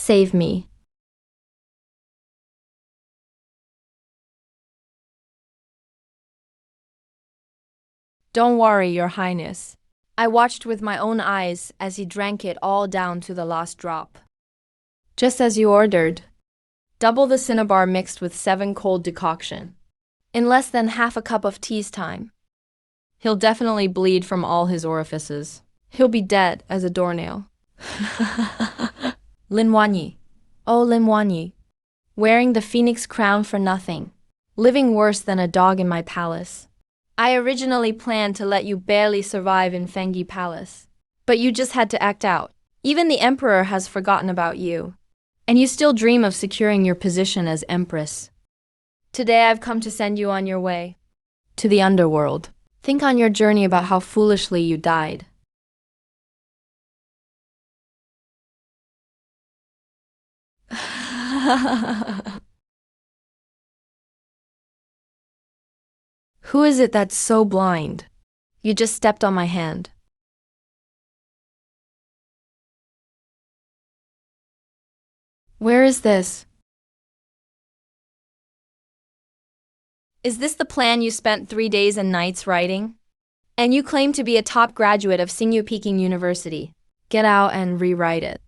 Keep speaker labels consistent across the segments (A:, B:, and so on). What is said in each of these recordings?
A: Save me.
B: Don't worry, Your Highness. I watched with my own eyes as he drank it all down to the last drop. Just as you ordered. Double the cinnabar mixed with 7 cold decoction. In less than half a cup of tea's time. He'll definitely bleed from all his orifices. He'll be dead as a doornail. Lin Wanyi. Oh, Lin Wanyi. Wearing the phoenix crown for nothing. Living worse than a dog in my palace. I originally planned to let you barely survive in Fengi Palace. But you just had to act out. Even the emperor has forgotten about you. And you still dream of securing your position as empress. Today I've come to send you on your way. To the underworld. Think on your journey about how foolishly you died. Who is it that's so blind? You just stepped on my hand. Where is this? Is this the plan you spent 3 days and nights writing? And you claim to be a top graduate of Singyu Peking University. Get out and rewrite it.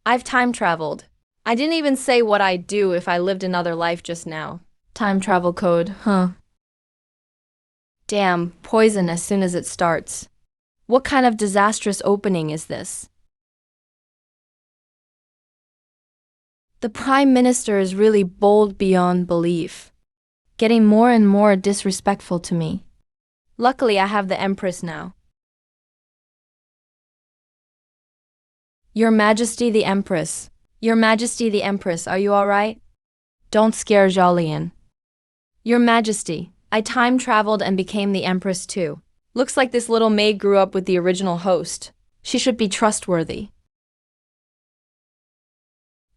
B: I've time traveled. I didn't even say what I'd do if I lived another life just now. Time travel code, huh? Damn, poison as soon as it starts. What kind of disastrous opening is this? The Prime Minister is really bold beyond belief, getting more and more disrespectful to me. Luckily, I have the Empress now. Your Majesty the Empress. Your Majesty the Empress, are you all right? Don't scare Jolien. Your Majesty, I time traveled and became the Empress too. Looks like this little maid grew up with the original host. She should be trustworthy.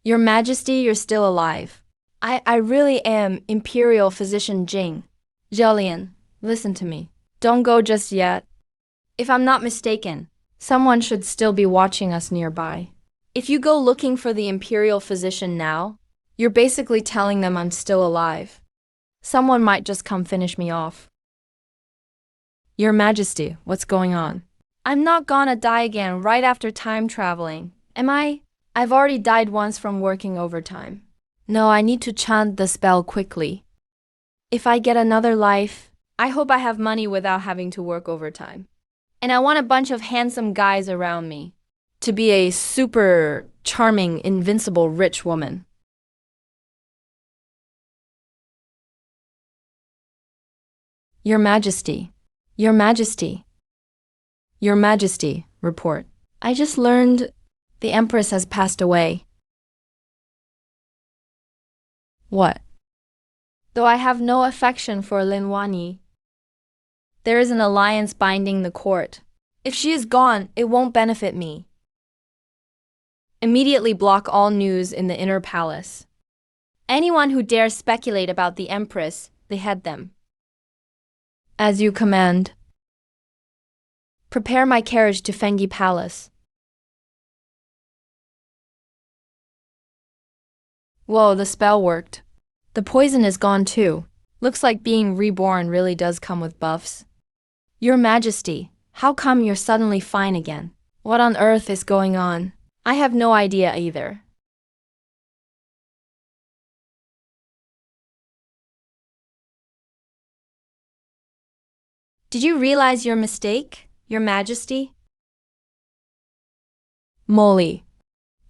B: Your Majesty, you're still alive. I really am Imperial Physician Jing. Jolien, listen to me. Don't go just yet. If I'm not mistaken, someone should still be watching us nearby. If you go looking for the Imperial Physician now, you're basically telling them I'm still alive. Someone might just come finish me off. Your Majesty, what's going on? I'm not gonna die again right after time traveling, am I? I've already died once from working overtime. No, I need to chant the spell quickly. If I get another life, I hope I have money without having to work overtime. And I want a bunch of handsome guys around me. To be a super charming, invincible rich woman. Your Majesty. Your Majesty. Your Majesty, report. I just learned the Empress has passed away. What? Though I have no affection for Lin Wanyi, there is an alliance binding the court. If she is gone, it won't benefit me. Immediately block all news in the inner palace. Anyone who dares speculate about the Empress, behead them. As you command. Prepare my carriage to Fengi Palace. Whoa, the spell worked. The poison is gone too. Looks like being reborn really does come with buffs. Your Majesty, how come you're suddenly fine again? What on earth is going on? I have no idea either. Did you realize your mistake, Your Majesty? Molly,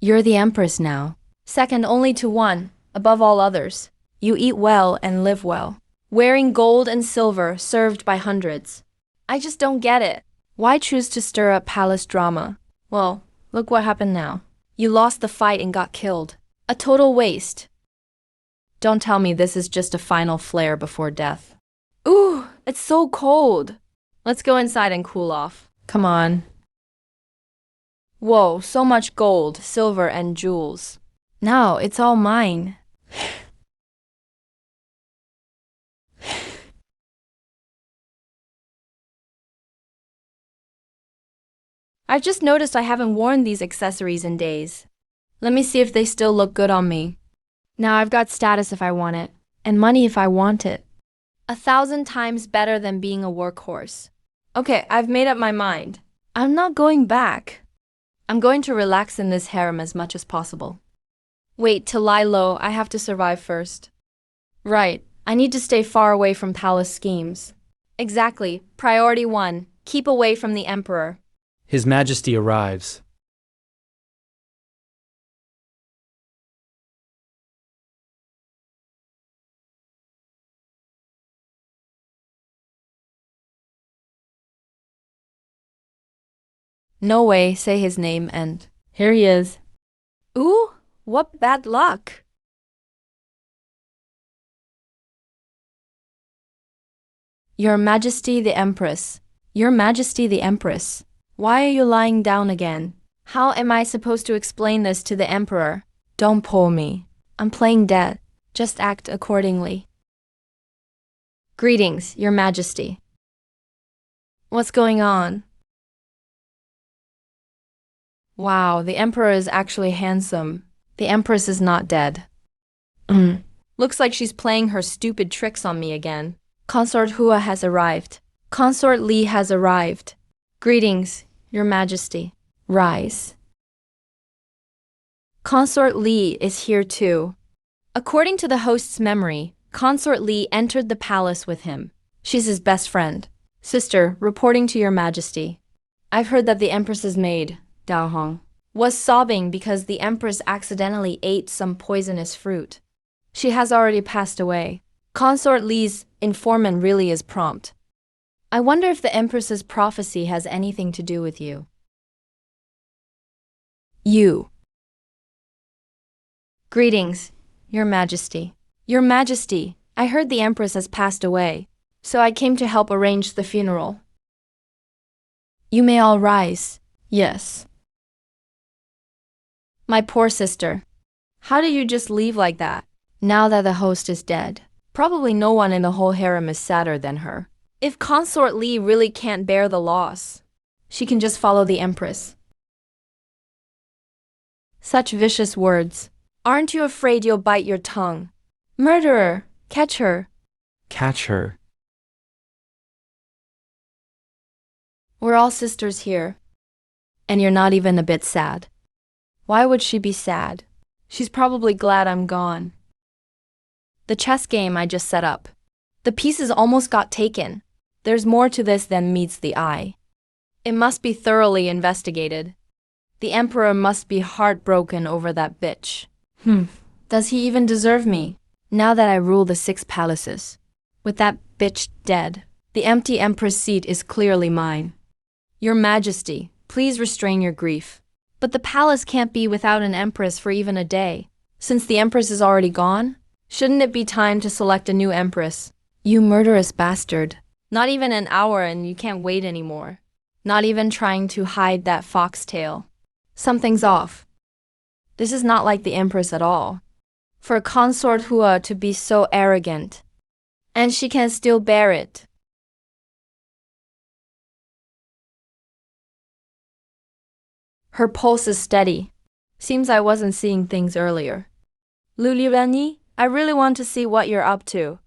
B: you're the Empress now. Second only to one, above all others. You eat well and live well. Wearing gold and silver served by hundreds. I just don't get it. Why choose to stir up palace drama? Well, look what happened now. You lost the fight and got killed. A total waste. Don't tell me this is just a final flare before death. Ooh, it's so cold. Let's go inside and cool off. Come on. Whoa, so much gold, silver, and jewels. Now it's all mine. I've just noticed I haven't worn these accessories in days. Let me see if they still look good on me. Now I've got status if I want it, and money if I want it. 1,000 times better than being a workhorse. Okay, I've made up my mind. I'm not going back. I'm going to relax in this harem as much as possible. Wait, to lie low, I have to survive first. Right, I need to stay far away from palace schemes. Exactly, priority 1, keep away from the emperor.
A: His Majesty arrives.
B: No way, say his name and… Here he is. Ooh, what bad luck. Your Majesty the Empress. Your Majesty the Empress. Why are you lying down again? How am I supposed to explain this to the Emperor? Don't pull me. I'm playing dead. Just act accordingly. Greetings, Your Majesty. What's going on? Wow, the Emperor is actually handsome. The Empress is not dead. Looks like she's playing her stupid tricks on me again. Consort Hua has arrived. Consort Li has arrived. Greetings, Your Majesty. Rise. Consort Li is here too. According to the host's memory, Consort Li entered the palace with him. She's his best friend. Sister, reporting to Your Majesty. I've heard that the Empress's maid, Dao Hong, was sobbing because the Empress accidentally ate some poisonous fruit. She has already passed away. Consort Li's informant really is prompt. I wonder if the Empress's prophecy has anything to do with you. You. Greetings, Your Majesty. Your Majesty, I heard the Empress has passed away, so I came to help arrange the funeral. You may all rise. Yes. My poor sister. How did you just leave like that? Now that the host is dead, probably no one in the whole harem is sadder than her. If Consort Li really can't bear the loss, she can just follow the Empress. Such vicious words. Aren't you afraid you'll bite your tongue? Murderer, catch her.
A: Catch her.
B: We're all sisters here. And you're not even a bit sad. Why would she be sad? She's probably glad I'm gone. The chess game I just set up. The pieces almost got taken. There's more to this than meets the eye. It must be thoroughly investigated. The Emperor must be heartbroken over that bitch. Does he even deserve me? Now that I rule the 6 palaces. With that bitch dead, the empty Empress seat is clearly mine. Your Majesty, please restrain your grief. But the palace can't be without an Empress for even a day. Since the Empress is already gone, shouldn't it be time to select a new Empress? You murderous bastard. Not even an hour and you can't wait anymore. Not even trying to hide that foxtail. Something's off. This is not like the Empress at all. For Consort Hua to be so arrogant. And she can still bear it. Her pulse is steady. Seems I wasn't seeing things earlier. Lulirani, I really want to see what you're up to.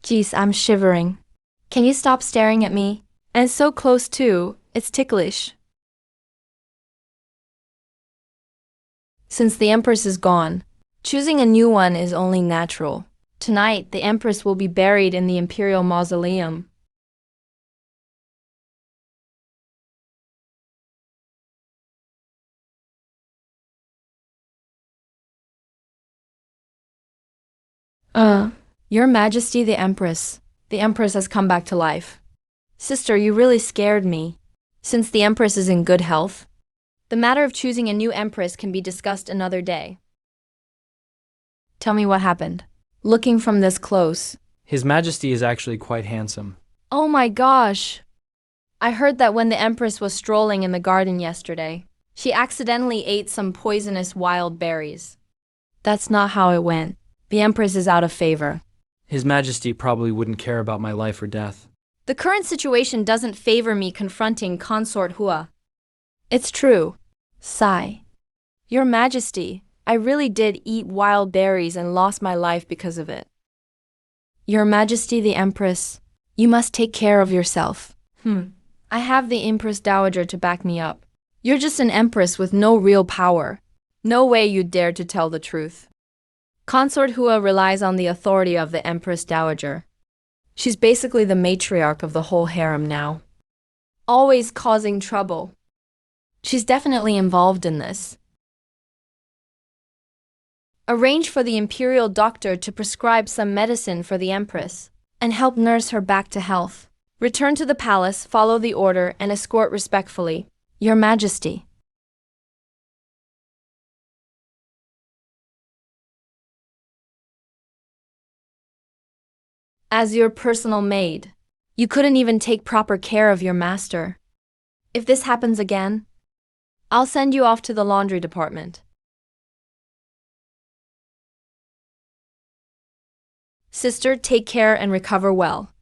B: Geez, I'm shivering. Can you stop staring at me? And so close too, it's ticklish. Since the Empress is gone, choosing a new one is only natural. Tonight, the Empress will be buried in the Imperial Mausoleum. Your Majesty the Empress. The Empress has come back to life. Sister, you really scared me. Since the Empress is in good health, the matter of choosing a new Empress can be discussed another day. Tell me what happened. Looking from this close.
A: His Majesty is actually quite handsome.
B: Oh my gosh! I heard that when the Empress was strolling in the garden yesterday, she accidentally ate some poisonous wild berries. That's not how it went. The Empress is out of favor.
A: His Majesty probably wouldn't care about my life or death.
B: The current situation doesn't favor me confronting Consort Hua. It's true. Sigh. Your Majesty, I really did eat wild berries and lost my life because of it. Your Majesty the Empress, you must take care of yourself. I have the Empress Dowager to back me up. You're just an empress with no real power. No way you'd dare to tell the truth. Consort Hua relies on the authority of the Empress Dowager. She's basically the matriarch of the whole harem now. Always causing trouble. She's definitely involved in this. Arrange for the imperial doctor to prescribe some medicine for the empress and help nurse her back to health. Return to the palace, follow the order, and escort respectfully. Your Majesty. As your personal maid, you couldn't even take proper care of your master. If this happens again, I'll send you off to the laundry department. Sister, take care and recover well.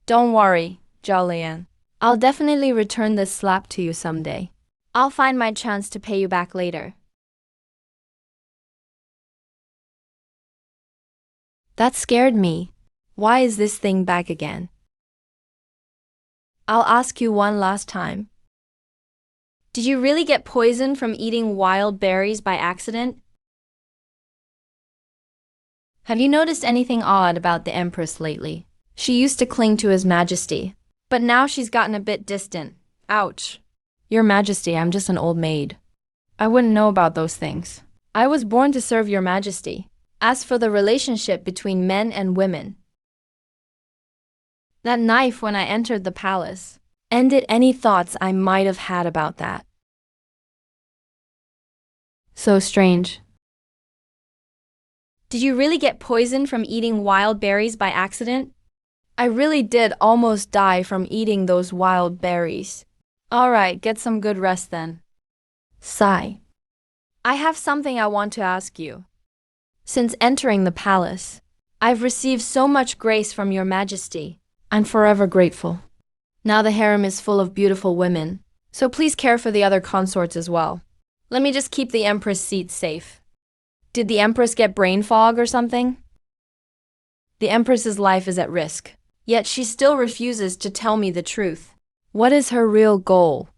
B: Don't worry, Zhao Lian. I'll definitely return this slap to you someday. I'll find my chance to pay you back later. That scared me. Why is this thing back again? I'll ask you one last time. Did you really get poisoned from eating wild berries by accident? Have you noticed anything odd about the Empress lately? She used to cling to His Majesty, but now she's gotten a bit distant. Ouch. Your Majesty, I'm just an old maid. I wouldn't know about those things. I was born to serve Your Majesty. As for the relationship between men and women, that knife when I entered the palace ended any thoughts I might have had about that. So strange. Did you really get poisoned from eating wild berries by accident? I really did almost die from eating those wild berries. Alright, get some good rest then. Sigh. I have something I want to ask you. Since entering the palace, I've received so much grace from Your Majesty. I'm forever grateful. Now the harem is full of beautiful women, so please care for the other consorts as well. Let me just keep the Empress seat safe. Did the Empress get brain fog or something? The Empress's life is at risk, yet she still refuses to tell me the truth. What is her real goal?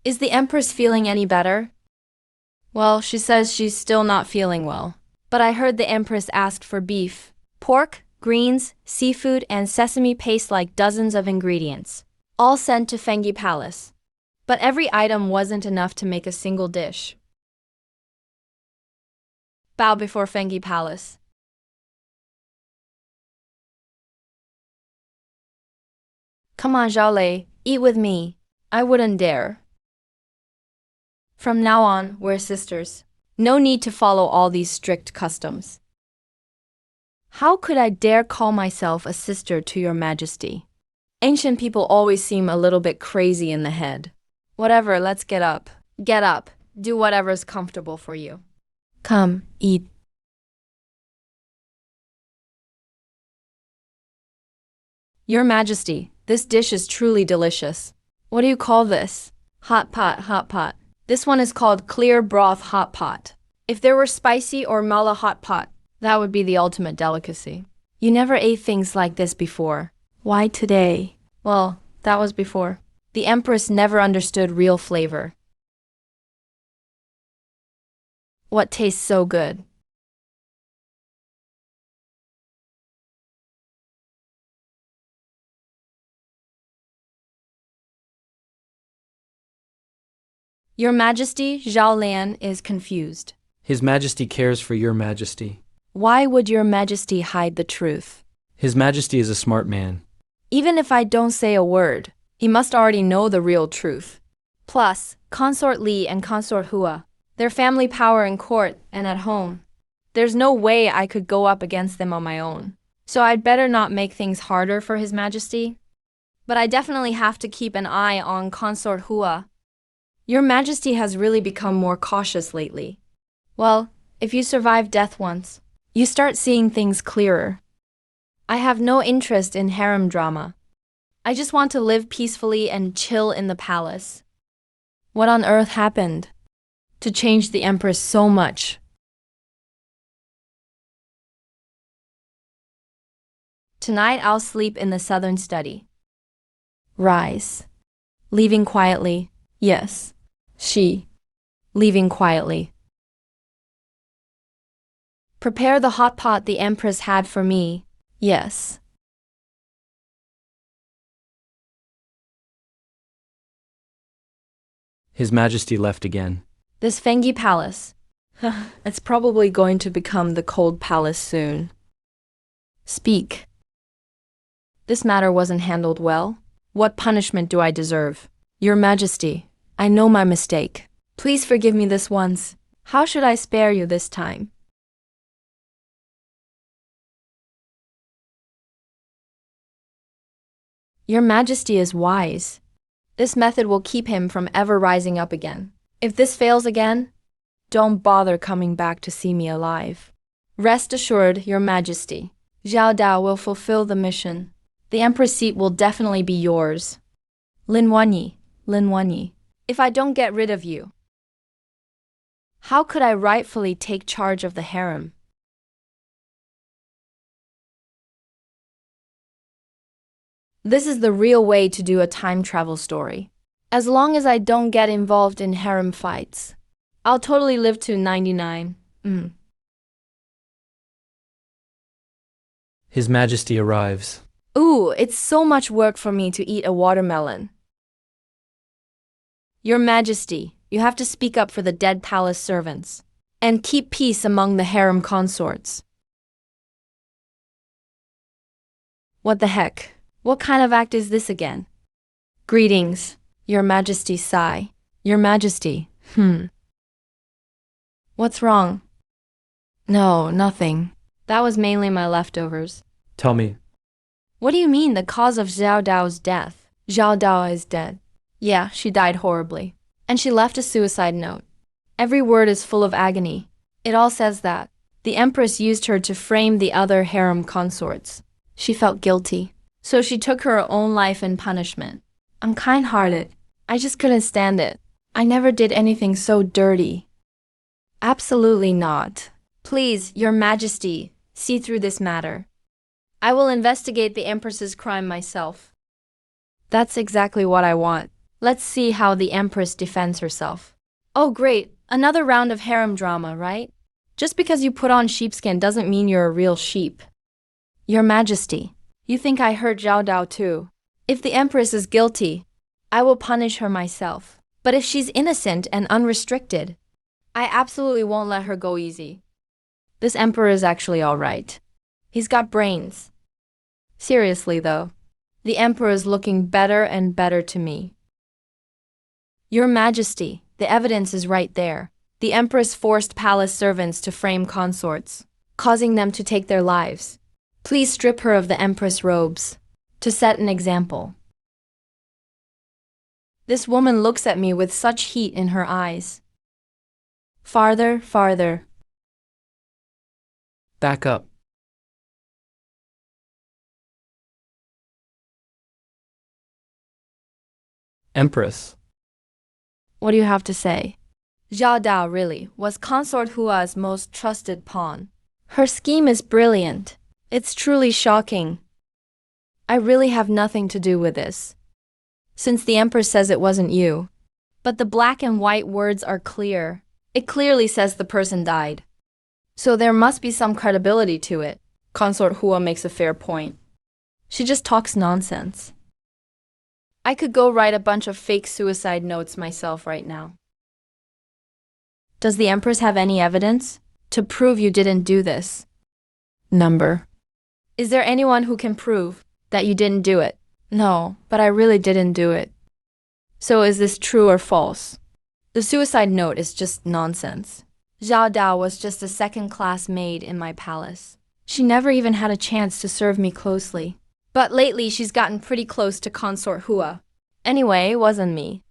B: Is the Empress feeling any better? Well, she says she's still not feeling well. But I heard the Empress asked for beef, pork, greens, seafood, and sesame paste like dozens of ingredients, all sent to Fengi Palace. But every item wasn't enough to make a single dish. Bow before Fengi Palace. Come on, Zhao Lei, eat with me. I wouldn't dare. From now on, we're sisters. No need to follow all these strict customs. How could I dare call myself a sister to Your Majesty? Ancient people always seem a little bit crazy in the head. Whatever, let's get up. Get up. Do whatever's comfortable for you. Come, eat. Your Majesty, this dish is truly delicious. What do you call this? Hot pot, hot pot. This one is called clear broth hot pot. If there were spicy or mala hot pot, that would be the ultimate delicacy. You never ate things like this before. Why today? Well, that was before. The Empress never understood real flavor. What tastes so good? Your Majesty, Zhao Lian is confused.
A: His Majesty cares for Your Majesty.
B: Why would Your Majesty hide the truth?
A: His Majesty is a smart man.
B: Even if I don't say a word, he must already know the real truth. Plus, Consort Li and Consort Hua, their family power in court and at home. There's no way I could go up against them on my own. So I'd better not make things harder for His Majesty. But I definitely have to keep an eye on Consort Hua. Your Majesty has really become more cautious lately. Well, if you survive death once, you start seeing things clearer. I have no interest in harem drama. I just want to live peacefully and chill in the palace. What on earth happened to change the Empress so much? Tonight I'll sleep in the southern study. Rise. Leaving quietly. Yes. She. Leaving quietly. Prepare the hot pot the Empress had for me. Yes.
A: His Majesty left again.
B: This Fengi palace. It's probably going to become the cold palace soon. Speak. This matter wasn't handled well. What punishment do I deserve? Your Majesty, I know my mistake. Please forgive me this once. How should I spare you this time? Your Majesty is wise. This method will keep him from ever rising up again. If this fails again, don't bother coming back to see me alive. Rest assured, Your Majesty, Zhao Dao will fulfill the mission. The Empress seat will definitely be yours. Lin Wanyi, Lin Wanyi, if I don't get rid of you, how could I rightfully take charge of the harem? This is the real way to do a time travel story. As long as I don't get involved in harem fights, I'll totally live to 99.
A: His Majesty arrives.
B: Ooh, it's so much work for me to eat a watermelon. Your Majesty, you have to speak up for the dead palace servants and keep peace among the harem consorts. What the heck? What kind of act is this again? Greetings, Your Majesty sigh. Your Majesty, What's wrong? No, nothing. That was mainly my leftovers.
A: Tell me.
B: What do you mean the cause of Zhao Dao's death? Zhao Dao is dead. Yeah, she died horribly. And she left a suicide note. Every word is full of agony. It all says that the Empress used her to frame the other harem consorts. She felt guilty, so she took her own life in punishment. I'm kind-hearted. I just couldn't stand it. I never did anything so dirty. Absolutely not. Please, Your Majesty, see through this matter. I will investigate the Empress's crime myself. That's exactly what I want. Let's see how the Empress defends herself. Oh great, another round of harem drama, right? Just because you put on sheepskin doesn't mean you're a real sheep. Your Majesty, you think I hurt Zhao Dao too. If the Empress is guilty, I will punish her myself. But if she's innocent and unrestricted, I absolutely won't let her go easy. This emperor is actually all right. He's got brains. Seriously though, the emperor is looking better and better to me. Your Majesty, the evidence is right there. The empress forced palace servants to frame consorts, causing them to take their lives. Please strip her of the empress robes, to set an example. This woman looks at me with such heat in her eyes. Farther, farther.
A: Back up. Empress.
B: What do you have to say? Zhao Dao really was Consort Hua's most trusted pawn. Her scheme is brilliant. It's truly shocking. I really have nothing to do with this, since the Empress says it wasn't you. But the black and white words are clear. It clearly says the person died. So there must be some credibility to it. Consort Hua makes a fair point. She just talks nonsense. I could go write a bunch of fake suicide notes myself right now. Does the Empress have any evidence to prove you didn't do this? Number. Is there anyone who can prove that you didn't do it? No, but I really didn't do it. So is this true or false? The suicide note is just nonsense. Zhao Dao was just a second-class maid in my palace. She never even had a chance to serve me closely. But lately she's gotten pretty close to Consort Hua. Anyway, it wasn't me.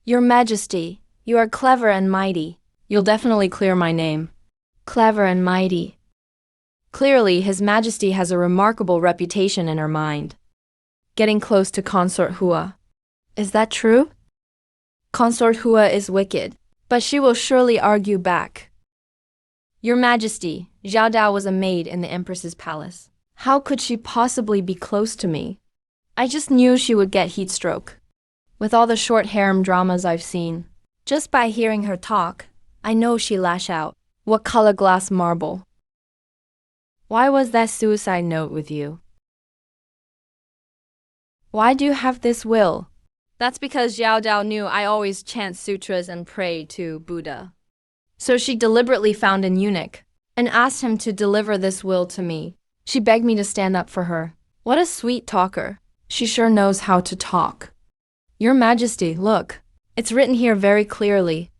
B: Your Majesty, you are clever and mighty. You'll definitely clear my name. Clever and mighty. Clearly, His Majesty has a remarkable reputation in her mind. Getting close to Consort Hua. Is that true? Consort Hua is wicked, but she will surely argue back. Your Majesty, Zhao Dao was a maid in the Empress's palace. How could she possibly be close to me? I just knew she would get heat stroke. With all the short harem dramas I've seen, just by hearing her talk, I know she'll lash out. What color glass marble? Why was that suicide note with you? Why do you have this will? That's because Zhao Dao knew I always chant sutras and pray to Buddha. So she deliberately found an eunuch and asked him to deliver this will to me. She begged me to stand up for her. What a sweet talker. She sure knows how to talk. Your Majesty, look. It's written here very clearly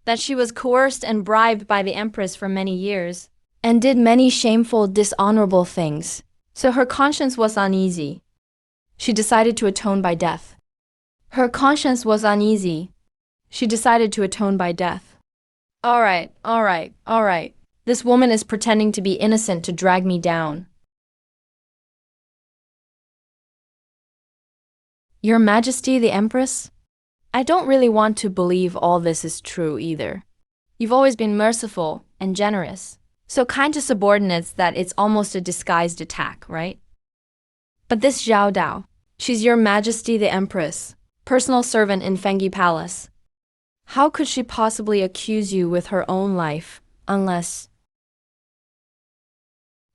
B: that she was coerced and bribed by the Empress for many years and did many shameful, dishonorable things. So her conscience was uneasy. She decided to atone by death. Her conscience was uneasy. She decided to atone by death. All right. This woman is pretending to be innocent to drag me down. Your Majesty the Empress? I don't really want to believe all this is true either. You've always been merciful and generous, so kind to subordinates that it's almost a disguised attack, right? But this Zhao Dao, she's Your Majesty the Empress, personal servant in Fengi Palace. How could she possibly accuse you with her own life, unless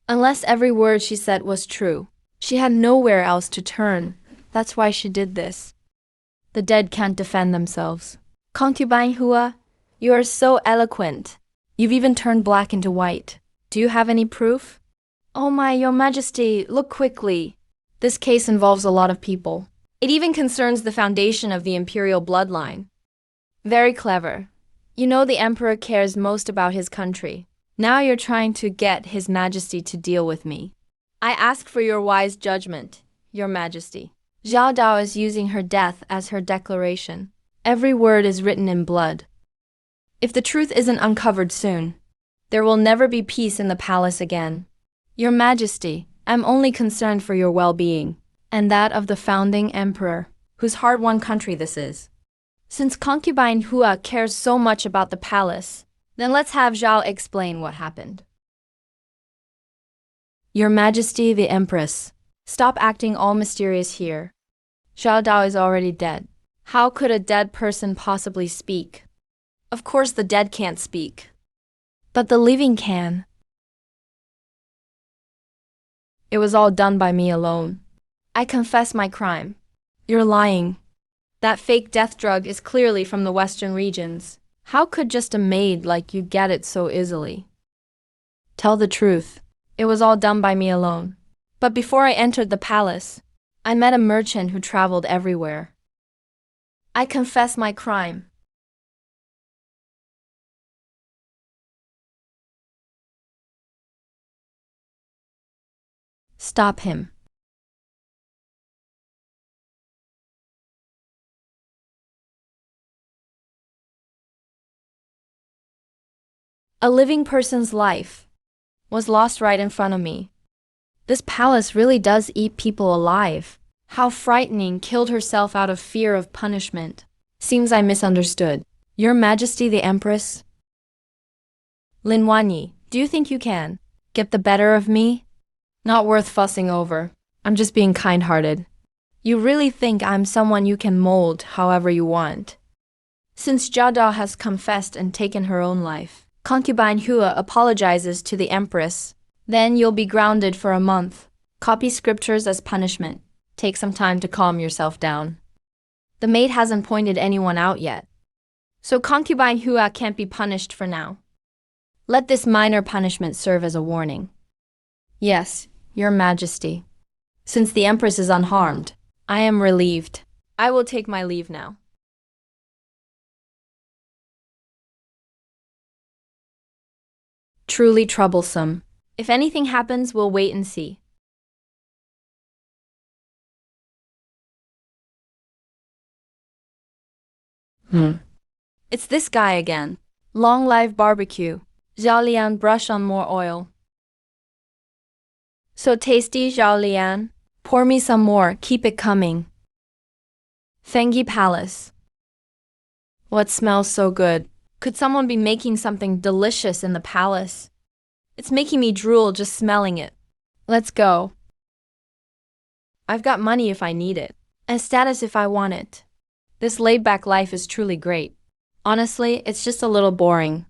B: every word she said was true? She had nowhere else to turn. That's why she did this. The dead can't defend themselves. Concubine Hua, you are so eloquent. You've even turned black into white. Do you have any proof? Oh my, Your Majesty, look quickly. This case involves a lot of people. It even concerns the foundation of the imperial bloodline. Very clever. You know the emperor cares most about his country. Now you're trying to get His Majesty to deal with me. I ask for your wise judgment, Your Majesty. Zhao Dao is using her death as her declaration. Every word is written in blood. If the truth isn't uncovered soon, there will never be peace in the palace again. Your Majesty, I'm only concerned for your well-being, and that of the founding emperor, whose hard-won country this is. Since concubine Hua cares so much about the palace, then let's have Zhao explain what happened. Your Majesty the Empress, stop acting all mysterious here. Zhao Dao is already dead. How could a dead person possibly speak? Of course the dead can't speak. But the living can. It was all done by me alone. I confess my crime. You're lying. That fake death drug is clearly from the Western regions. How could just a maid like you get it so easily? Tell the truth. It was all done by me alone. But before I entered the palace, I met a merchant who traveled everywhere. I confess my crime. Stop him. A living person's life was lost right in front of me. This palace really does eat people alive. How frightening, killed herself out of fear of punishment. Seems I misunderstood. Your Majesty the Empress? Lin Wanyi, do you think you can get the better of me? Not worth fussing over. I'm just being kind-hearted. You really think I'm someone you can mold however you want? Since Zhao Dao has confessed and taken her own life, concubine Hua apologizes to the Empress. Then you'll be grounded for a month. Copy scriptures as punishment. Take some time to calm yourself down. The maid hasn't pointed anyone out yet. So concubine Hua can't be punished for now. Let this minor punishment serve as a warning. Yes, Your Majesty. Since the Empress is unharmed, I am relieved. I will take my leave now. Truly troublesome. If anything happens, we'll wait and see. It's this guy again. Long live barbecue. Zhao Lian, brush on more oil. So tasty, Zhao Lian. Pour me some more, keep it coming. Fengi Palace. What smells so good? Could someone be making something delicious in the palace? It's making me drool just smelling it. Let's go. I've got money if I need it, and status if I want it. This laid-back life is truly great. Honestly, it's just a little boring.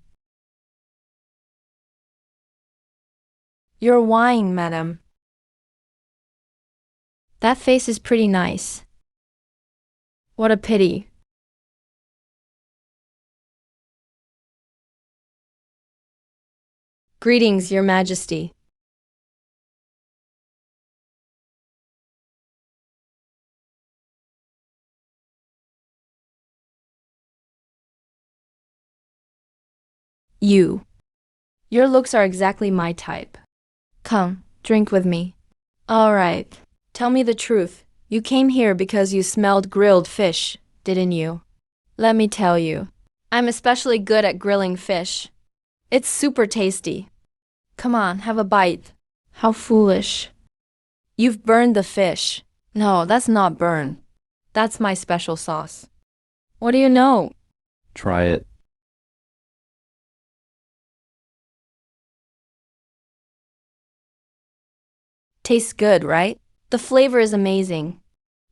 B: Your wine, madam. That face is pretty nice. What a pity. Greetings, Your Majesty. Your looks are exactly my type. Come, drink with me. All right. Tell me the truth. You came here because you smelled grilled fish, didn't you? Let me tell you. I'm especially good at grilling fish. It's super tasty. Come on, have a bite. How foolish. You've burned the fish. No, that's not burn. That's my special sauce. What do you know?
A: Try it.
B: Tastes good, right? The flavor is amazing.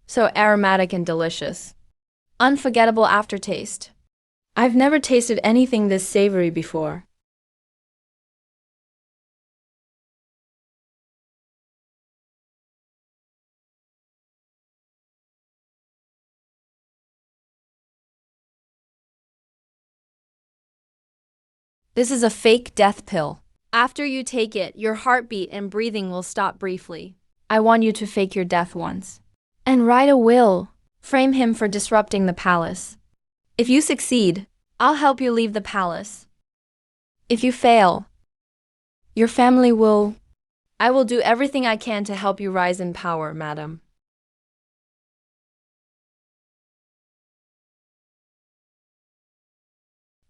B: So aromatic and delicious. Unforgettable aftertaste. I've never tasted anything this savory before. This is a fake death pill. After you take it, your heartbeat and breathing will stop briefly. I want you to fake your death once. And write a will. Frame him for disrupting the palace. If you succeed, I'll help you leave the palace. If you fail, your family will... I will do everything I can to help you rise in power, madam.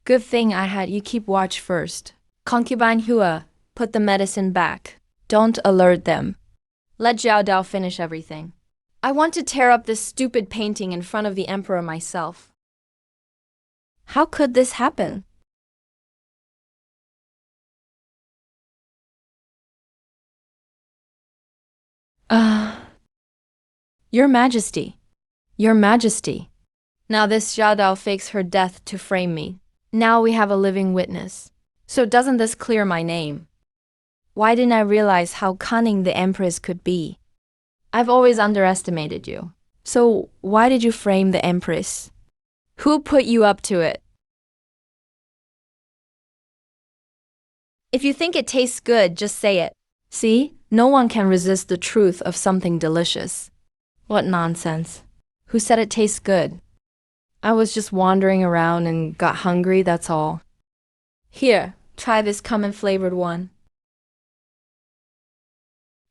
B: Good thing I had you keep watch first. Concubine Hua, put the medicine back. Don't alert them. Let Zhao Dao finish everything. I want to tear up this stupid painting in front of the emperor myself. How could this happen? Your Majesty. Your Majesty. Now this Zhao Dao fakes her death to frame me. Now we have a living witness. So doesn't this clear my name? Why didn't I realize how cunning the empress could be? I've always underestimated you. So why did you frame the empress? Who put you up to it? If you think it tastes good, just say it. See, no one can resist the truth of something delicious. What nonsense. Who said it tastes good? I was just wandering around and got hungry, that's all. Here, try this cumin flavored one.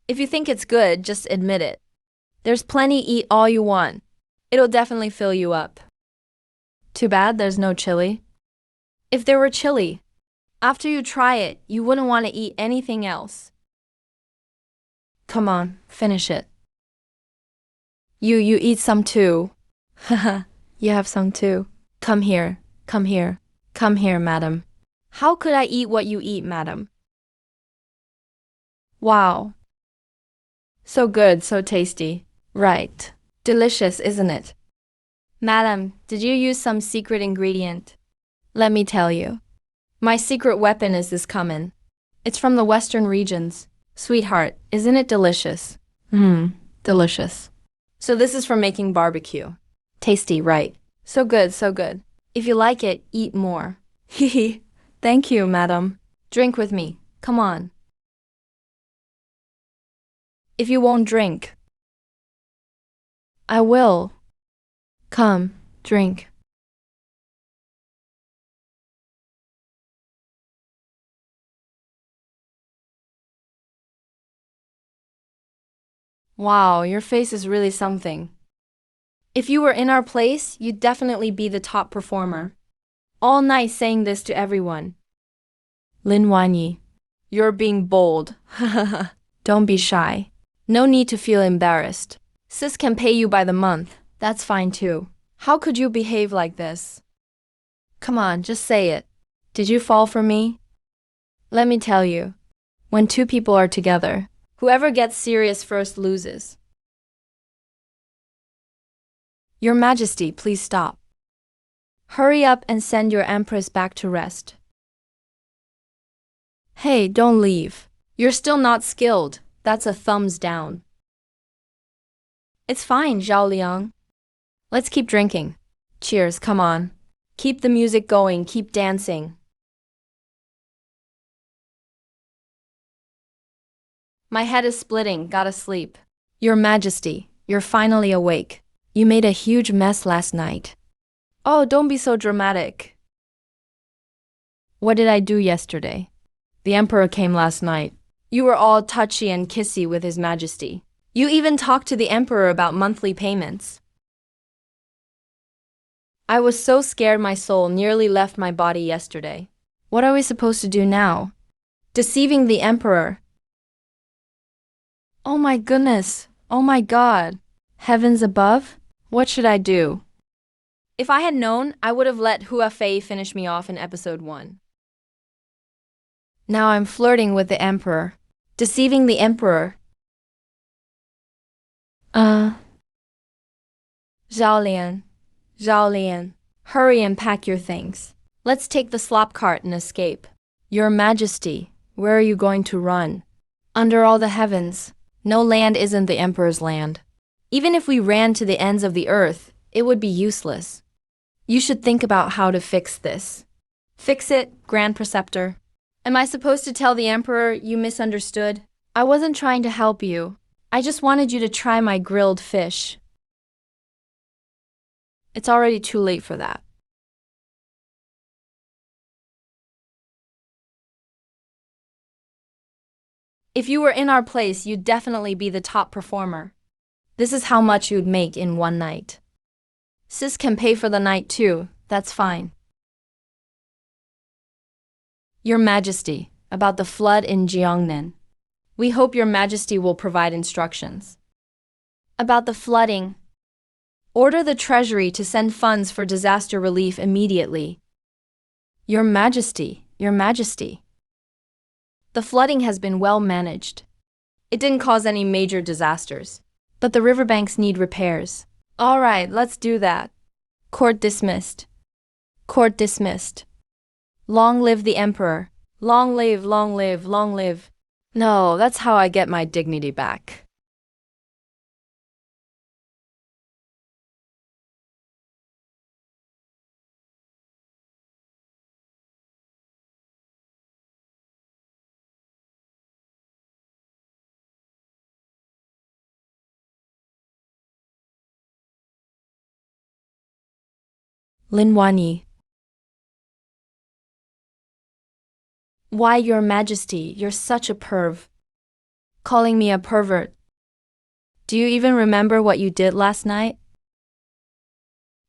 B: If you think it's good, just admit it. There's plenty, eat all you want. It'll definitely fill you up. Too bad there's no chili. If there were chili, after you try it, you wouldn't want to eat anything else. Come on, finish it. You eat some too. Haha, you have some too. Come here, come here, come here, madam. How could I eat what you eat, madam? Wow. So good, so tasty. Right. Delicious, isn't it? Madam, did you use some secret ingredient? Let me tell you. My secret weapon is this cumin. It's from the western regions. Sweetheart, isn't it delicious? Delicious. So this is for making barbecue. Tasty, right? So good, so good. If you like it, eat more. Hehe. Thank you, madam. Drink with me. Come on. If you won't drink, I will. Come, drink. Wow, your face is really something. If you were in our place, you'd definitely be the top performer. All night saying this to everyone. Lin Wanyi, you're being bold. Don't be shy. No need to feel embarrassed. Sis can pay you by the month. That's fine too. How could you behave like this? Come on, just say it. Did you fall for me? Let me tell you. When two people are together, whoever gets serious first loses. Your Majesty, please stop. Hurry up and send your Empress back to rest. Hey, don't leave. You're still not skilled. That's a thumbs down. It's fine, Zhao Liang. Let's keep drinking. Cheers, come on. Keep the music going, keep dancing. My head is splitting, gotta sleep. Your Majesty, you're finally awake. You made a huge mess last night. Oh, don't be so dramatic. What did I do yesterday? The Emperor came last night. You were all touchy and kissy with His Majesty. You even talked to the Emperor about monthly payments. I was so scared my soul nearly left my body yesterday. What are we supposed to do now? Deceiving the Emperor. Oh my goodness. Oh my God. Heavens above? What should I do? If I had known, I would have let Hua Fei finish me off in episode 1. Now I'm flirting with the Emperor. Deceiving the Emperor. Zhao Lian. Zhao Lian. Hurry and pack your things. Let's take the slop cart and escape. Your Majesty, where are you going to run? Under all the heavens. No land isn't the Emperor's land. Even if we ran to the ends of the earth, it would be useless. You should think about how to fix this. Fix it, Grand Preceptor. Am I supposed to tell the Emperor you misunderstood? I wasn't trying to help you. I just wanted you to try my grilled fish. It's already too late for that. If you were in our place, you'd definitely be the top performer. This is how much you'd make in one night. Sis can pay for the night too, that's fine. Your Majesty, about the flood in Jiangnan. We hope Your Majesty will provide instructions. About the flooding. Order the Treasury to send funds for disaster relief immediately. Your Majesty, Your Majesty. The flooding has been well managed. It didn't cause any major disasters, but the riverbanks need repairs. All right, let's do that. Court dismissed. Court dismissed. Long live the Emperor. Long live, long live, long live. No, that's how I get my dignity back. Lin Wanyi. Why, Your Majesty, you're such a perv. Calling me a pervert. Do you even remember what you did last night?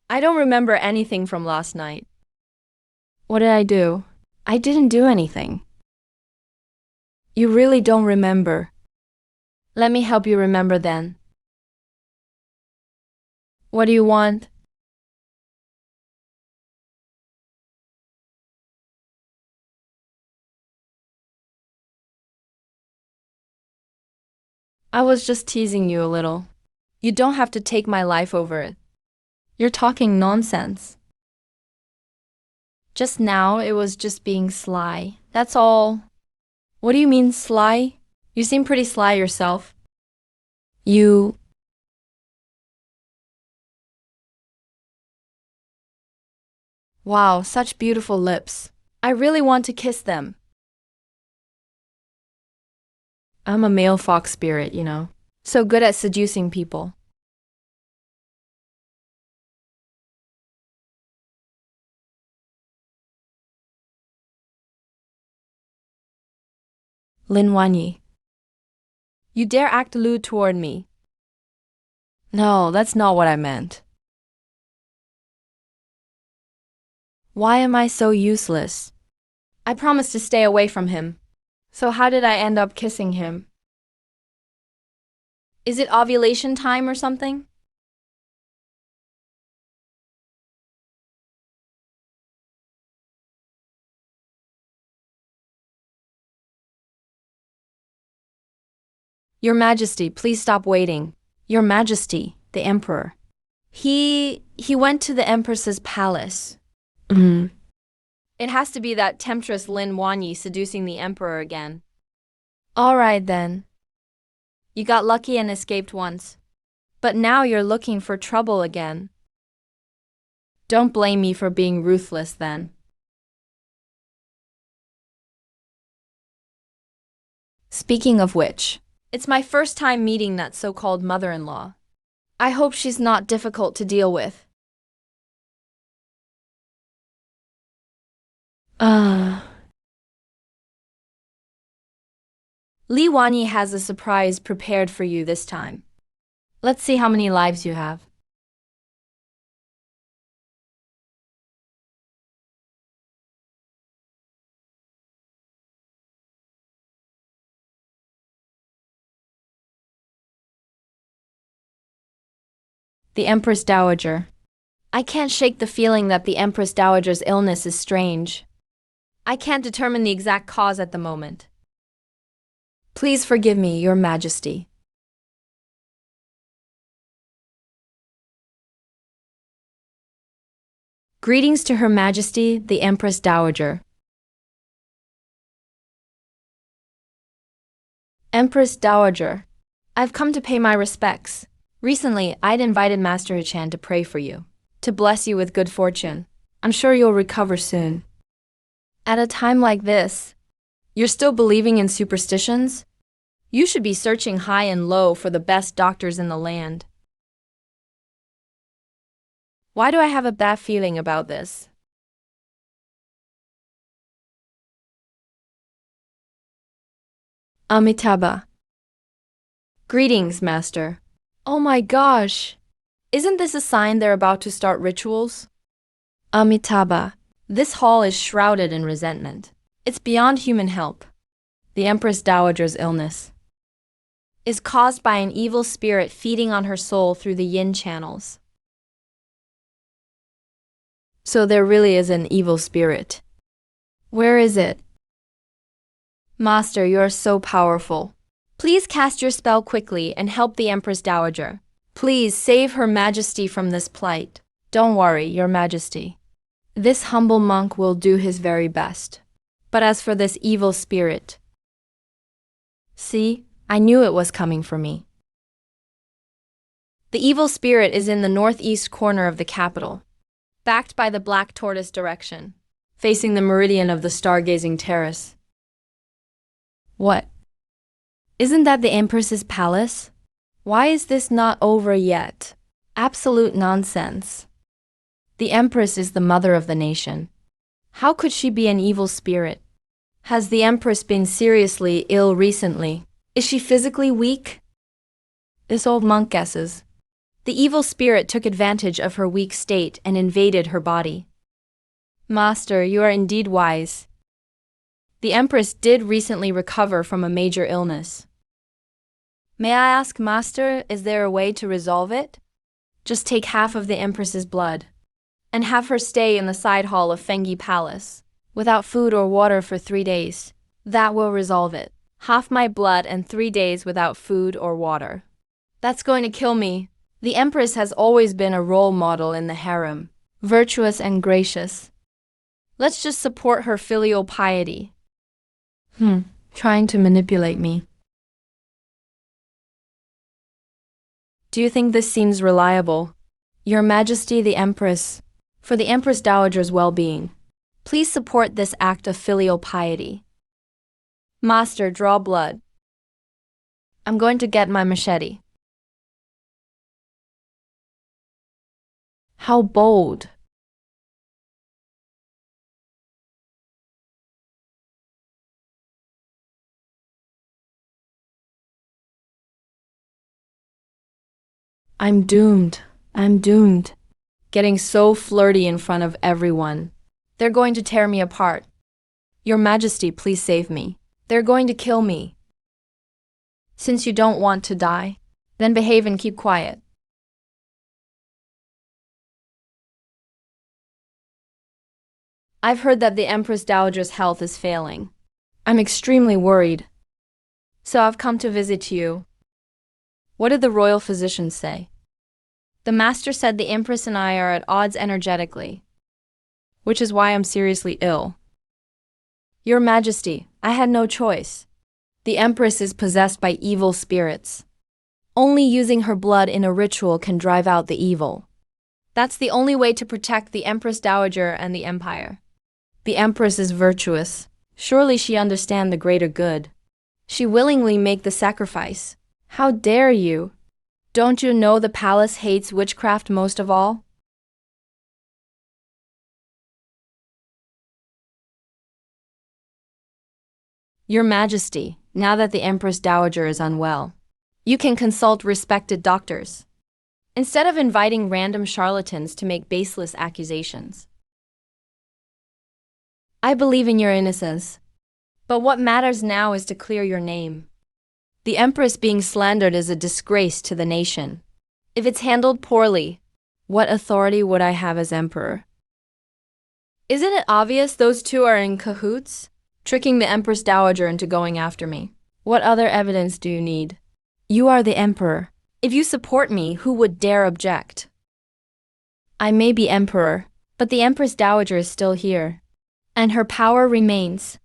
B: I don't remember anything from last night. What did I do? I didn't do anything. You really don't remember. Let me help you remember then. What do you want? I was just teasing you a little. You don't have to take my life over it. You're talking nonsense. Just now, it was just being sly. That's all. What do you mean, sly? You seem pretty sly yourself. You... Wow, such beautiful lips. I really want to kiss them. I'm a male fox spirit, you know. So good at seducing people. Lin Wanyi. You dare act lewd toward me. No, that's not what I meant. Why am I so useless? I promised to stay away from him. So how did I end up kissing him? Is it ovulation time or something? Your Majesty, please stop waiting. Your Majesty, the Emperor. He went to the Empress's palace. It has to be that temptress Lin Wanyi seducing the Emperor again. All right then. You got lucky and escaped once. But now you're looking for trouble again. Don't blame me for being ruthless then. Speaking of which, it's my first time meeting that so-called mother-in-law. I hope she's not difficult to deal with. Li Wanyi has a surprise prepared for you this time. Let's see how many lives you have. The Empress Dowager. I can't shake the feeling that the Empress Dowager's illness is strange. I can't determine the exact cause at the moment. Please forgive me, Your Majesty. Greetings to Her Majesty, the Empress Dowager. Empress Dowager, I've come to pay my respects. Recently, I'd invited Master Hichan to pray for you, to bless you with good fortune. I'm sure you'll recover soon. At a time like this, you're still believing in superstitions? You should be searching high and low for the best doctors in the land. Why do I have a bad feeling about this? Amitabha. Greetings, Master. Oh my gosh! Isn't this a sign they're about to start rituals? Amitabha, this hall is shrouded in resentment. It's beyond human help. The Empress Dowager's illness is caused by an evil spirit feeding on her soul through the yin channels. So there really is an evil spirit. Where is it? Master, you are so powerful. Please cast your spell quickly and help the Empress Dowager. Please save Her Majesty from this plight. Don't worry, Your Majesty. This humble monk will do his very best. But as for this evil spirit, see, I knew it was coming for me. The evil spirit is in the northeast corner of the capital, backed by the Black Tortoise direction, facing the meridian of the stargazing terrace. What? Isn't that the Empress's palace? Why is this not over yet? Absolute nonsense. The Empress is the mother of the nation. How could she be an evil spirit? Has the Empress been seriously ill recently? Is she physically weak? This old monk guesses. The evil spirit took advantage of her weak state and invaded her body. Master, you are indeed wise. The Empress did recently recover from a major illness. May I ask, Master, is there a way to resolve it? Just take half of the Empress's blood and have her stay in the side hall of Fengi Palace, without food or water for 3 days. That will resolve it. Half my blood and 3 days without food or water. That's going to kill me. The Empress has always been a role model in the harem, virtuous and gracious. Let's just support her filial piety. Trying to manipulate me. Do you think this seems reliable? Your Majesty the Empress, for the Empress Dowager's well-being, please support this act of filial piety. Master, draw blood. I'm going to get my machete. How bold. I'm doomed. I'm doomed. Getting so flirty in front of everyone. They're going to tear me apart. Your Majesty, please save me. They're going to kill me. Since you don't want to die, then behave and keep quiet. I've heard that the Empress Dowager's health is failing. I'm extremely worried. So I've come to visit you. What did the royal physicians say? The master said the Empress and I are at odds energetically, which is why I'm seriously ill. Your Majesty, I had no choice. The Empress is possessed by evil spirits. Only using her blood in a ritual can drive out the evil. That's the only way to protect the Empress Dowager and the Empire. The Empress is virtuous. Surely she understands the greater good. She willingly make the sacrifice. How dare you? Don't you know the palace hates witchcraft most of all? Your Majesty, now that the Empress Dowager is unwell, you can consult respected doctors, instead of inviting random charlatans to make baseless accusations. I believe in your innocence, but what matters now is to clear your name. The Empress being slandered is a disgrace to the nation. If it's handled poorly, what authority would I have as Emperor? Isn't it obvious those two are in cahoots, tricking the Empress Dowager into going after me? What other evidence do you need? You are the Emperor. If you support me, who would dare object? I may be Emperor, but the Empress Dowager is still here, and her power remains.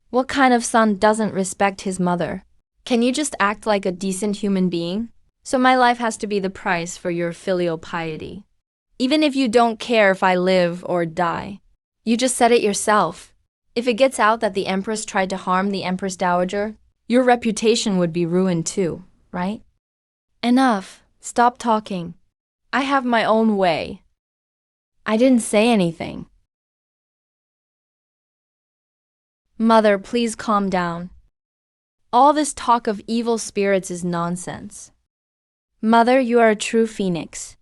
B: What kind of son doesn't respect his mother? Can you just act like a decent human being? So my life has to be the price for your filial piety. Even if you don't care if I live or die. You just said it yourself. If it gets out that the Empress tried to harm the Empress Dowager, your reputation would be ruined too, right? Enough. Stop talking. I have my own way. I didn't say anything. Mother, please calm down. All this talk of evil spirits is nonsense. Mother, you are a true phoenix.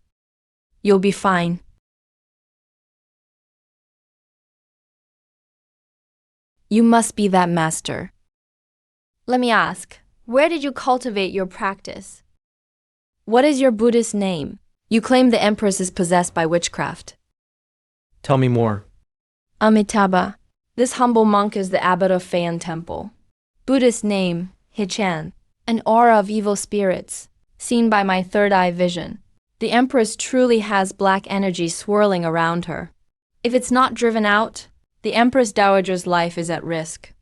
B: You'll be fine. You must be that master. Let me ask, where did you cultivate your practice? What is your Buddhist name? You claim the Empress is possessed by witchcraft.
A: Tell me more.
B: Amitabha. This humble monk is the abbot of Fan Temple. Buddhist name, Hichan. An aura of evil spirits, seen by my third eye vision. The Empress truly has black energy swirling around her. If it's not driven out, the Empress Dowager's life is at risk.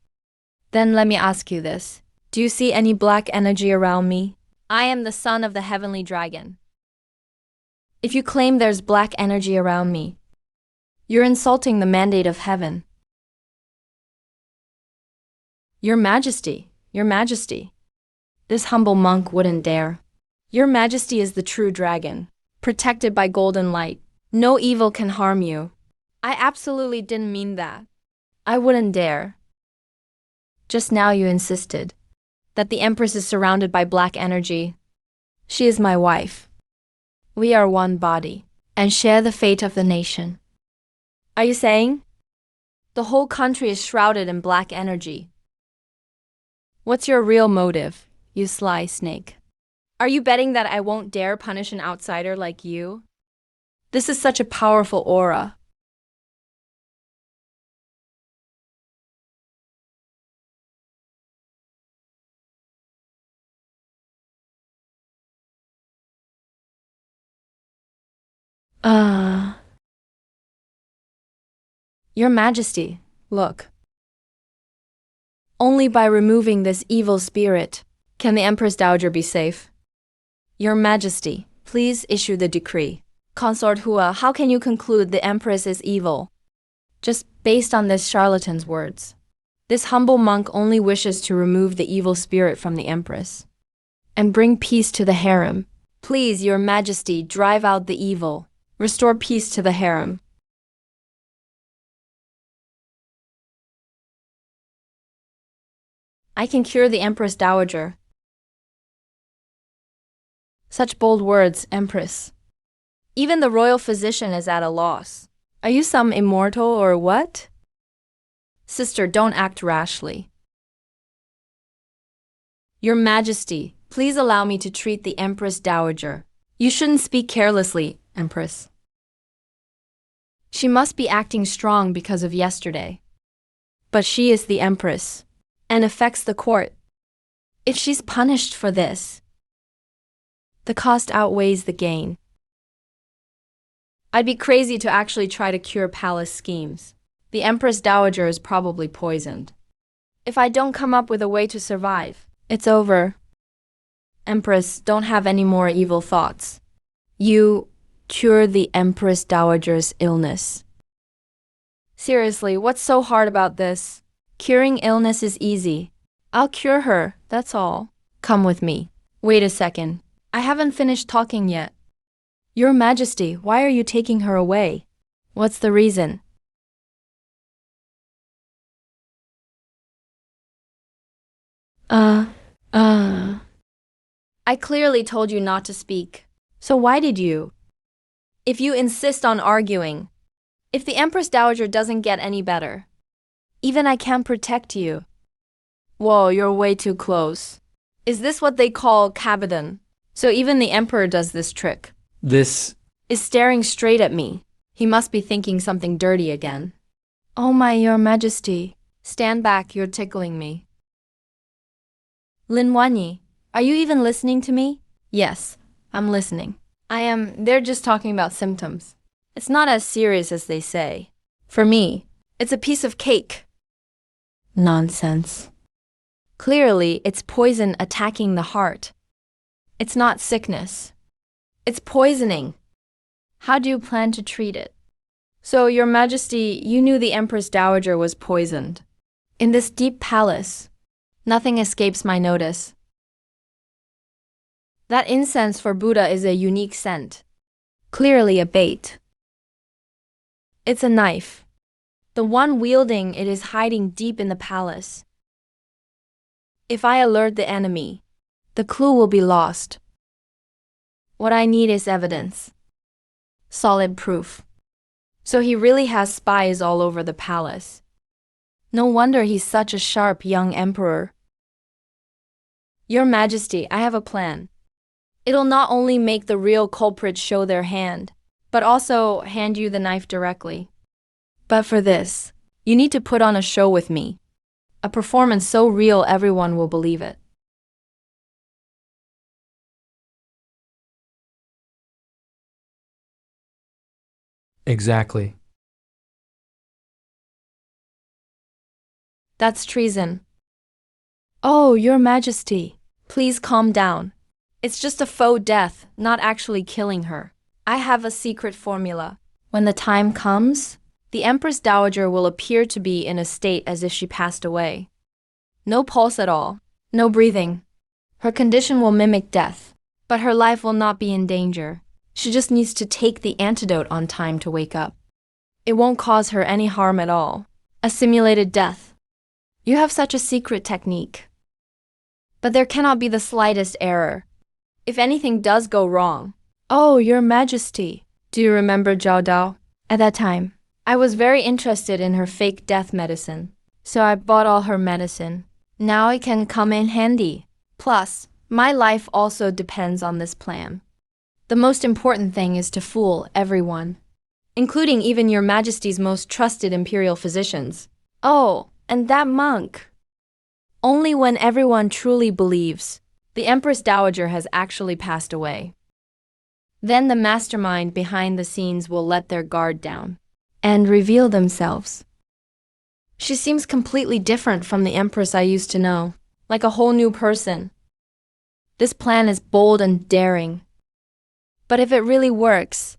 B: Then let me ask you this. Do you see any black energy around me? I am the son of the heavenly dragon. If you claim there's black energy around me, you're insulting the mandate of heaven. Your Majesty, Your Majesty. This humble monk wouldn't dare. Your Majesty is the true dragon, protected by golden light. No evil can harm you. I absolutely didn't mean that. I wouldn't dare. Just now you insisted that the Empress is surrounded by black energy. She is my wife. We are one body and share the fate of the nation. Are you saying? The whole country is shrouded in black energy. What's your real motive, you sly snake? Are you betting that I won't dare punish an outsider like you? This is such a powerful aura. Your Majesty, look. Only by removing this evil spirit can the Empress Dowager be safe. Your Majesty, please issue the decree. Consort Hua, how can you conclude the Empress is evil? Just based on this charlatan's words. This humble monk only wishes to remove the evil spirit from the Empress and bring peace to the harem. Please, Your Majesty, drive out the evil. Restore peace to the harem. I can cure the Empress Dowager. Such bold words, Empress. Even the royal physician is at a loss. Are you some immortal or what? Sister, don't act rashly. Your Majesty, please allow me to treat the Empress Dowager. You shouldn't speak carelessly, Empress. She must be acting strong because of yesterday. But she is the Empress, and affects the court. If she's punished for this, the cost outweighs the gain. I'd be crazy to actually try to cure palace schemes. The Empress Dowager is probably poisoned. If I don't come up with a way to survive, it's over. Empress, don't have any more evil thoughts. You cure the Empress Dowager's illness. Seriously, what's so hard about this? Curing illness is easy. I'll cure her, that's all. Come with me. Wait a second. I haven't finished talking yet. Your Majesty, why are you taking her away? What's the reason? I clearly told you not to speak. So why did you? If you insist on arguing, if the Empress Dowager doesn't get any better, even I can't protect you. Whoa, you're way too close. Is this what they call cabedon? So even the Emperor does this trick.
A: This
B: Is staring straight at me. He must be thinking something dirty again. Oh my, Your Majesty. Stand back, you're tickling me. Lin Wanyi, are you even listening to me? Yes, I'm listening. They're just talking about symptoms. It's not as serious as they say. For me, it's a piece of cake. Nonsense. Clearly, it's poison attacking the heart. It's not sickness. It's poisoning. How do you plan to treat it? So, Your Majesty, you knew the Empress Dowager was poisoned. In this deep palace, nothing escapes my notice. That incense for Buddha is a unique scent. Clearly a bait. It's a knife. The one wielding it is hiding deep in the palace. If I alert the enemy, the clue will be lost. What I need is evidence. Solid proof. So he really has spies all over the palace. No wonder he's such a sharp young emperor. Your Majesty, I have a plan. It'll not only make the real culprits show their hand, but also hand you the knife directly. But for this, you need to put on a show with me. A performance so real everyone will believe it.
A: exactly.
B: That's treason. Oh, Your Majesty, please calm down. It's just a faux death, not actually killing her. I have a secret formula. When the time comes, the Empress Dowager will appear to be in a state as if she passed away. No pulse at all, no breathing. Her condition will mimic death, but her life will not be in danger. She just needs to take the antidote on time to wake up. It won't cause her any harm at all. A simulated death. You have such a secret technique. But there cannot be the slightest error. If anything does go wrong. Oh, Your Majesty, do you remember Zhao Dao? At that time, I was very interested in her fake death medicine. So I bought all her medicine. Now it can come in handy. Plus, my life also depends on this plan. The most important thing is to fool everyone, including even Your Majesty's most trusted imperial physicians. Oh, and that monk. Only when everyone truly believes the Empress Dowager has actually passed away. Then the mastermind behind the scenes will let their guard down and reveal themselves. She seems completely different from the Empress I used to know, like a whole new person. This plan is bold and daring. But if it really works,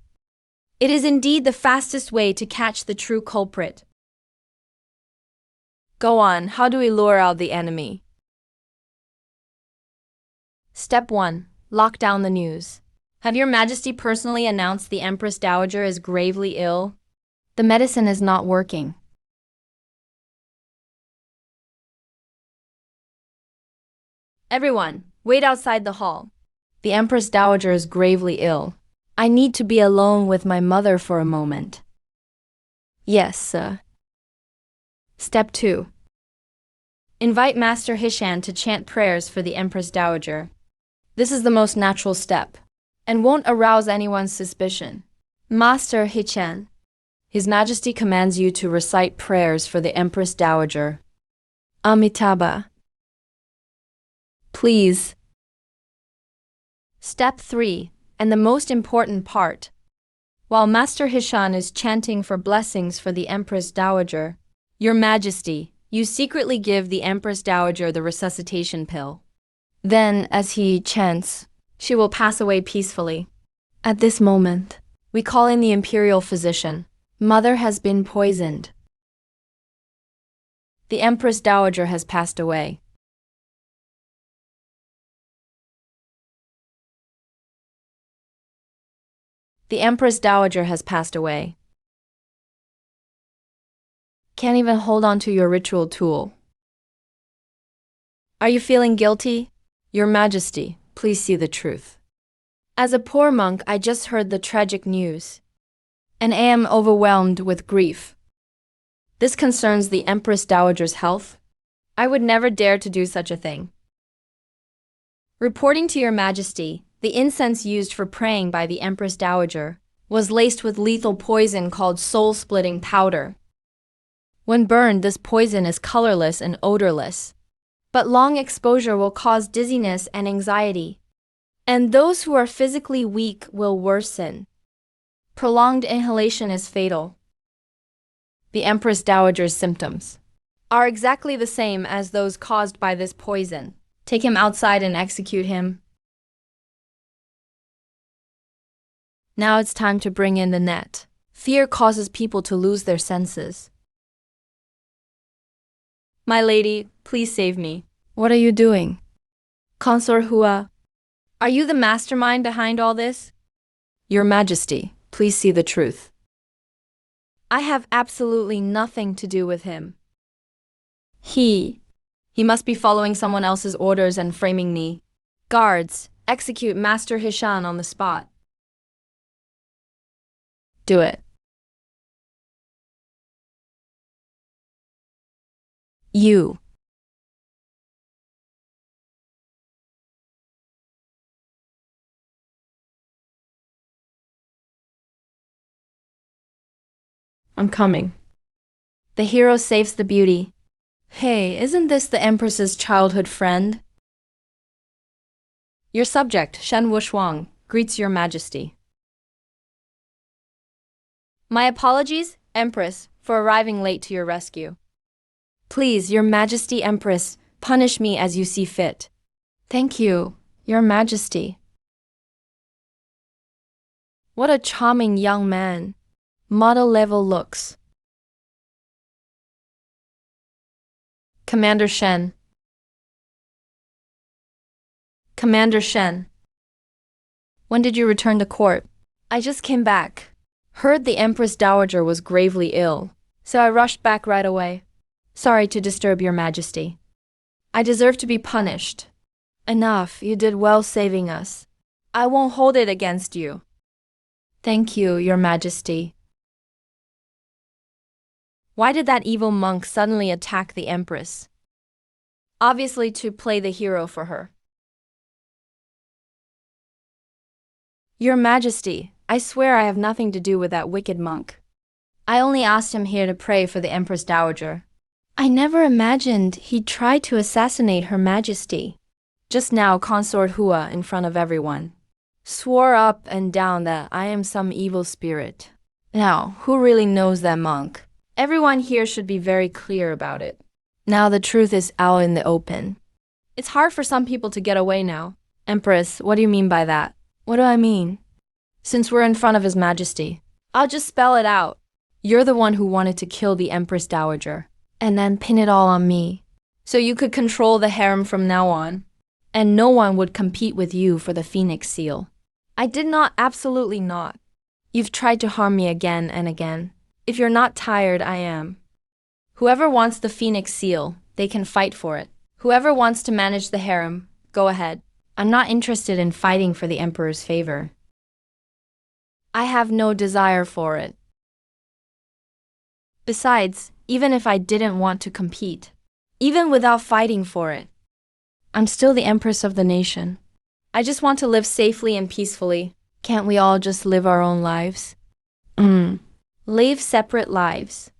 B: it is indeed the fastest way to catch the true culprit. Go on, how do we lure out the enemy? Step 1. Lock down the news. Have Your Majesty personally announced the Empress Dowager is gravely ill? The medicine is not working. Everyone, wait outside the hall. The Empress Dowager is gravely ill. I need to be alone with my mother for a moment. Yes, sir. Step 2. Invite Master Hishan to chant prayers for the Empress Dowager. This is the most natural step, and won't arouse anyone's suspicion. Master Hishan, His Majesty commands you to recite prayers for the Empress Dowager. Amitabha. Please. Step 3, and the most important part. While Master Hishan is chanting for blessings for the Empress Dowager, Your Majesty, you secretly give the Empress Dowager the resuscitation pill. Then, as he chants, she will pass away peacefully. At this moment, we call in the imperial physician. Mother has been poisoned. The Empress Dowager has passed away. The Empress Dowager has passed away. Can't even hold on to your ritual tool. Are you feeling guilty? Your Majesty, please see the truth. As a poor monk, I just heard the tragic news, and am overwhelmed with grief. This concerns the Empress Dowager's health. I would never dare to do such a thing. Reporting to Your Majesty, the incense used for praying by the Empress Dowager was laced with lethal poison called soul-splitting powder. When burned, this poison is colorless and odorless, but long exposure will cause dizziness and anxiety, and those who are physically weak will worsen. Prolonged inhalation is fatal. The Empress Dowager's symptoms are exactly the same as those caused by this poison. Take him outside and execute him. Now it's time to bring in the net. Fear causes people to lose their senses. My lady, please save me. What are you doing? Consort Hua, are you the mastermind behind all this? Your Majesty, please see the truth. I have absolutely nothing to do with him. He must be following someone else's orders and framing me. Guards, execute Master Hishan on the spot. Do it. You. I'm coming. The hero saves the beauty. Hey, isn't this the Empress's childhood friend? Your subject, Shen Wushuang, greets Your Majesty. My apologies, Empress, for arriving late to your rescue. Please, Your Majesty Empress, punish me as you see fit. Thank you, Your Majesty. What a charming young man. Model-level looks. Commander Shen. Commander Shen. When did you return to court? I just came back. Heard the Empress Dowager was gravely ill, so I rushed back right away. Sorry to disturb Your Majesty. I deserve to be punished. Enough, you did well saving us. I won't hold it against you. Thank you, Your Majesty. Why did that evil monk suddenly attack the Empress? Obviously to play the hero for her. Your Majesty, I swear I have nothing to do with that wicked monk. I only asked him here to pray for the Empress Dowager. I never imagined he'd try to assassinate Her Majesty. Just now, Consort Hua, in front of everyone, swore up and down that I am some evil spirit. Now, who really knows that monk? Everyone here should be very clear about it. Now the truth is out in the open. It's hard for some people to get away now. Empress, what do you mean by that? What do I mean? Since we're in front of His Majesty, I'll just spell it out. You're the one who wanted to kill the Empress Dowager, and then pin it all on me, so you could control the harem from now on, and no one would compete with you for the Phoenix Seal. I did not, absolutely not. You've tried to harm me again and again. If you're not tired, I am. Whoever wants the Phoenix Seal, they can fight for it. Whoever wants to manage the harem, go ahead. I'm not interested in fighting for the emperor's favor. I have no desire for it. Besides, even if I didn't want to compete, even without fighting for it, I'm still the empress of the nation. I just want to live safely and peacefully. Can't we all just live our own lives? Live separate lives.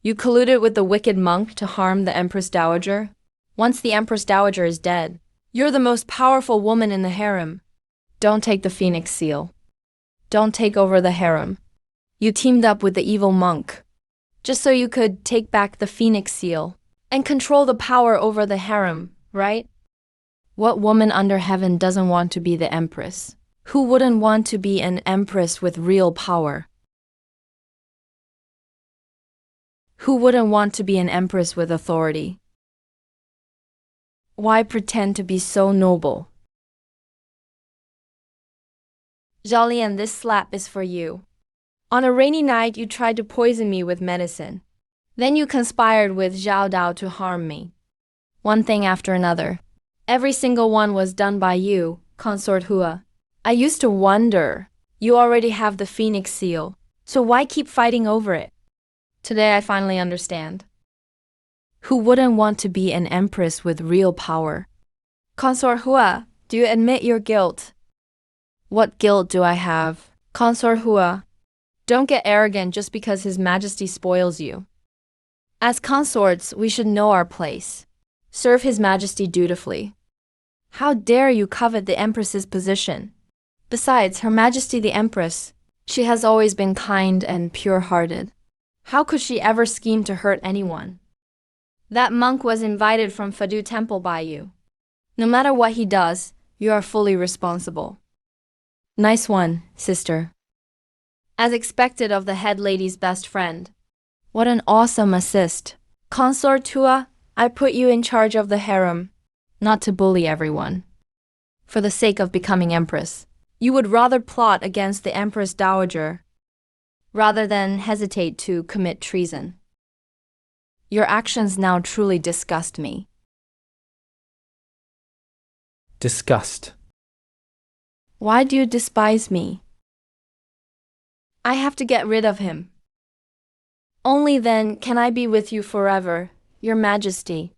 B: You colluded with the wicked monk to harm the Empress Dowager? Once the Empress Dowager is dead, you're the most powerful woman in the harem. Don't take the Phoenix Seal. Don't take over the harem. You teamed up with the evil monk, just so you could take back the Phoenix Seal and control the power over the harem, right? What woman under heaven doesn't want to be the empress? Who wouldn't want to be an empress with real power? Who wouldn't want to be an empress with authority? Why pretend to be so noble? Jolien, this slap is for you. On a rainy night, you tried to poison me with medicine. Then you conspired with Zhao Dao to harm me. One thing after another. Every single one was done by you, Consort Hua. I used to wonder, you already have the Phoenix Seal, so why keep fighting over it? Today I finally understand. Who wouldn't want to be an empress with real power? Consort Hua, do you admit your guilt? What guilt do I have? Consort Hua, don't get arrogant just because His Majesty spoils you. As consorts, we should know our place. Serve His Majesty dutifully. How dare you covet the Empress's position? Besides, Her Majesty the Empress, she has always been kind and pure-hearted. How could she ever scheme to hurt anyone? That monk was invited from Fadu Temple by you. No matter what he does, you are fully responsible. Nice one, sister. As expected of the head lady's best friend. What an awesome assist. Consort Hua, I put you in charge of the harem, not to bully everyone. For the sake of becoming empress, you would rather plot against the Empress Dowager rather than hesitate to commit treason. Your actions now truly disgust me.
A: Disgust.
B: Why do you despise me? I have to get rid of him. Only then can I be with you forever, Your Majesty.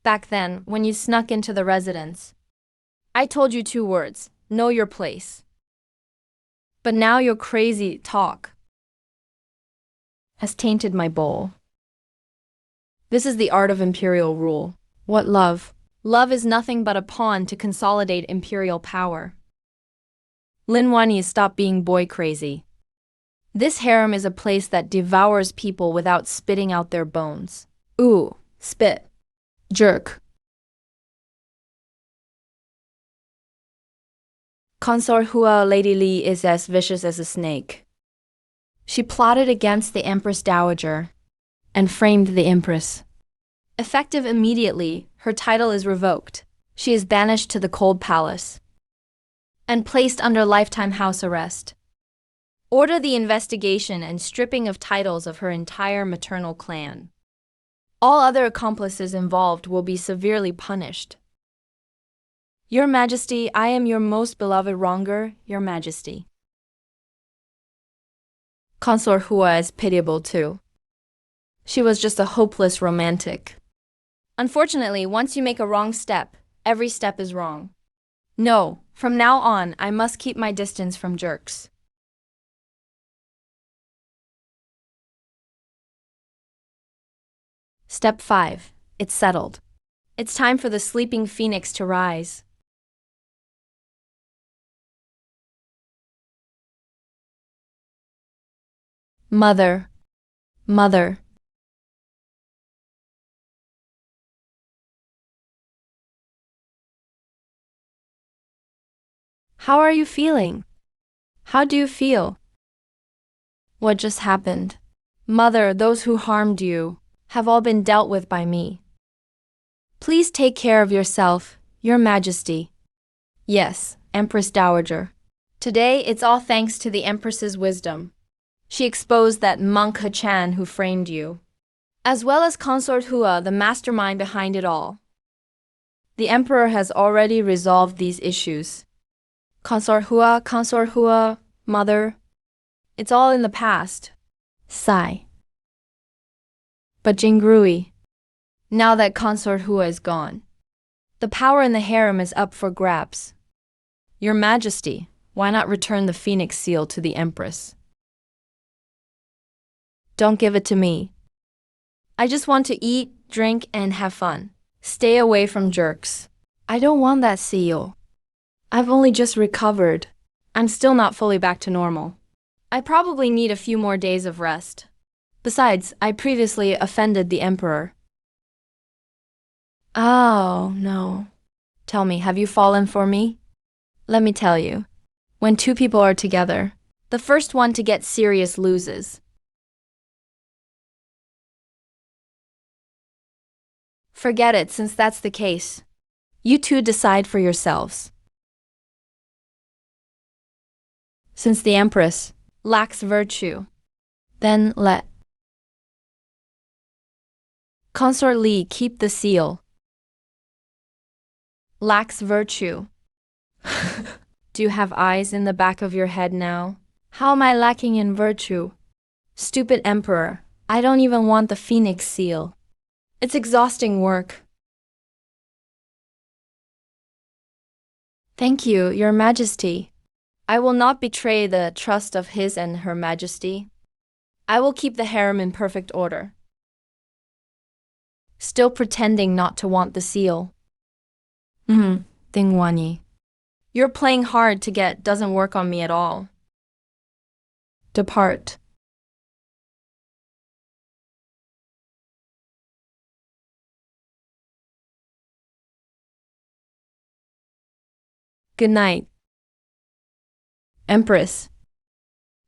B: Back then, when you snuck into the residence, I told you 2 words, know your place. But now your crazy talk has tainted my bowl. This is the art of imperial rule. What love? Love is nothing but a pawn to consolidate imperial power. Lin Wanyi, stop being boy crazy. This harem is a place that devours people without spitting out their bones. Ooh, spit. Jerk. Consort Hua, Lady Li is as vicious as a snake. She plotted against the Empress Dowager and framed the Empress. Effective immediately, her title is revoked. She is banished to the Cold Palace and placed under lifetime house arrest. Order the investigation and stripping of titles of her entire maternal clan. All other accomplices involved will be severely punished. Your Majesty, I am your most beloved wronger, Your Majesty. Consort Hua is pitiable too. She was just a hopeless romantic. Unfortunately, once you make a wrong step, every step is wrong. No, from now on, I must keep my distance from jerks. Step 5. It's settled. It's time for the sleeping phoenix to rise. Mother. Mother. How are you feeling? How do you feel? What just happened? Mother, those who harmed you have all been dealt with by me. Please take care of yourself, Your Majesty. Yes, Empress Dowager. Today, it's all thanks to the Empress's wisdom. She exposed that monk He-chan who framed you, as well as Consort Hua, the mastermind behind it all. The emperor has already resolved these issues. Consort Hua, mother. It's all in the past. Sigh. But Jingrui, now that Consort Hua is gone, the power in the harem is up for grabs. Your Majesty, why not return the phoenix seal to the empress? Don't give it to me. I just want to eat, drink, and have fun. Stay away from jerks. I don't want that seal. I've only just recovered. I'm still not fully back to normal. I probably need a few more days of rest. Besides, I previously offended the emperor. Oh, no. Tell me, have you fallen for me? Let me tell you. When two people are together, the first one to get serious loses. Forget it, since that's the case. You two decide for yourselves. Since the empress lacks virtue, then let Consort Li keep the seal. Lacks virtue. Do you have eyes in the back of your head now? How am I lacking in virtue? Stupid emperor, I don't even want the phoenix seal. It's exhausting work. Thank you, Your Majesty. I will not betray the trust of His and Her Majesty. I will keep the harem in perfect order. Still pretending not to want the seal. Ding Wanyi. Your playing hard to get doesn't work on me at all. Depart. Good night. Empress.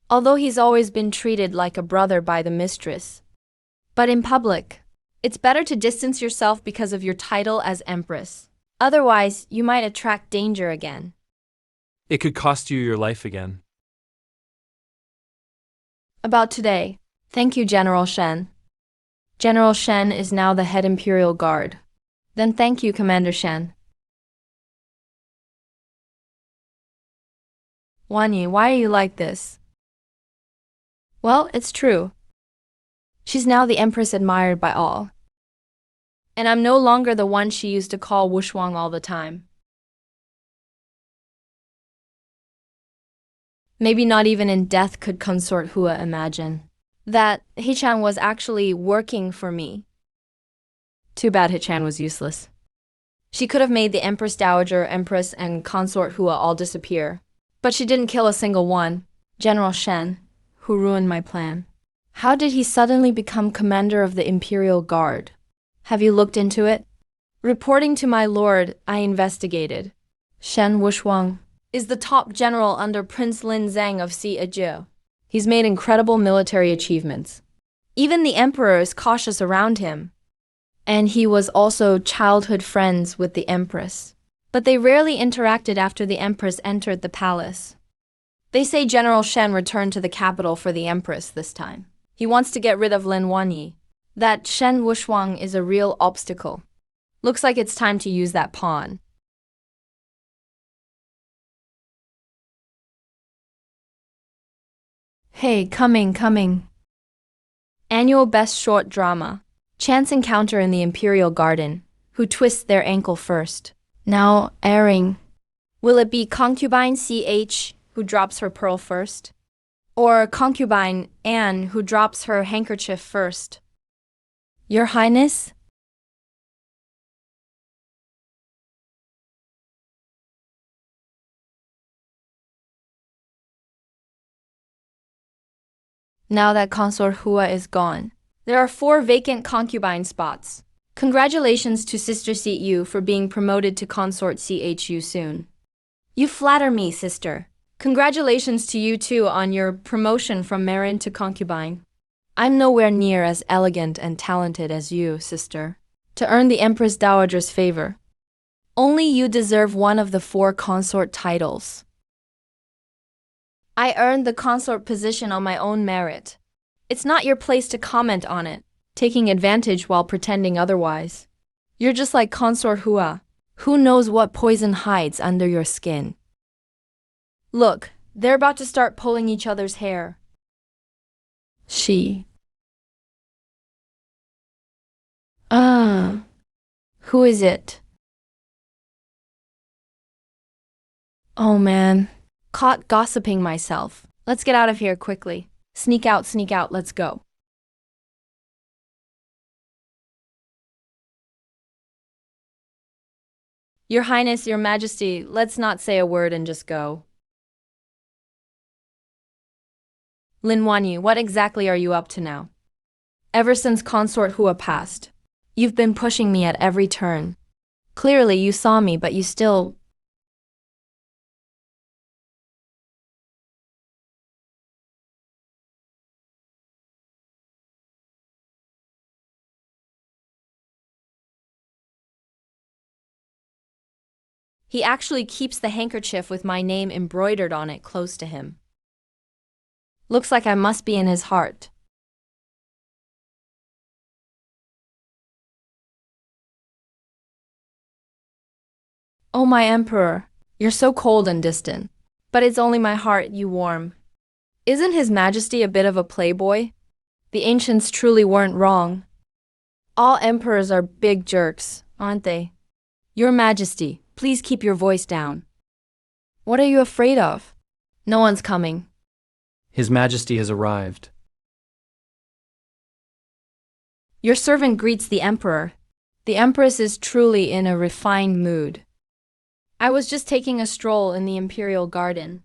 B: Although he's always been treated like a brother by the mistress, but in public, it's better to distance yourself because of your title as empress. Otherwise, you might attract danger again.
A: It could cost you your life again.
B: About today. Thank you, General Shen. General Shen is now the head Imperial Guard. Then thank you, Commander Shen. Wanyi, why are you like this? Well, it's true. She's now the empress admired by all. And I'm no longer the one she used to call Wushwang all the time. Maybe not even in death could Consort Hua imagine that Hichan was actually working for me. Too bad Hichan was useless. She could have made the Empress Dowager, Empress, and Consort Hua all disappear. But she didn't kill a single one. General Shen, who ruined my plan. How did he suddenly become commander of the Imperial Guard? Have you looked into it? Reporting to my lord, I investigated. Shen Wushwang is the top general under Prince Lin Zhang of Xie. He's made incredible military achievements. Even the emperor is cautious around him. And he was also childhood friends with the empress. But they rarely interacted after the empress entered the palace. They say General Shen returned to the capital for the empress this time. He wants to get rid of Lin Wanyi. That Shen Wushwang is a real obstacle. Looks like it's time to use that pawn. Hey, coming. Annual Best Short Drama. Chance encounter in the Imperial Garden. Who twists their ankle first? Now airing. Will it be concubine CH who drops her pearl first? Or concubine Anne who drops her handkerchief first? Your Highness? Now that Consort Hua is gone, there are 4 vacant concubine spots. Congratulations to Sister Yu for being promoted to Consort CHU soon. You flatter me, sister. Congratulations to you too on your promotion from Marin to concubine. I'm nowhere near as elegant and talented as you, sister, to earn the Empress Dowager's favor. Only you deserve one of the 4 consort titles. I earned the consort position on my own merit. It's not your place to comment on it, taking advantage while pretending otherwise. You're just like Consort Hua. Who knows what poison hides under your skin? Look, they're about to start pulling each other's hair. She. Ah. Who is it? Oh man. Caught gossiping myself. Let's get out of here quickly. Sneak out, let's go. Your Highness, Your Majesty, let's not say a word and just go. Lin Wanyu, what exactly are you up to now? Ever since Consort Hua passed, you've been pushing me at every turn. Clearly you saw me, but you still. He actually keeps the handkerchief with my name embroidered on it close to him. Looks like I must be in his heart. Oh, my emperor, you're so cold and distant. But it's only my heart you warm. Isn't His Majesty a bit of a playboy? The ancients truly weren't wrong. All emperors are big jerks, aren't they? Your Majesty, please keep your voice down. What are you afraid of? No one's coming.
A: His Majesty has arrived.
B: Your servant greets the emperor. The empress is truly in a refined mood. I was just taking a stroll in the imperial garden.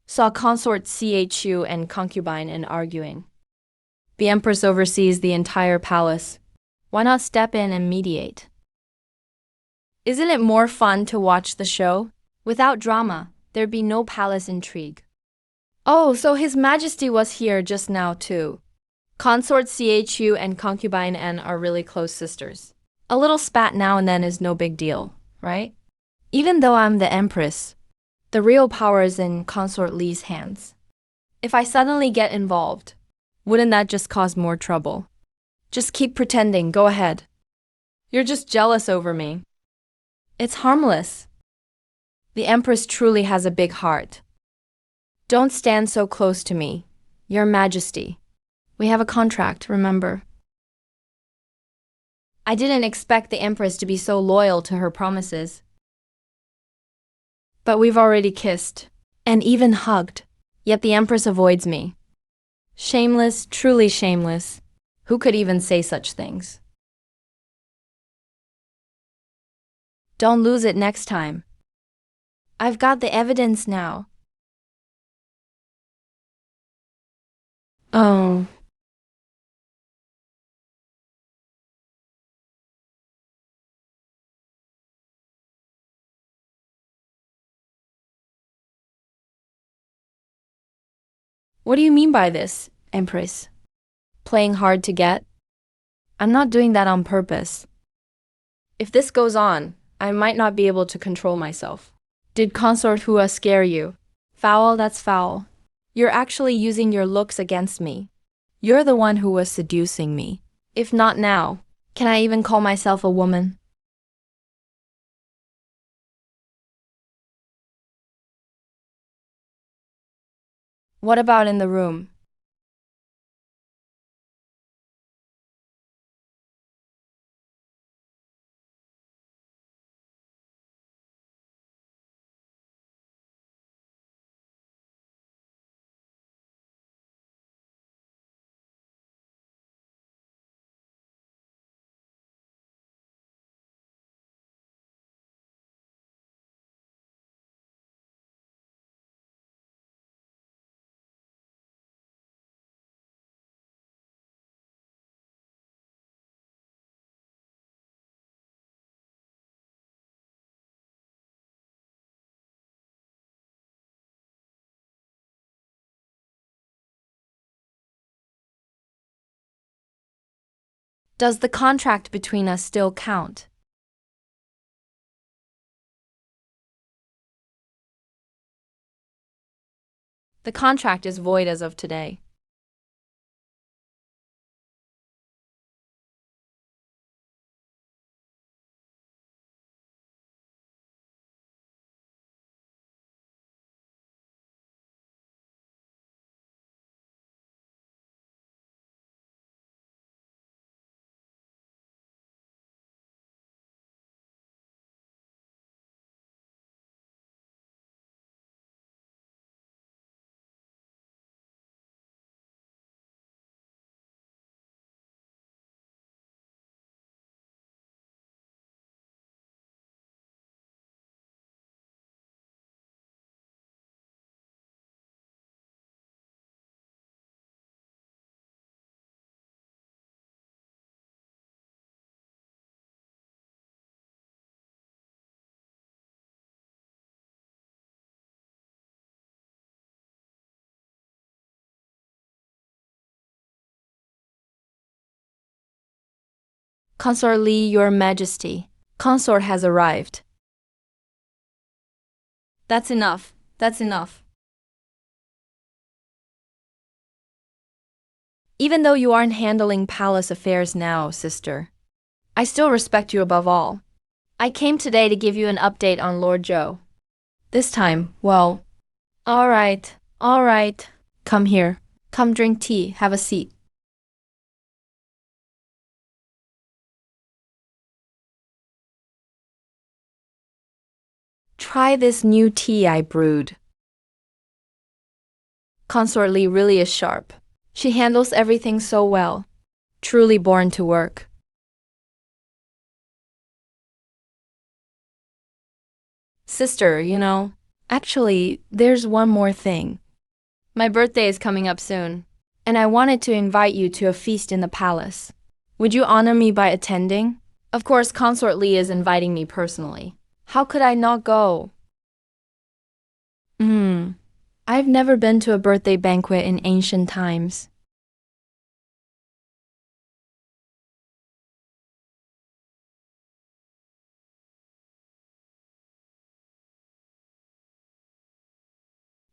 B: Saw consort Chu and concubine and arguing. The empress oversees the entire palace. Why not step in and mediate? Isn't it more fun to watch the show? Without drama, there'd be no palace intrigue. Oh, so His Majesty was here just now too. Consort Chu and concubine N are really close sisters. A little spat now and then is no big deal, right? Even though I'm the empress, the real power is in consort Li's hands. If I suddenly get involved, wouldn't that just cause more trouble? Just keep pretending, go ahead. You're just jealous over me. It's harmless. The empress truly has a big heart. Don't stand so close to me, Your Majesty. We have a contract, remember? I didn't expect the empress to be so loyal to her promises. But we've already kissed, and even hugged, yet the empress avoids me. Shameless, truly shameless. Who could even say such things? Don't lose it next time. I've got the evidence now. Oh. What do you mean by this, Empress? Playing hard to get? I'm not doing that on purpose. If this goes on, I might not be able to control myself. Did Consort Hua scare you? Foul, that's foul. You're actually using your looks against me. You're the one who was seducing me. If not now, can I even call myself a woman? What about in the room? Does the contract between us still count? The contract is void as of today. Consort Li, Your Majesty. Consort has arrived. That's enough. That's enough. Even though you aren't handling palace affairs now, sister, I still respect you above all. I came today to give you an update on Lord Zhou. This time, well, all right. Come here. Come drink tea. Have a seat. Try this new tea I brewed. Consort Li really is sharp. She handles everything so well. Truly born to work. Sister, actually, there's one more thing. My birthday is coming up soon, and I wanted to invite you to a feast in the palace. Would you honor me by attending? Of course, Consort Li is inviting me personally. How could I not go? I've never been to a birthday banquet in ancient times.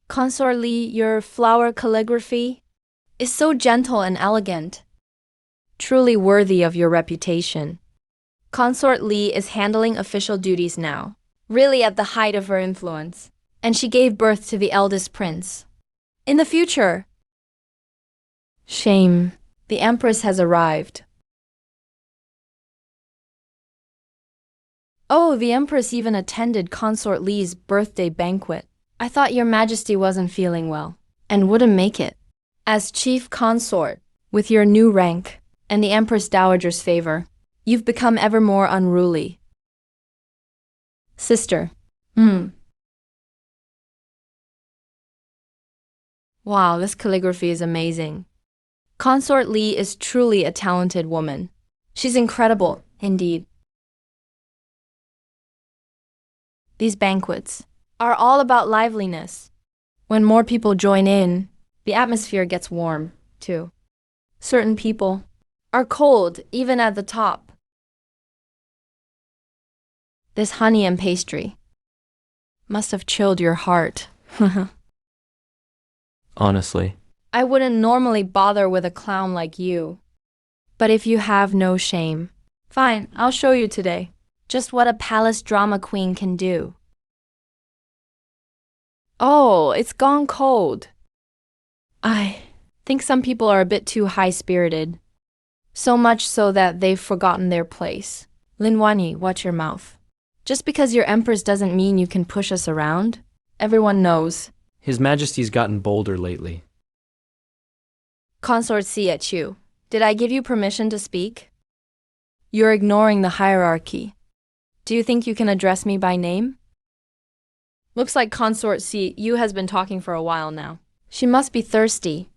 B: Consort Li, your flower calligraphy is so gentle and elegant, truly worthy of your reputation. Consort Li is handling official duties now, really at the height of her influence, and she gave birth to the eldest prince. In the future, shame, the empress has arrived. Oh, the empress even attended Consort Li's birthday banquet. I thought your majesty wasn't feeling well, and wouldn't make it. As chief consort, with your new rank, and the empress dowager's favor, you've become ever more unruly. Sister. Wow, this calligraphy is amazing. Consort Li is truly a talented woman. She's incredible, indeed. These banquets are all about liveliness. When more people join in, the atmosphere gets warm, too. Certain people are cold, even at the top. This honey and pastry must have chilled your heart.
A: Honestly.
B: I wouldn't normally bother with a clown like you. But if you have no shame, fine, I'll show you today just what a palace drama queen can do. Oh, it's gone cold. I think some people are a bit too high-spirited. So much so that they've forgotten their place. Lin Wanyi, watch your mouth. Just because you're empress doesn't mean you can push us around. Everyone knows.
A: His Majesty's gotten bolder lately.
B: Consort Chu, did I give you permission to speak? You're ignoring the hierarchy. Do you think you can address me by name? Looks like Consort Yu has been talking for a while now. She must be thirsty.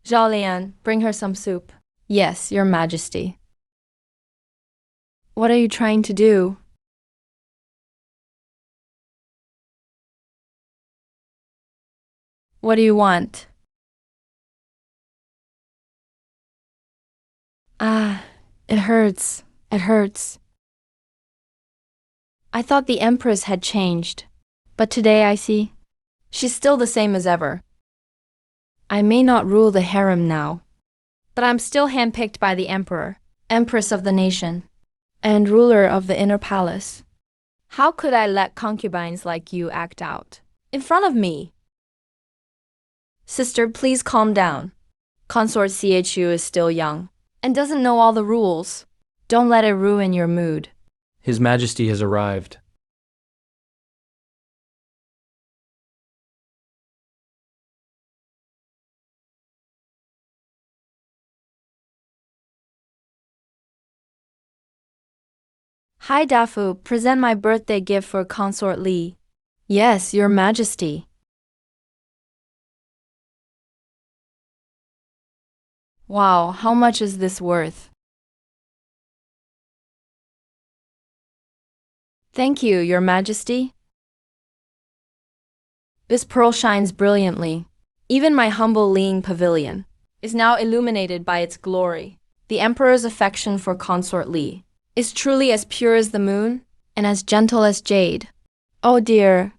B: Zhao Lian, bring her some soup. Yes, Your Majesty. What are you trying to do? What do you want? It hurts. It hurts. I thought the empress had changed, but today I see she's still the same as ever. I may not rule the harem now, but I'm still handpicked by the emperor, empress of the nation, and ruler of the inner palace. How could I let concubines like you act out in front of me? Sister, please calm down. Consort Chu is still young and doesn't know all the rules. Don't let it ruin your mood.
A: His Majesty has arrived.
B: Hi Dafu, present my birthday gift for Consort Li. Yes, Your Majesty. Wow, how much is this worth? Thank you, Your Majesty. This pearl shines brilliantly. Even my humble Ling pavilion is now illuminated by its glory. The emperor's affection for consort Li is truly as pure as the moon and as gentle as jade. Oh dear.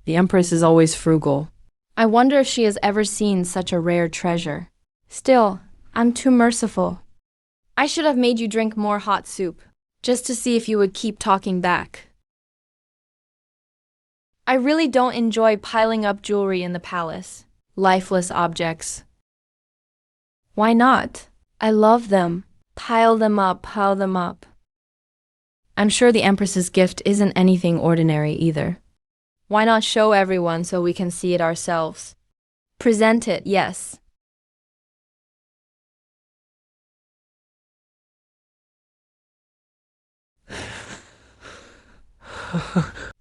B: The empress is always frugal. I wonder if she has ever seen such a rare treasure. Still, I'm too merciful. I should have made you drink more hot soup, just to see if you would keep talking back. I really don't enjoy piling up jewelry in the palace. Lifeless objects. Why not? I love them. Pile them up, pile them up. I'm sure the Empress's gift isn't anything ordinary either. Why not show everyone so we can see it ourselves? Present it, yes.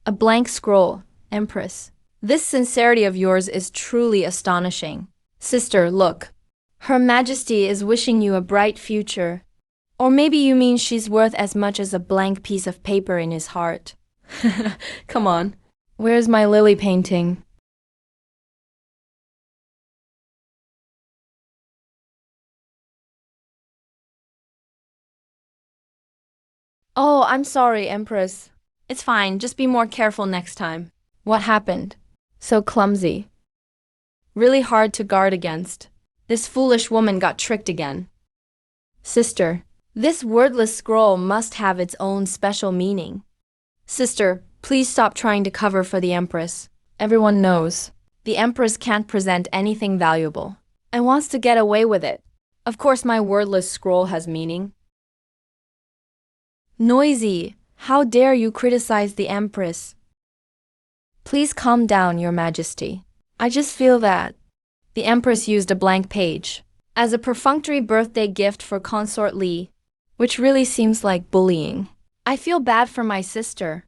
B: A blank scroll, Empress. This sincerity of yours is truly astonishing. Sister, look. Her Majesty is wishing you a bright future. Or maybe you mean she's worth as much as a blank piece of paper in his heart. Come on. Where's my lily painting? Oh, I'm sorry, Empress. It's fine, just be more careful next time. What happened? So clumsy. Really hard to guard against. This foolish woman got tricked again. Sister, this wordless scroll must have its own special meaning. Sister, please stop trying to cover for the Empress. Everyone knows. The Empress can't present anything valuable and wants to get away with it. Of course my wordless scroll has meaning. Noisy! How dare you criticize the Empress? Please calm down, Your Majesty. I just feel that the Empress used a blank page as a perfunctory birthday gift for Consort Li, which really seems like bullying. I feel bad for my sister.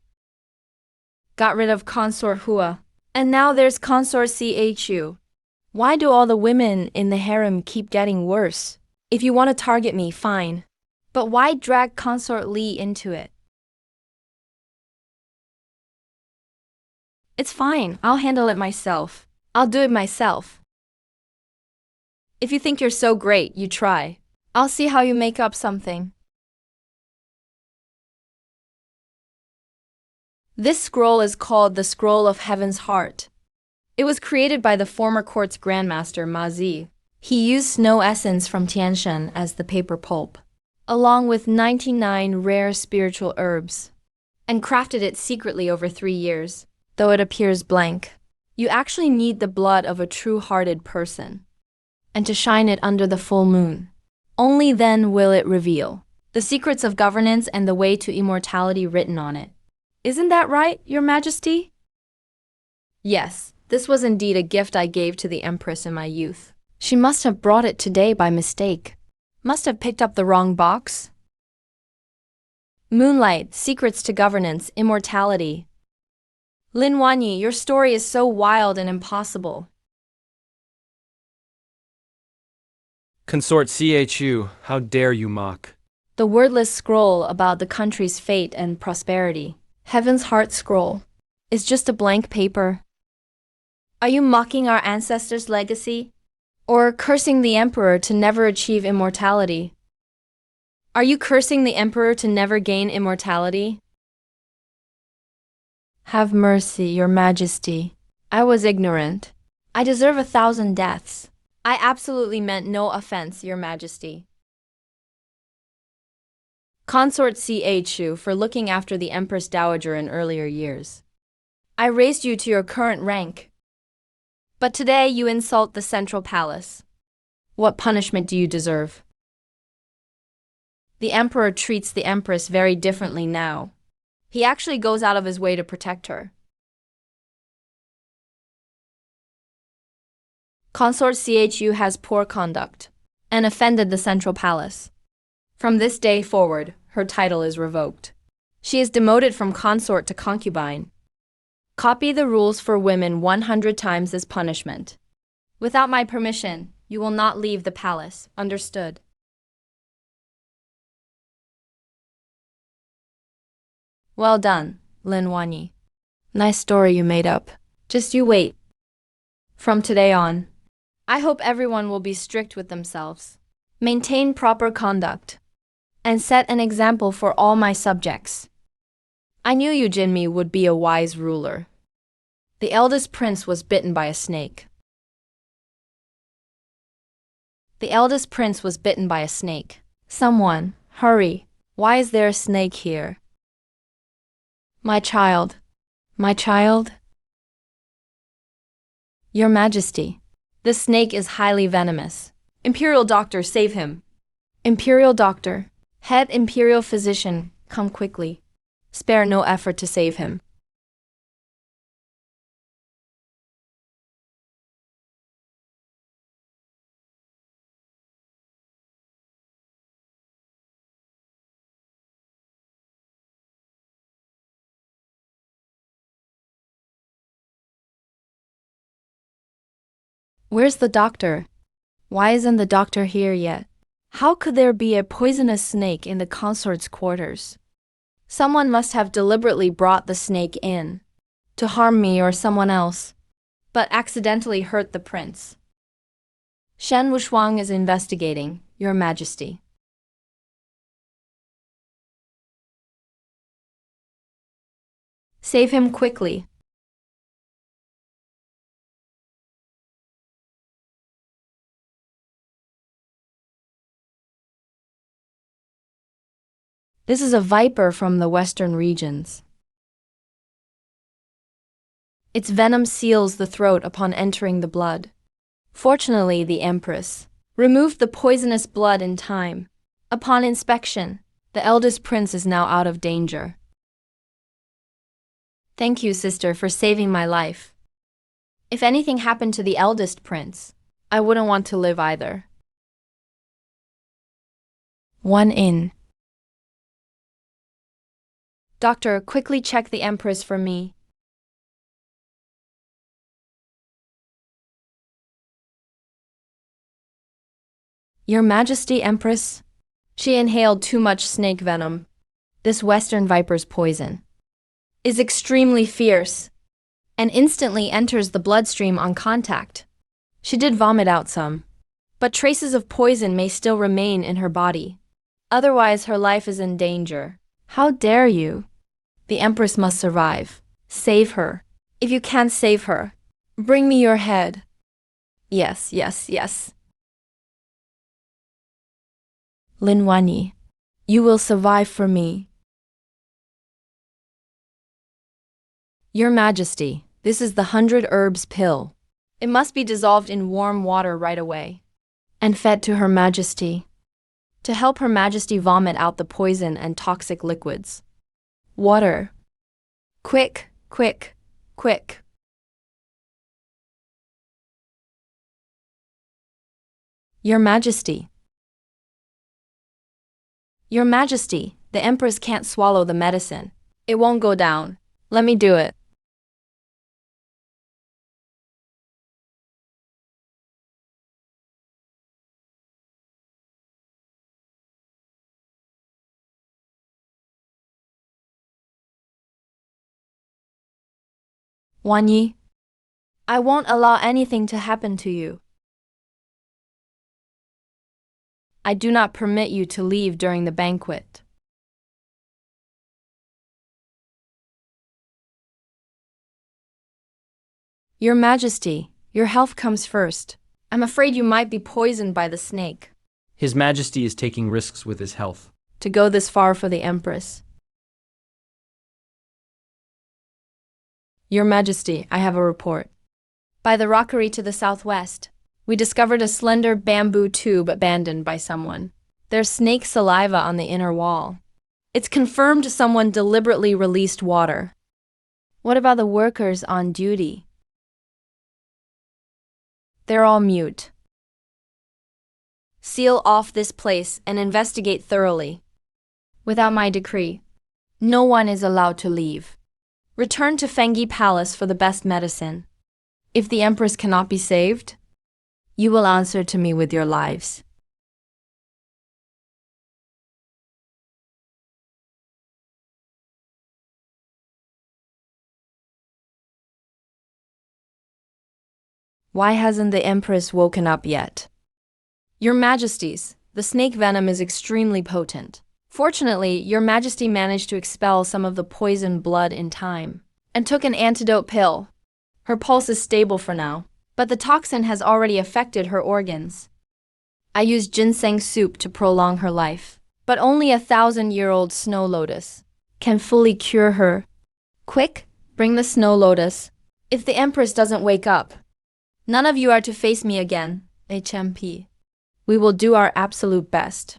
B: Got rid of Consort Hua, and now there's Consort Chu. Why do all the women in the harem keep getting worse? If you want to target me, fine. But why drag Consort Li into it? It's fine, I'll handle it myself. I'll do it myself. If you think you're so great, you try. I'll see how you make up something. This scroll is called the Scroll of Heaven's Heart. It was created by the former court's grandmaster Ma Zi. He used snow essence from Tianshan as the paper pulp, along with 99 rare spiritual herbs, and crafted it secretly over 3 years, though it appears blank. You actually need the blood of a true-hearted person, and to shine it under the full moon. Only then will it reveal the secrets of governance and the way to immortality written on it. Isn't that right, Your Majesty? Yes, this was indeed a gift I gave to the Empress in my youth. She must have brought it today by mistake. Must have picked up the wrong box. Moonlight, secrets to governance, immortality. Lin Wanyi, your story is so wild and impossible.
A: Consort Chu, how dare you mock?
B: The wordless scroll about the country's fate and prosperity, Heaven's Heart Scroll, is just a blank paper. Are you mocking our ancestors' legacy? Or cursing the emperor to never achieve immortality? Are you cursing the emperor to never gain immortality? Have mercy, Your Majesty. I was ignorant. I deserve 1,000 deaths. I absolutely meant no offense, Your Majesty. Consort Chu for looking after the Empress Dowager in earlier years. I raised you to your current rank. But today you insult the Central Palace. What punishment do you deserve? The Emperor treats the Empress very differently now. He actually goes out of his way to protect her. Consort Chu has poor conduct and offended the Central Palace. From this day forward, her title is revoked. She is demoted from consort to concubine. Copy the rules for women 100 times as punishment. Without my permission, you will not leave the palace. Understood? Well done, Lin Wanyi. Nice story you made up. Just you wait. From today on, I hope everyone will be strict with themselves. Maintain proper conduct. And set an example for all my subjects. I knew you, Jinmi, would be a wise ruler. The eldest prince was bitten by a snake. The eldest prince was bitten by a snake. Someone, hurry. Why is there a snake here? My child. My child? Your Majesty. This snake is highly venomous. Imperial doctor, save him. Imperial doctor. Head imperial physician, come quickly. Spare no effort to save him. Where's the doctor? Why isn't the doctor here yet? How could there be a poisonous snake in the consort's quarters? Someone must have deliberately brought the snake in to harm me or someone else, but accidentally hurt the prince. Shen Wushuang is investigating, Your Majesty. Save him quickly. This is a viper from the western regions. Its venom seals the throat upon entering the blood. Fortunately, the empress removed the poisonous blood in time. Upon inspection, the eldest prince is now out of danger. Thank you, sister, for saving my life. If anything happened to the eldest prince, I wouldn't want to live either. One in. Doctor, quickly check the empress for me. Your Majesty, Empress. She inhaled too much snake venom. This western viper's poison is extremely fierce and instantly enters the bloodstream on contact. She did vomit out some, but traces of poison may still remain in her body. Otherwise, her life is in danger. How dare you? The Empress must survive. Save her. If you can't save her, bring me your head. Yes, yes, yes. Lin Wanyi, you will survive for me. Your Majesty, this is the 100 herbs pill. It must be dissolved in warm water right away and fed to Her Majesty to help Her Majesty vomit out the poison and toxic liquids. Water. Quick, quick, quick. Your Majesty. Your Majesty, the Empress can't swallow the medicine. It won't go down. Let me do it. Wanyi, I won't allow anything to happen to you. I do not permit you to leave during the banquet. Your Majesty, your health comes first. I'm afraid you might be poisoned by the snake.
A: His Majesty is taking risks with his health.
B: To go this far for the Empress. Your Majesty, I have a report. By the rockery to the southwest, we discovered a slender bamboo tube abandoned by someone. There's snake saliva on the inner wall. It's confirmed someone deliberately released water. What about the workers on duty? They're all mute. Seal off this place and investigate thoroughly. Without my decree, no one is allowed to leave. Return to Fengyi Palace for the best medicine. If the Empress cannot be saved, you will answer to me with your lives. Why hasn't the Empress woken up yet? Your Majesties, The snake venom is extremely potent. Fortunately, Your Majesty managed to expel some of the poisoned blood in time and took an antidote pill. Her pulse is stable for now, but the toxin has already affected her organs. I used ginseng soup to prolong her life, but only a 1,000-year-old snow lotus can fully cure her. Quick, bring the snow lotus. If the empress doesn't wake up, none of you are to face me again, HMP. We will do our absolute best.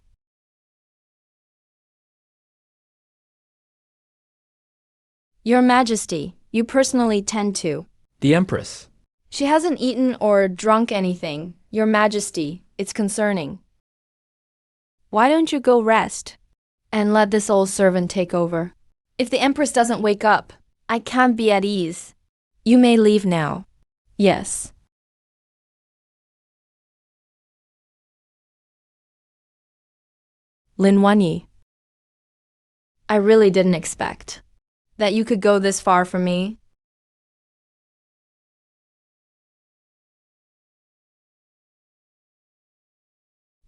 B: Your Majesty, you personally tend to.
A: The Empress.
B: She hasn't eaten or drunk anything, Your Majesty. It's concerning. Why don't you go rest and let this old servant take over? If the Empress doesn't wake up, I can't be at ease. You may leave now. Yes. Lin Wanyi. I really didn't expect that you could go this far for me.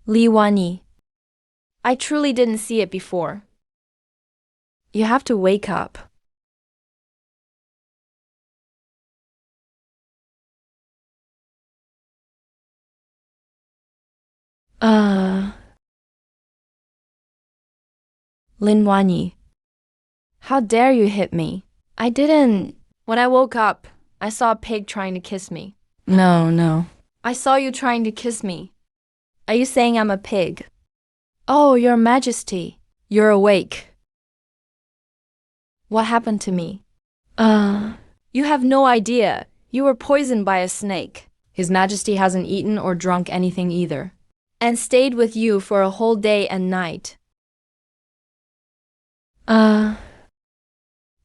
B: Li Wanyi. I truly didn't see it before. You have to wake up. Lin Wanyi. How dare you hit me? I didn't. When I woke up, I saw a pig trying to kiss me. No. I saw you trying to kiss me. Are you saying I'm a pig? Oh, Your Majesty. You're awake. What happened to me? You have no idea. You were poisoned by a snake. His Majesty hasn't eaten or drunk anything either, and stayed with you for a whole day and night.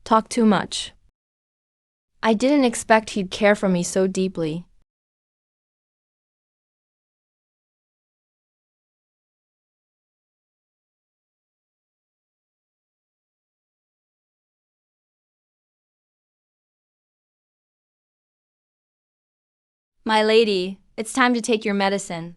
B: Talk too much. I didn't expect he'd care for me so deeply. My lady, it's time to take your medicine.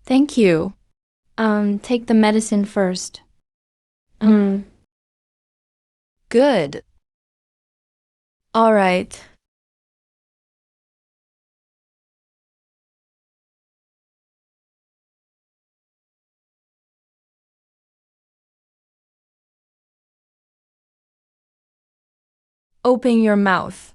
B: Thank you. Take the medicine first. Good. All right. Open your mouth.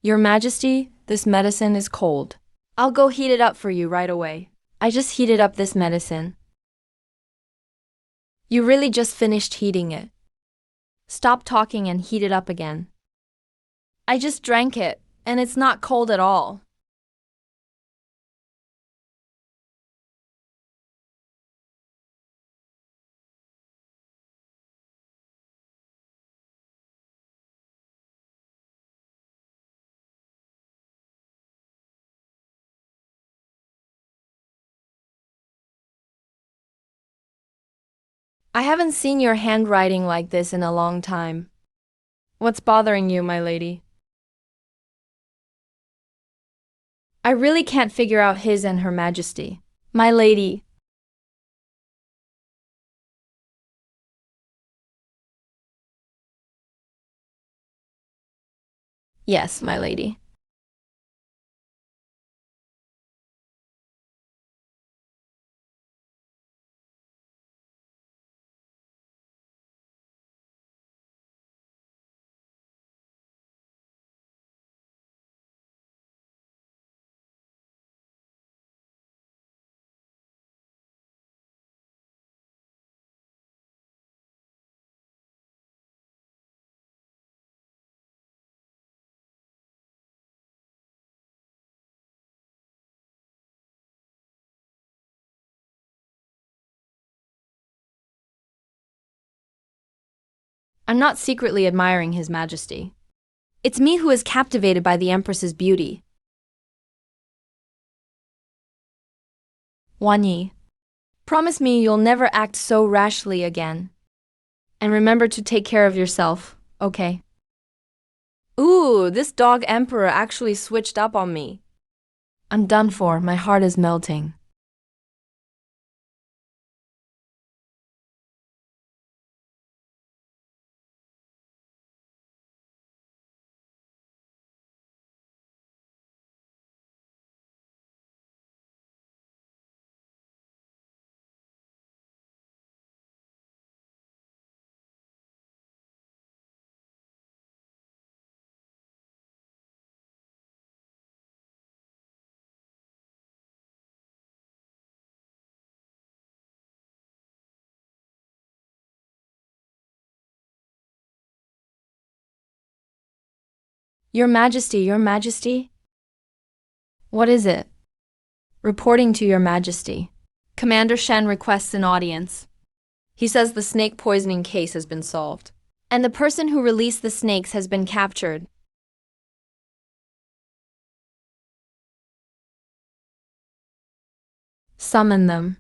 B: Your Majesty, this medicine is cold. I'll go heat it up for you right away. I just heated up this medicine. You really just finished heating it. Stop talking and heat it up again. I just drank it, and it's not cold at all. I haven't seen your handwriting like this in a long time. What's bothering you, my lady? I really can't figure out His and Her Majesty. My lady. Yes, my lady. I'm not secretly admiring His Majesty. It's me who is captivated by the Empress's beauty. Wan Yi, promise me you'll never act so rashly again. And remember to take care of yourself, okay? Ooh, this dog emperor actually switched up on me. I'm done for, my heart is melting. Your Majesty, Your Majesty? What is it? Reporting to Your Majesty. Commander Shen requests an audience. He says the snake poisoning case has been solved, and the person who released the snakes has been captured. Summon them.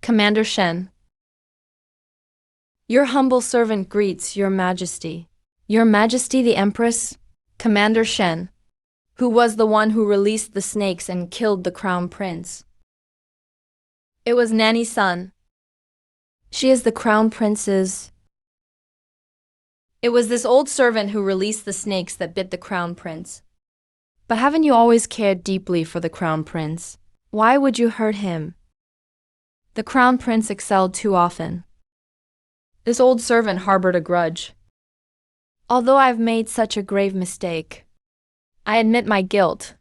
B: Commander Shen. Your humble servant greets Your Majesty. Your Majesty the Empress, Commander Shen, who was the one who released the snakes and killed the Crown Prince. It was Nanny's son. She is the Crown Prince's. It was this old servant who released the snakes that bit the Crown Prince. But haven't you always cared deeply for the Crown Prince? Why would you hurt him? The Crown Prince excelled too often. This old servant harbored a grudge. Although I've made such a grave mistake, I admit my guilt.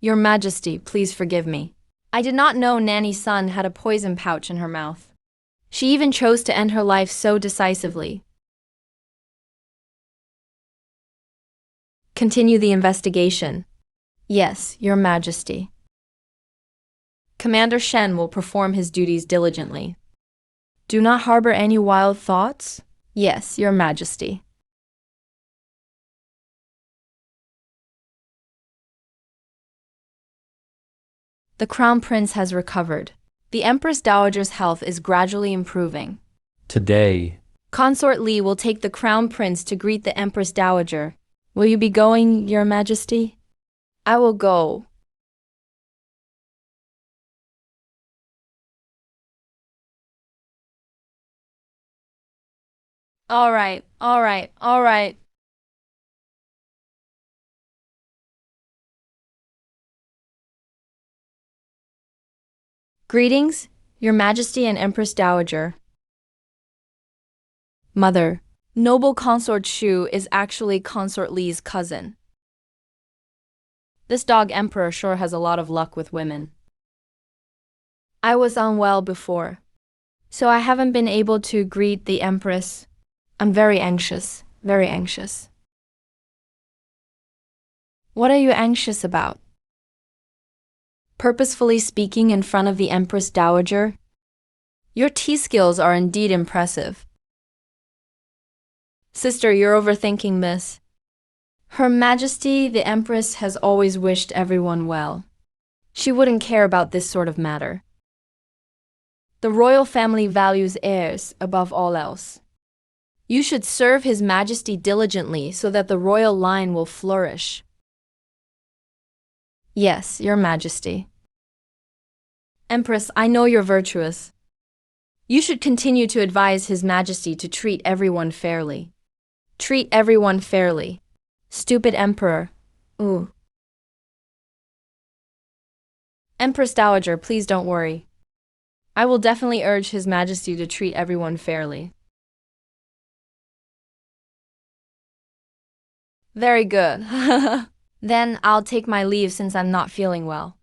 B: Your Majesty, please forgive me. I did not know Nanny's son had a poison pouch in her mouth. She even chose to end her life so decisively. Continue the investigation. Yes, Your Majesty. Commander Shen will perform his duties diligently. Do not harbor any wild thoughts? Yes, Your Majesty. The Crown Prince has recovered. The Empress Dowager's health is gradually improving.
A: Today,
B: Consort Li will take the Crown Prince to greet the Empress Dowager. Will you be going, Your Majesty? I will go. All right. Greetings, Your Majesty and Empress Dowager. Mother, noble Consort Shu is actually Consort Li's cousin. This dog emperor sure has a lot of luck with women. I was unwell before, so I haven't been able to greet the Empress. I'm very anxious, very anxious. What are you anxious about? Purposefully speaking in front of the Empress Dowager? Your tea skills are indeed impressive. Sister, you're overthinking, miss. Her Majesty the Empress has always wished everyone well. She wouldn't care about this sort of matter. The royal family values heirs above all else. You should serve His Majesty diligently so that the royal line will flourish. Yes, Your Majesty. Empress, I know you're virtuous. You should continue to advise His Majesty to treat everyone fairly. Treat everyone fairly. Stupid Emperor. Ooh. Empress Dowager, please don't worry. I will definitely urge His Majesty to treat everyone fairly. Very good. Then I'll take my leave since I'm not feeling well.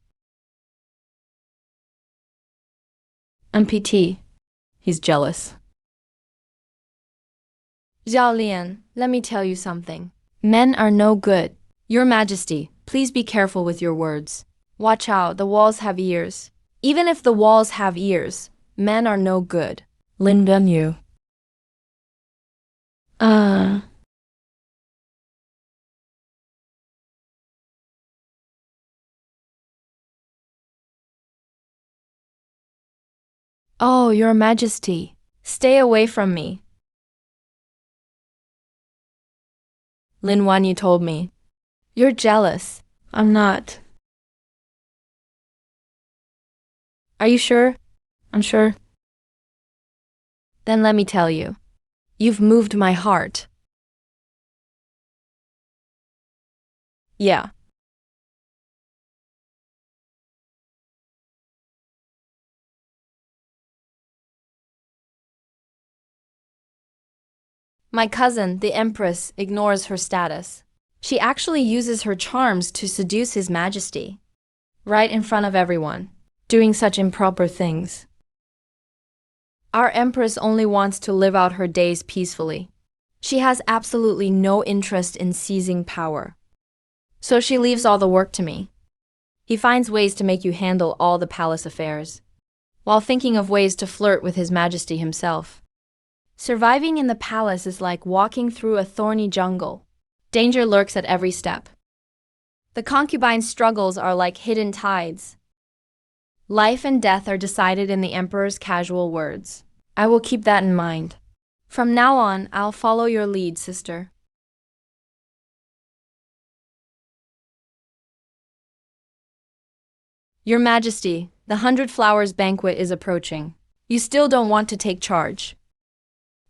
B: MPT. He's jealous. Zhao Lian, let me tell you something. Men are no good. Your Majesty, please be careful with your words. Watch out, the walls have ears. Even if the walls have ears, men are no good. Lin Benyu. Oh, Your Majesty, stay away from me. Lin Wan, you told me. You're jealous. I'm not. Are you sure? I'm sure. Then let me tell you. You've moved my heart. Yeah. My cousin, the Empress, ignores her status. She actually uses her charms to seduce His Majesty. Right in front of everyone, doing such improper things. Our Empress only wants to live out her days peacefully. She has absolutely no interest in seizing power. So she leaves all the work to me. He finds ways to make you handle all the palace affairs, while thinking of ways to flirt with His Majesty himself. Surviving in the palace is like walking through a thorny jungle. Danger lurks at every step. The concubine's struggles are like hidden tides. Life and death are decided in the Emperor's casual words. I will keep that in mind. From now on, I'll follow your lead, sister. Your Majesty, the 100 Flowers banquet is approaching. You still don't want to take charge.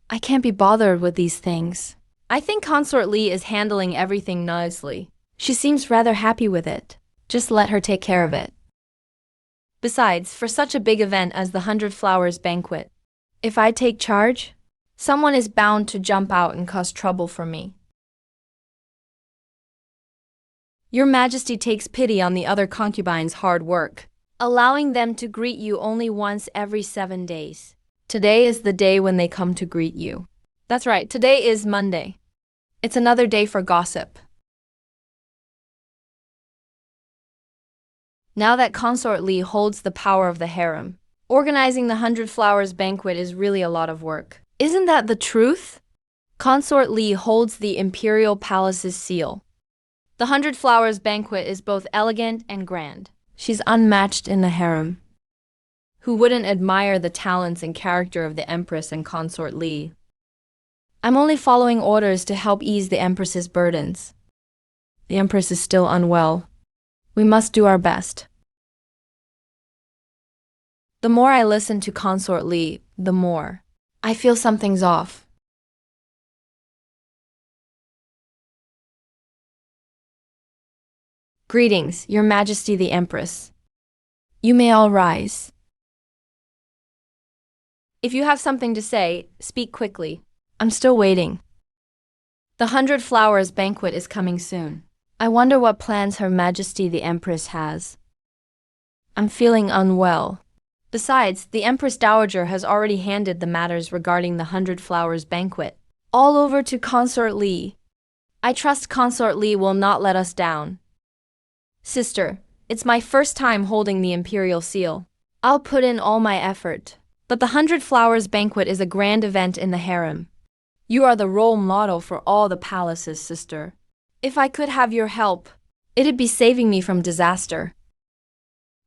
B: I can't be bothered with these things. I think Consort Li is handling everything nicely. She seems rather happy with it. Just let her take care of it. Besides, for such a big event as the 100 Flowers banquet, if I take charge, someone is bound to jump out and cause trouble for me. Your Majesty takes pity on the other concubines' hard work, allowing them to greet you only once every 7 days. Today is the day when they come to greet you. That's right, today is Monday. It's another day for gossip. Now that Consort Li holds the power of the harem, organizing the 100 Flowers banquet is really a lot of work. Isn't that the truth? Consort Li holds the imperial palace's seal. The 100 Flowers banquet is both elegant and grand. She's unmatched in the harem. Who wouldn't admire the talents and character of the Empress and Consort Li? I'm only following orders to help ease the Empress's burdens. The Empress is still unwell. We must do our best. The more I listen to Consort Li, the more I feel something's off. Greetings, Your Majesty the Empress. You may all rise. If you have something to say, speak quickly. I'm still waiting. The 100 Flowers banquet is coming soon. I wonder what plans Her Majesty the Empress has. I'm feeling unwell. Besides, the Empress Dowager has already handed the matters regarding the 100 Flowers banquet. All over to Consort Li. I trust Consort Li will not let us down. Sister, it's my first time holding the imperial seal. I'll put in all my effort. But the 100 Flowers banquet is a grand event in the harem. You are the role model for all the palaces, sister. If I could have your help, it'd be saving me from disaster.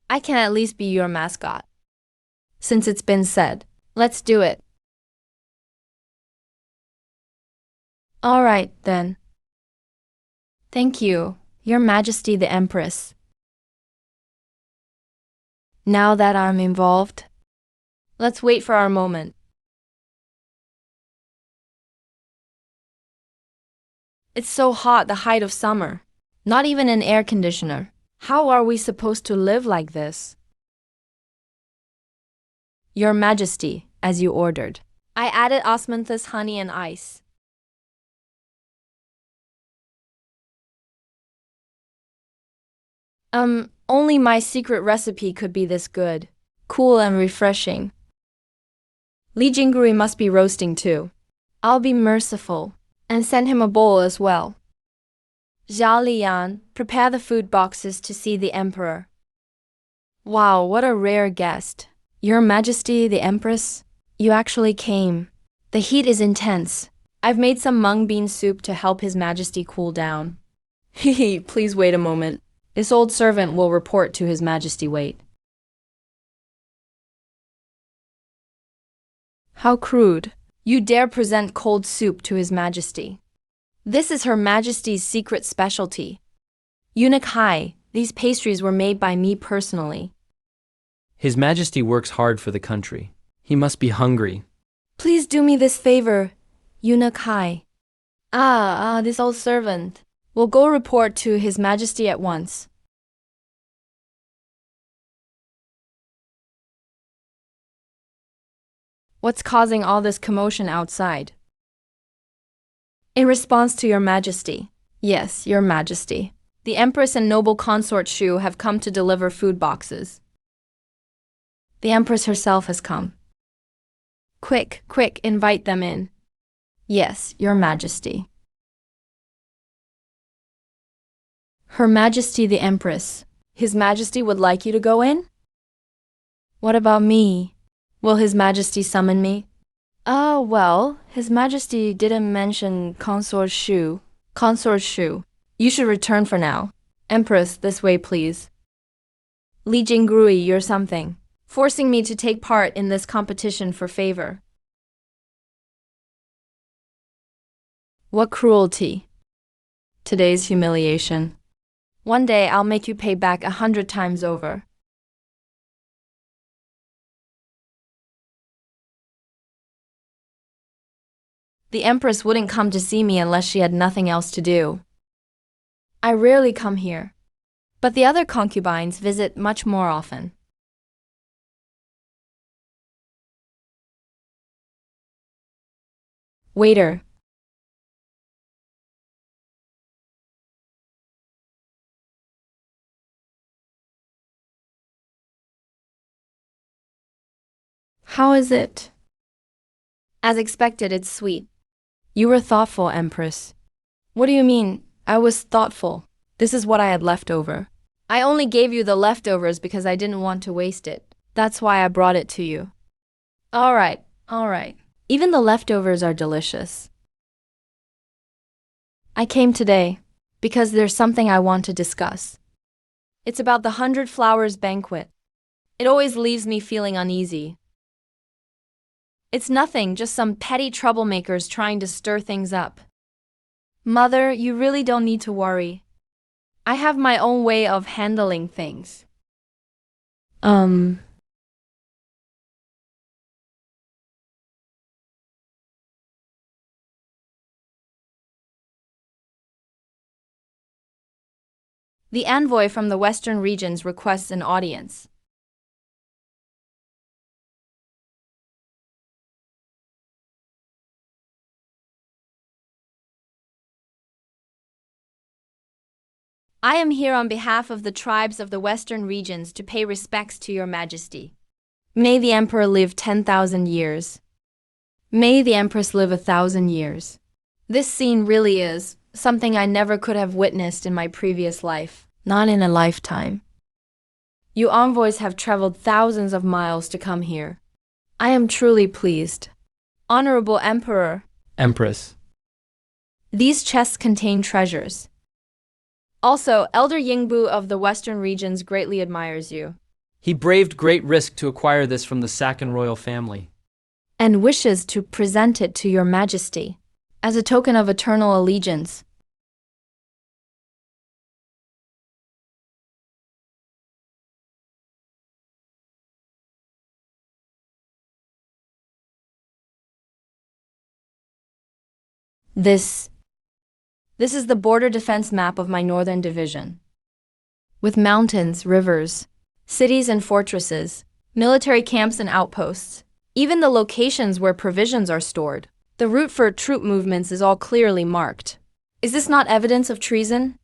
B: I can at least be your mascot. Since it's been said, let's do it. All right, then. Thank you, Your Majesty the Empress. Now that I'm involved, let's wait for our moment. It's so hot, the height of summer. Not even an air conditioner. How are we supposed to live like this? Your Majesty, as you ordered. I added osmanthus, honey, and ice. Only my secret recipe could be this good. Cool and refreshing. Li Jinggui must be roasting too. I'll be merciful and send him a bowl as well. Zhao Liyan, prepare the food boxes to see the emperor. Wow, what a rare guest. Your Majesty the Empress, you actually came. The heat is intense. I've made some mung bean soup to help His Majesty cool down. Hehe, please wait a moment. This old servant will report to His Majesty. Wait. How crude. You dare present cold soup to His Majesty. This is Her Majesty's secret specialty. Eunuch Hai, these pastries were made by me personally.
A: His Majesty works hard for the country. He must be hungry.
B: Please do me this favor, Eunuch Hai. This old servant. We'll go report to His Majesty at once. What's causing all this commotion outside? In response to Your Majesty. Yes, Your Majesty. The Empress and noble consort Shu have come to deliver food boxes. The Empress herself has come. Quick, quick, invite them in. Yes, Your Majesty. Her Majesty the Empress. His Majesty would like you to go in? What about me? Will His Majesty summon me? Well, His Majesty didn't mention Consort Shu. Consort Shu, you should return for now. Empress, this way please. Li Jinggui, you're something. Forcing me to take part in this competition for favor. What cruelty. Today's humiliation. One day I'll make you pay back 100 times over. The Empress wouldn't come to see me unless she had nothing else to do. I rarely come here, but the other concubines visit much more often. Waiter. How is it? As expected, it's sweet. You were thoughtful, Empress. What do you mean, I was thoughtful? This is what I had left over. I only gave you the leftovers because I didn't want to waste it. That's why I brought it to you. All right. Even the leftovers are delicious. I came today because there's something I want to discuss. It's about the 100 Flowers banquet. It always leaves me feeling uneasy. It's nothing, just some petty troublemakers trying to stir things up. Mother, you really don't need to worry. I have my own way of handling things. The envoy from the Western regions requests an audience. I am here on behalf of the tribes of the Western regions to pay respects to Your Majesty. May the Emperor live 10,000 years. May the Empress live 1,000 years. This scene really is something I never could have witnessed in my previous life, not in a lifetime. You envoys have traveled thousands of miles to come here. I am truly pleased. Honorable Emperor,
A: Empress.
B: these chests contain treasures. Also, Elder Yingbu of the Western regions greatly admires you
A: He braved great risk to acquire this from the Sakan royal family.
B: and wishes to present it to your majesty as a token of eternal allegiance. This is the border defense map of my northern division. With mountains, rivers, cities and fortresses, military camps and outposts, even the locations where provisions are stored. The route for troop movements is all clearly marked. Is this not evidence of treason?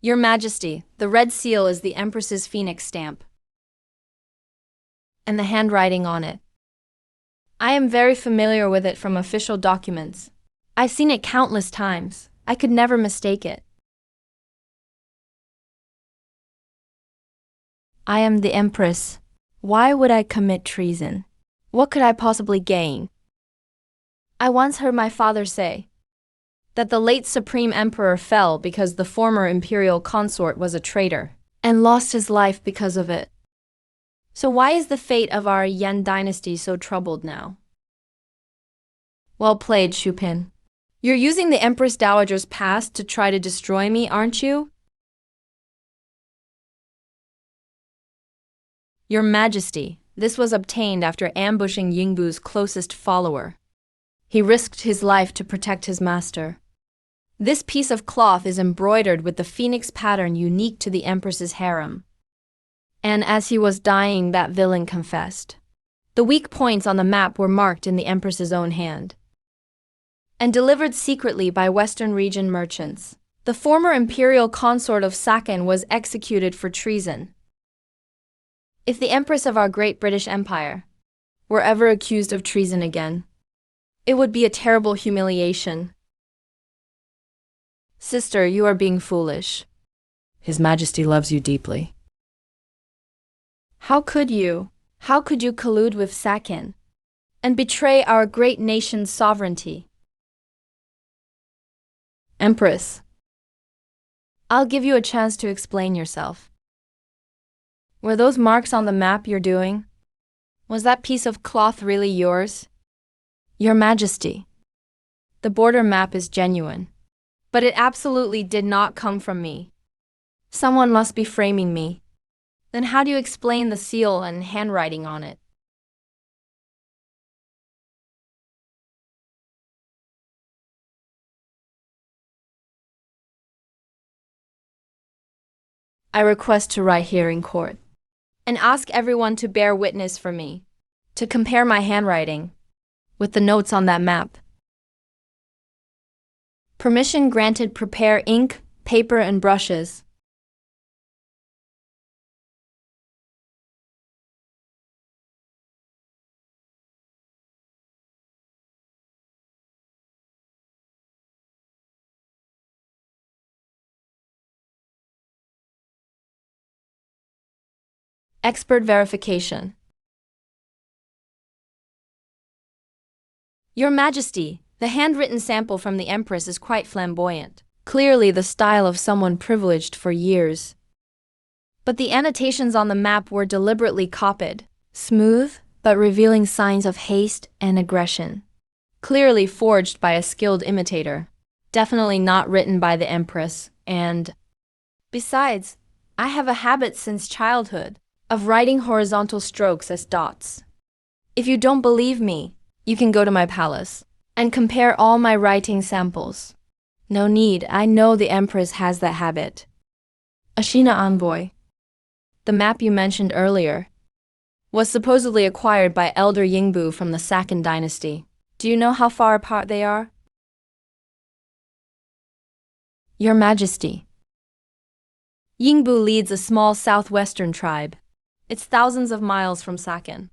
B: Your Majesty, the red seal is the Empress's phoenix stamp, and the handwriting on it. I am very familiar with it from official documents. I've seen it countless times. I could never mistake it. I am the Empress. Why would I commit treason? What could I possibly gain? I once heard my father say that the late Supreme Emperor fell because the former imperial consort was a traitor and lost his life because of it. So why is the fate of our Yan dynasty so troubled now? Well played, Shupin. You're using the Empress Dowager's past to try to destroy me, aren't you? Your Majesty, this was obtained after ambushing Yingbu's closest follower. He risked his life to protect his master. This piece of cloth is embroidered with the phoenix pattern unique to the Empress's harem. And as he was dying, that villain confessed. The weak points on the map were marked in the Empress's own hand and delivered secretly by Western region merchants. The former imperial consort of Sakan was executed for treason. If the Empress of our great British Empire were ever accused of treason again, it would be a terrible humiliation. Sister, you are being foolish. His Majesty loves you deeply. How could you collude with Sakan and betray our great nation's sovereignty? Empress, I'll give you a chance to explain yourself. Were those marks on the map you're doing? Was that piece of cloth really yours? Your Majesty, the border map is genuine, but it absolutely did not come from me. Someone must be framing me. Then how do you explain the seal and handwriting on it? I request to write here in court and ask everyone to bear witness for me, to compare my handwriting with the notes on that map. Permission granted. Prepare ink, paper, and brushes. Expert verification. Your Majesty, the handwritten sample from the Empress is quite flamboyant, clearly the style of someone privileged for years. But the annotations on the map were deliberately copied, smooth, but revealing signs of haste and aggression. Clearly forged by a skilled imitator. Definitely not written by the Empress, and besides, I have a habit since childhood of writing horizontal strokes as dots. If you don't believe me, you can go to my palace and compare all my writing samples. No need, I know the Empress has that habit. Ashina Envoy, the map you mentioned earlier, was supposedly acquired by Elder Yingbu from the Sakan dynasty. Do you know how far apart they are? Your Majesty, Yingbu leads a small southwestern tribe. It's thousands of miles from Sakan,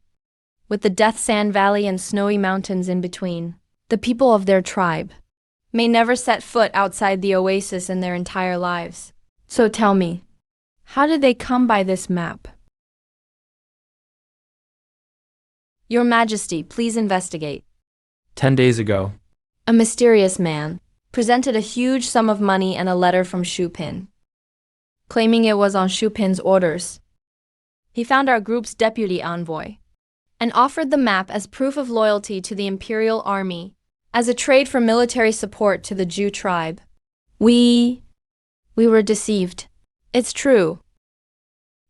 B: with the Death Sand Valley and snowy mountains in between. The people of their tribe may never set foot outside the oasis in their entire lives. So tell me, how did they come by this map? Your Majesty, please investigate.
A: 10 days ago.
B: A mysterious man presented a huge sum of money and a letter from Shupin, claiming it was on Shupin's orders. He found our group's deputy envoy and offered the map as proof of loyalty to the Imperial Army, as a trade for military support to the Jew tribe. We were deceived. It's true.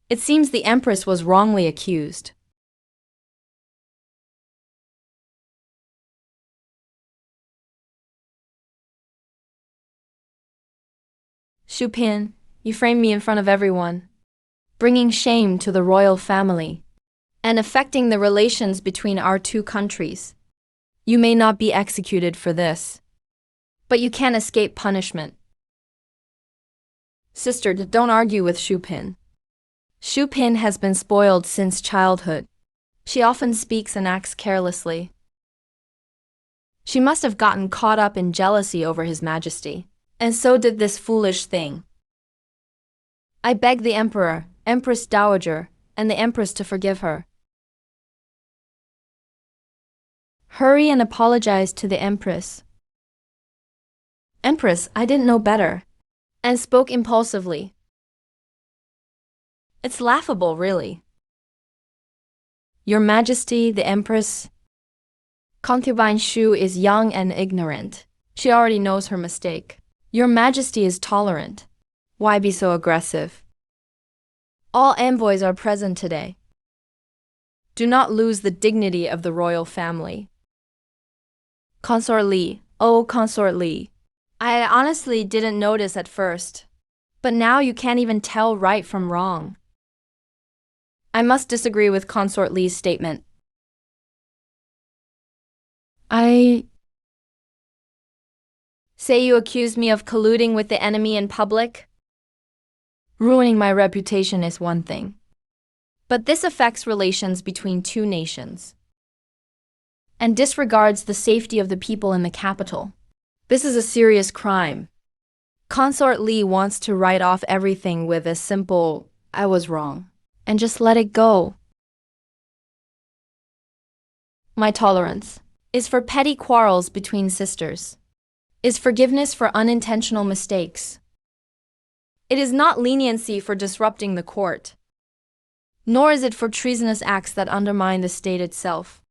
B: It seems the Empress was wrongly accused. Shupin, you framed me in front of everyone, bringing shame to the royal family and affecting the relations between our two countries. You may not be executed for this, but you can't escape punishment. Sister, don't argue with Shupin. Shupin has been spoiled since childhood. She often speaks and acts carelessly. She must have gotten caught up in jealousy over His Majesty, and so did this foolish thing. I beg the Emperor, Empress Dowager, and the Empress to forgive her. Hurry and apologize to the Empress. Empress, I didn't know better, and spoke impulsively. It's laughable, really. Your Majesty, the Empress, concubine Shu is young and ignorant. She already knows her mistake. Your Majesty is tolerant. Why be so aggressive? All envoys are present today. Do not lose the dignity of the royal family. Consort Li, oh Consort Li. I honestly didn't notice at first, but now you can't even tell right from wrong. I must disagree with Consort Li's statement. I say you accuse me of colluding with the enemy in public? Ruining my reputation is one thing, but this affects relations between two nations and disregards the safety of the people in the capital. This is a serious crime. Consort Li wants to write off everything with a simple, I was wrong, and just let it go. My tolerance is for petty quarrels between sisters, is forgiveness for unintentional mistakes. It is not leniency for disrupting the court, nor is it for treasonous acts that undermine the state itself.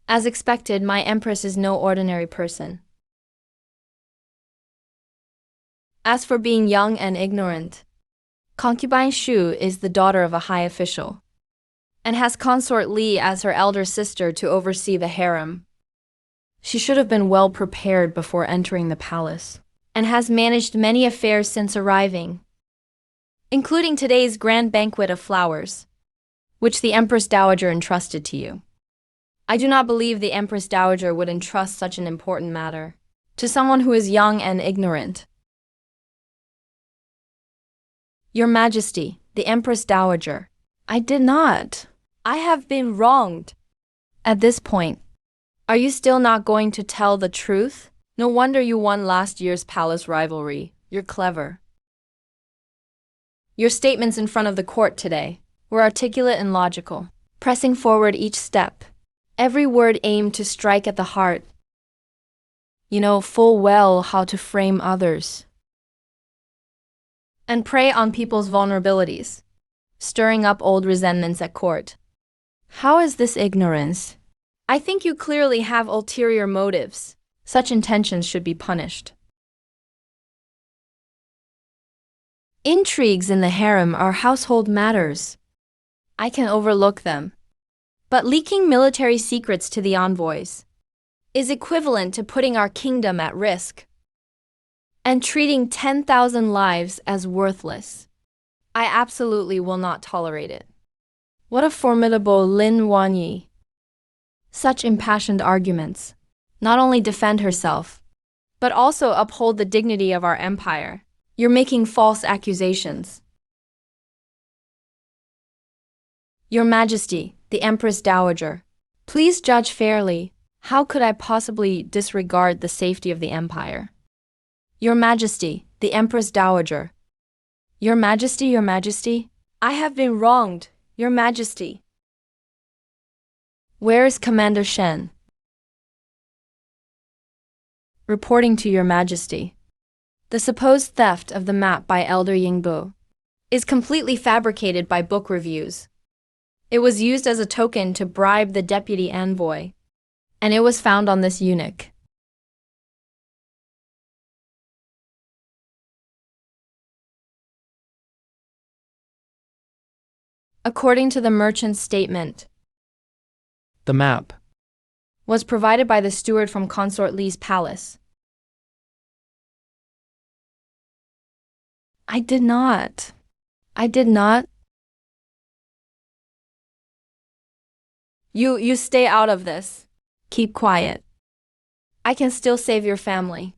B: As expected, my Empress is no ordinary person. As for being young and ignorant, concubine Shu is the daughter of a high official, and has Consort Li as her elder sister to oversee the harem. She should have been well prepared before entering the palace, and has managed many affairs since arriving, including today's grand banquet of flowers, which the Empress Dowager entrusted to you. I do not believe the Empress Dowager would entrust such an important matter to someone who is young and ignorant. Your Majesty, the Empress Dowager, I did not. I have been wronged. At this point, are you still not going to tell the truth? No wonder you won last year's palace rivalry. You're clever. Your statements in front of the court today were articulate and logical, pressing forward each step. Every word aimed to strike at the heart. You know full well how to frame others and prey on people's vulnerabilities, stirring up old resentments at court. How is this ignorance? I think you clearly have ulterior motives. Such intentions should be punished. Intrigues in the harem are household matters. I can overlook them. But leaking military secrets to the envoys is equivalent to putting our kingdom at risk and treating 10,000 lives as worthless. I absolutely will not tolerate it. What a formidable Lin Wanyi. Such impassioned arguments not only defend herself, but also uphold the dignity of our empire. You're making false accusations. Your Majesty, the Empress Dowager, please judge fairly. How could I possibly disregard the safety of the empire? Your Majesty, the Empress Dowager. Your Majesty, Your Majesty, I have been wronged, Your Majesty. Where is Commander Shen? Reporting to Your Majesty. The supposed theft of the map by Elder Yingbo is completely fabricated by book reviews. It was used as a token to bribe the deputy envoy, and it was found on this eunuch. According to the merchant's statement,
A: The map.
B: was provided by the steward from Consort Li's palace. I did not. You stay out of this. Keep quiet. I can still save your family.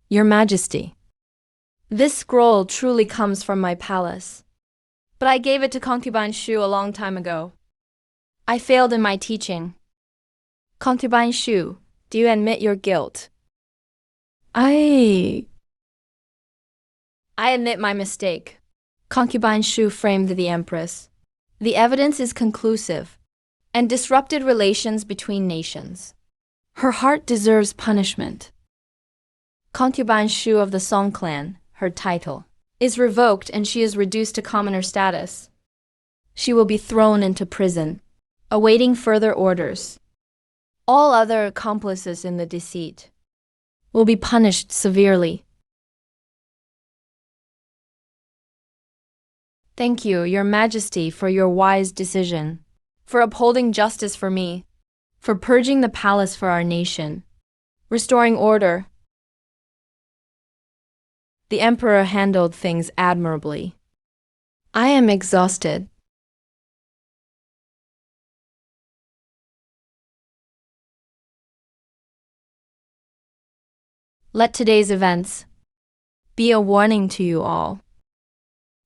B: Your Majesty, this scroll truly comes from my palace, but I gave it to concubine Shu a long time ago. I failed in my teaching. Concubine Shu, do you admit your guilt? I admit my mistake. Concubine Shu framed the Empress. The evidence is conclusive and disrupted relations between nations. Her heart deserves punishment. Concubine Shu of the Song clan, her title, is revoked and she is reduced to commoner status. She will be thrown into prison, awaiting further orders. All other accomplices in the deceit will be punished severely. Thank you, Your Majesty, for your wise decision, for upholding justice for me, for purging the palace for our nation, restoring order. The Emperor handled things admirably. I am exhausted. Let today's events be a warning to you all.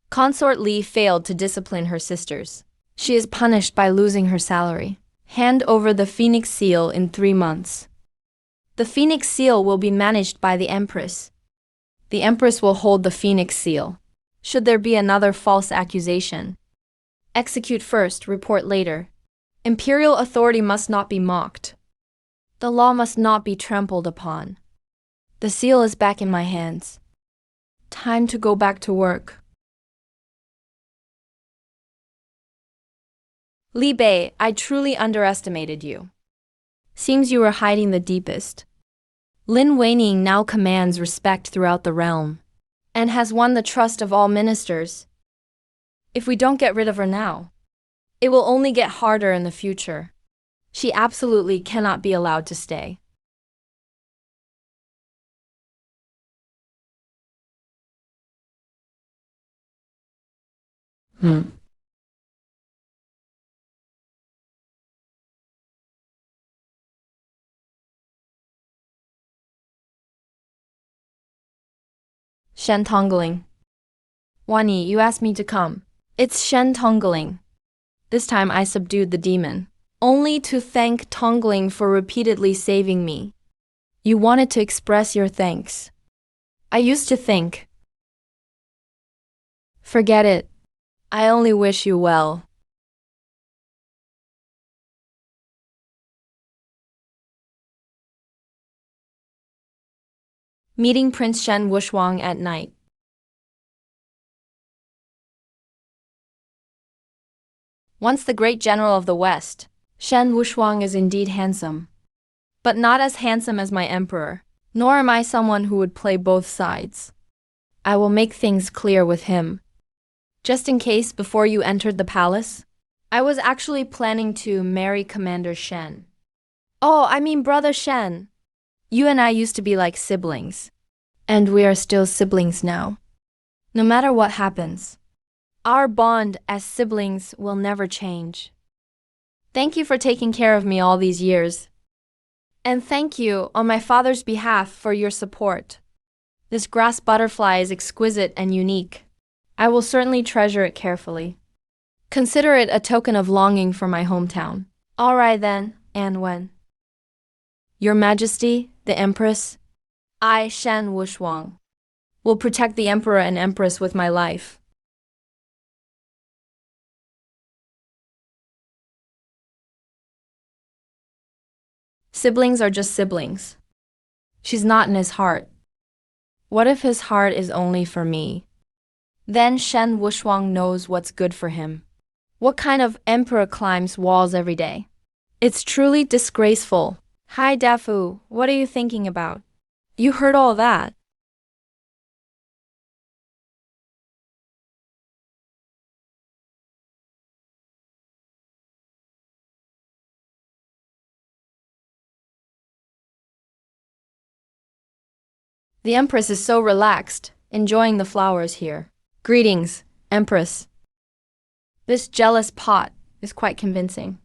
B: Consort Li failed to discipline her sisters. She is punished by losing her salary. Hand over the Phoenix Seal in 3 months. The Phoenix Seal will be managed by the Empress. The Empress will hold the Phoenix Seal. Should there be another false accusation, execute first, report later. Imperial authority must not be mocked. The law must not be trampled upon. The seal is back in my hands. Time to go back to work. Li Bei, I truly underestimated you. Seems you were hiding the deepest. Lin Weining now commands respect throughout the realm, and has won the trust of all ministers. If we don't get rid of her now, it will only get harder in the future. She absolutely cannot be allowed to stay. Shen Tongling. Wani, you asked me to come. It's Shen Tongling. This time I subdued the demon, only to thank Tongling for repeatedly saving me. You wanted to express your thanks. I used to think. Forget it. I only wish you well. Meeting Prince Shen Wushuang at night. Once the great general of the West, Shen Wushuang is indeed handsome, but not as handsome as my emperor, nor am I someone who would play both sides. I will make things clear with him. Just in case, before you entered the palace, I was actually planning to marry Commander Shen. Oh, I mean Brother Shen. You and I used to be like siblings, and we are still siblings now. No matter what happens, our bond as siblings will never change. Thank you for taking care of me all these years. And thank you, on my father's behalf, for your support. This grass butterfly is exquisite and unique. I will certainly treasure it carefully. Consider it a token of longing for my hometown. All right then, and when? Your Majesty, the Empress, I, Shen Wushuang, will protect the Emperor and Empress with my life. Siblings are just siblings. She's not in his heart. What if his heart is only for me? Then Shen Wushuang knows what's good for him. What kind of emperor climbs walls every day? It's truly disgraceful. Hi Dafu, what are you thinking about? You heard all that. The Empress is so relaxed, enjoying the flowers here. Greetings, Empress. This jealous pot is quite convincing.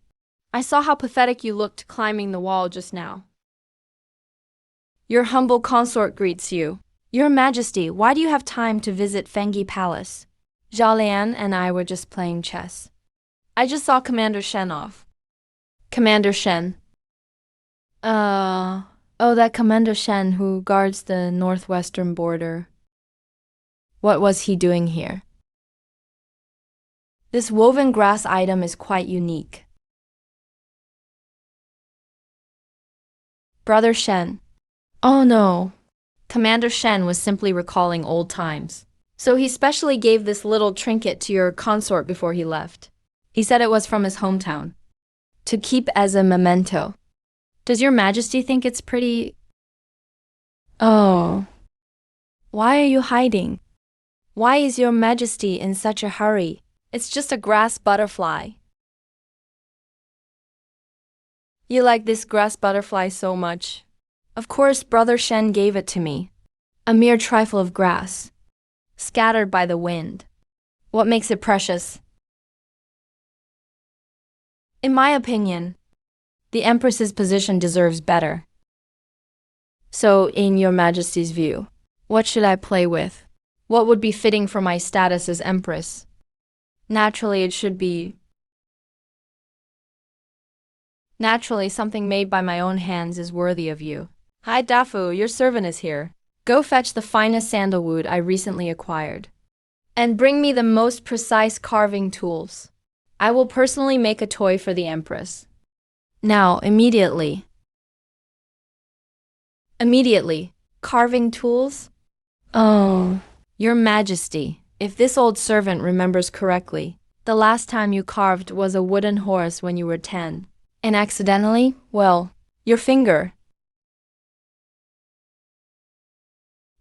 B: I saw how pathetic you looked climbing the wall just now. Your humble consort greets you. Your Majesty, why do you have time to visit Fengi Palace? Zhao and I were just playing chess. I just saw Commander Shen off. Commander Shen. Oh, that Commander Shen who guards the northwestern border. What was he doing here? This woven grass item is quite unique. Brother Shen. Oh no. Commander Shen was simply recalling old times. So he specially gave this little trinket to your consort before he left. He said it was from his hometown. To keep as a memento. Does your Majesty think it's pretty? Oh. Why are you hiding? Why is your Majesty in such a hurry? It's just a grass butterfly. You like this grass butterfly so much. Of course, Brother Shen gave it to me. A mere trifle of grass, scattered by the wind. What makes it precious? In my opinion, the Empress's position deserves better. So, in your Majesty's view, what should I play with? What would be fitting for my status as Empress? Naturally, something made by my own hands is worthy of you. Hi Dafu, your servant is here. Go fetch the finest sandalwood I recently acquired. And bring me the most precise carving tools. I will personally make a toy for the Empress. Now, immediately. Immediately. Carving tools? Oh, Your Majesty, if this old servant remembers correctly, the last time you carved was a wooden horse when you were 10. And accidentally, well, your finger.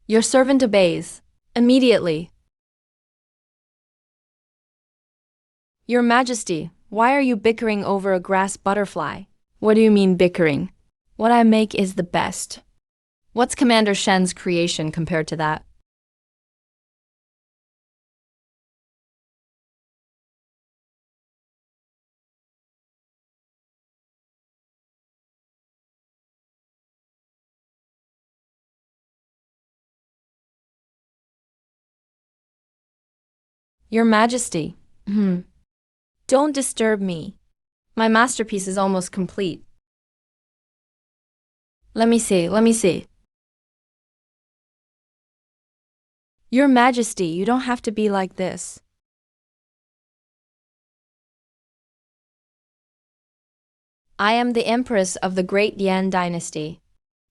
B: Your servant obeys. Immediately. Your Majesty, why are you bickering over a grass butterfly? What do you mean bickering? What I make is the best. What's Commander Shen's creation compared to that? Your Majesty. Don't disturb me. My masterpiece is almost complete. Let me see. Your Majesty, you don't have to be like this. I am the Empress of the Great Yan Dynasty.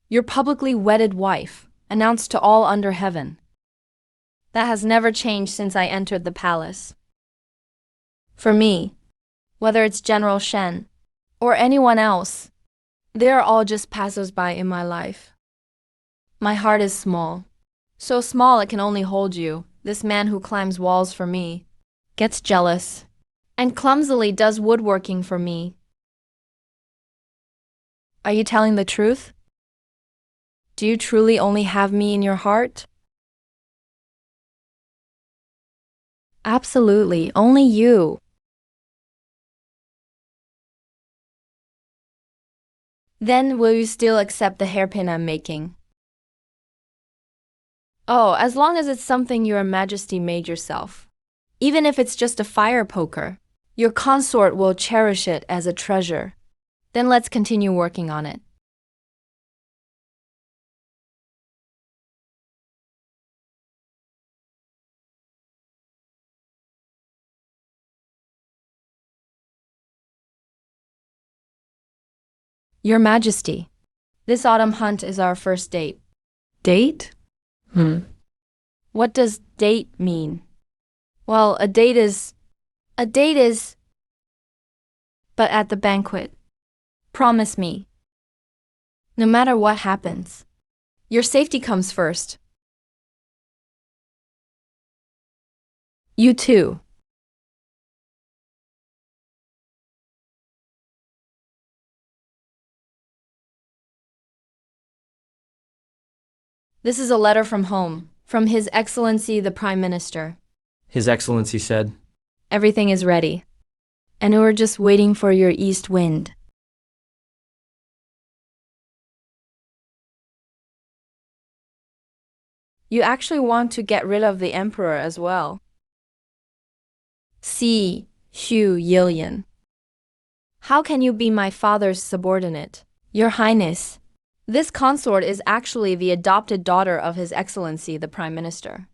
B: Your publicly wedded wife, announced to all under heaven. That has never changed since I entered the palace. For me, whether it's General Shen or anyone else, they are all just passers-by in my life. My heart is small. So small it can only hold you. This man who climbs walls for me, gets jealous, and clumsily does woodworking for me. Are you telling the truth? Do you truly only have me in your heart? Absolutely, only you. Then will you still accept the hairpin I'm making? Oh, as long as it's something Your Majesty made yourself. Even if it's just a fire poker, your consort will cherish it as a treasure. Then let's continue working on it. Your Majesty, this autumn hunt is our first date. Date? What does date mean? Well, a date is, but at the banquet. Promise me. No matter what happens, your safety comes first. You too. This is a letter from home, from His Excellency the Prime Minister.
A: His Excellency said.
B: Everything is ready, and we're just waiting for your east wind. You actually want to get rid of the emperor as well. See, Xu Yilian. How can you be my father's subordinate? Your Highness, this consort is actually the adopted daughter of His Excellency the Prime Minister.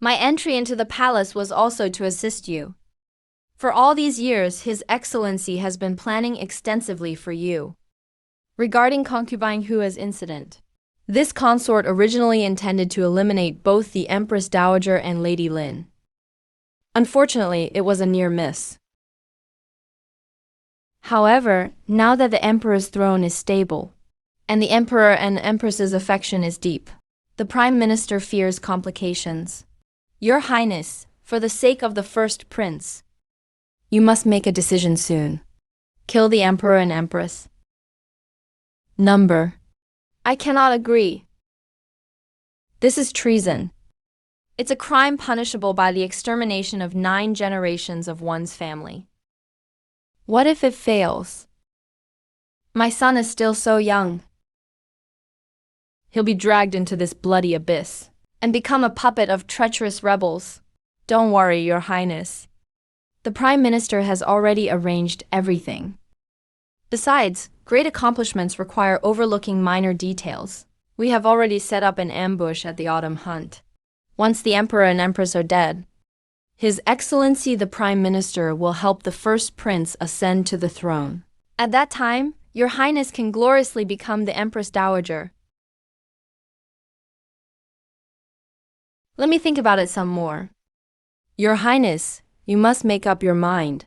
B: My entry into the palace was also to assist you. For all these years, His Excellency has been planning extensively for you. Regarding concubine Hua's incident, this consort originally intended to eliminate both the Empress Dowager and Lady Lin. Unfortunately, it was a near miss. However, now that the Emperor's throne is stable, and the Emperor and Empress's affection is deep, the Prime Minister fears complications. Your Highness, for the sake of the first prince, you must make a decision soon. Kill the Emperor and Empress. Number. I cannot agree. This is treason. It's a crime punishable by the extermination of 9 generations of one's family. What if it fails? My son is still so young. He'll be dragged into this bloody abyss and become a puppet of treacherous rebels. Don't worry, Your Highness. The Prime Minister has already arranged everything. Besides, great accomplishments require overlooking minor details. We have already set up an ambush at the autumn hunt. Once the Emperor and Empress are dead, His Excellency the Prime Minister will help the first prince ascend to the throne. At that time, Your Highness can gloriously become the Empress Dowager. Let me think about it some more. Your Highness, you must make up your mind.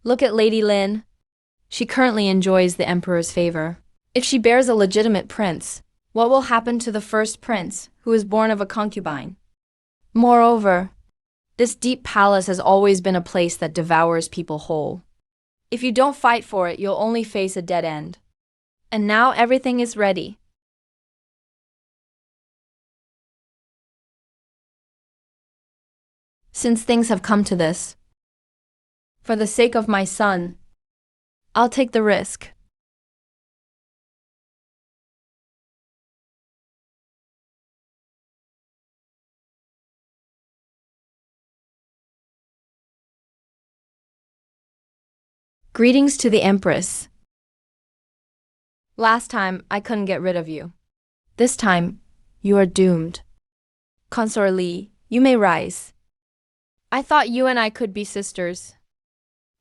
B: Look at Lady Lin. She currently enjoys the Emperor's favor. If she bears a legitimate prince, what will happen to the first prince, who is born of a concubine? Moreover, this deep palace has always been a place that devours people whole. If you don't fight for it, you'll only face a dead end. And now everything is ready. Since things have come to this, for the sake of my son, I'll take the risk. Greetings to the Empress. Last time, I couldn't get rid of you. This time, you are doomed. Consort Li, you may rise. I thought you and I could be sisters.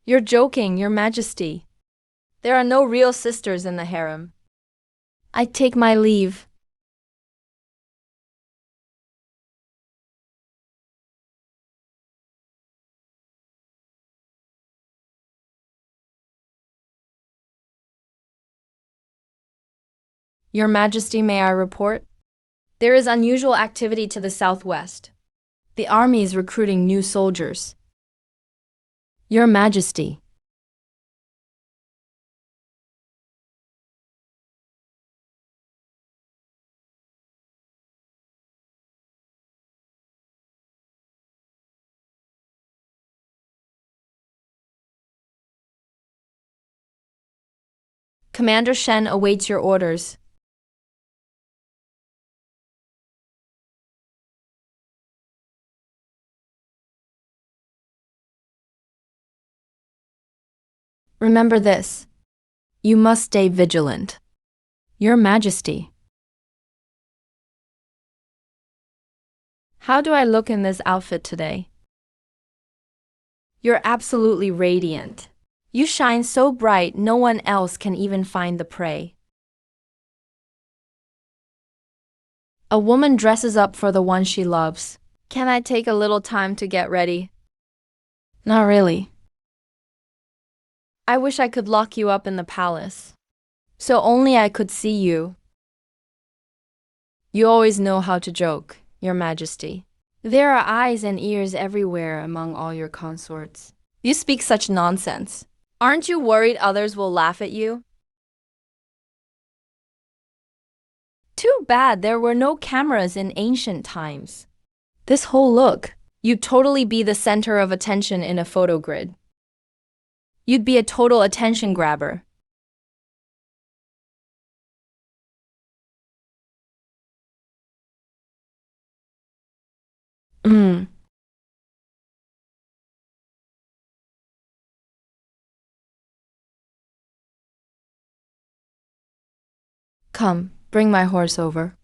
B: You're joking, Your Majesty. There are no real sisters in the harem. I take my leave. Your Majesty, may I report? There is unusual activity to the southwest. The army is recruiting new soldiers. Your Majesty. Commander Shen awaits your orders. Remember this. You must stay vigilant. Your Majesty. How do I look in this outfit today? You're absolutely radiant. You shine so bright no one else can even find the prey. A woman dresses up for the one she loves. Can I take a little time to get ready? Not really. I wish I could lock you up in the palace, so only I could see you. You always know how to joke, Your Majesty. There are eyes and ears everywhere among all your consorts. You speak such nonsense. Aren't you worried others will laugh at you? Too bad there were no cameras in ancient times. This whole look, you'd totally be the center of attention in a photo grid. You'd be a total attention grabber. Come, bring my horse over.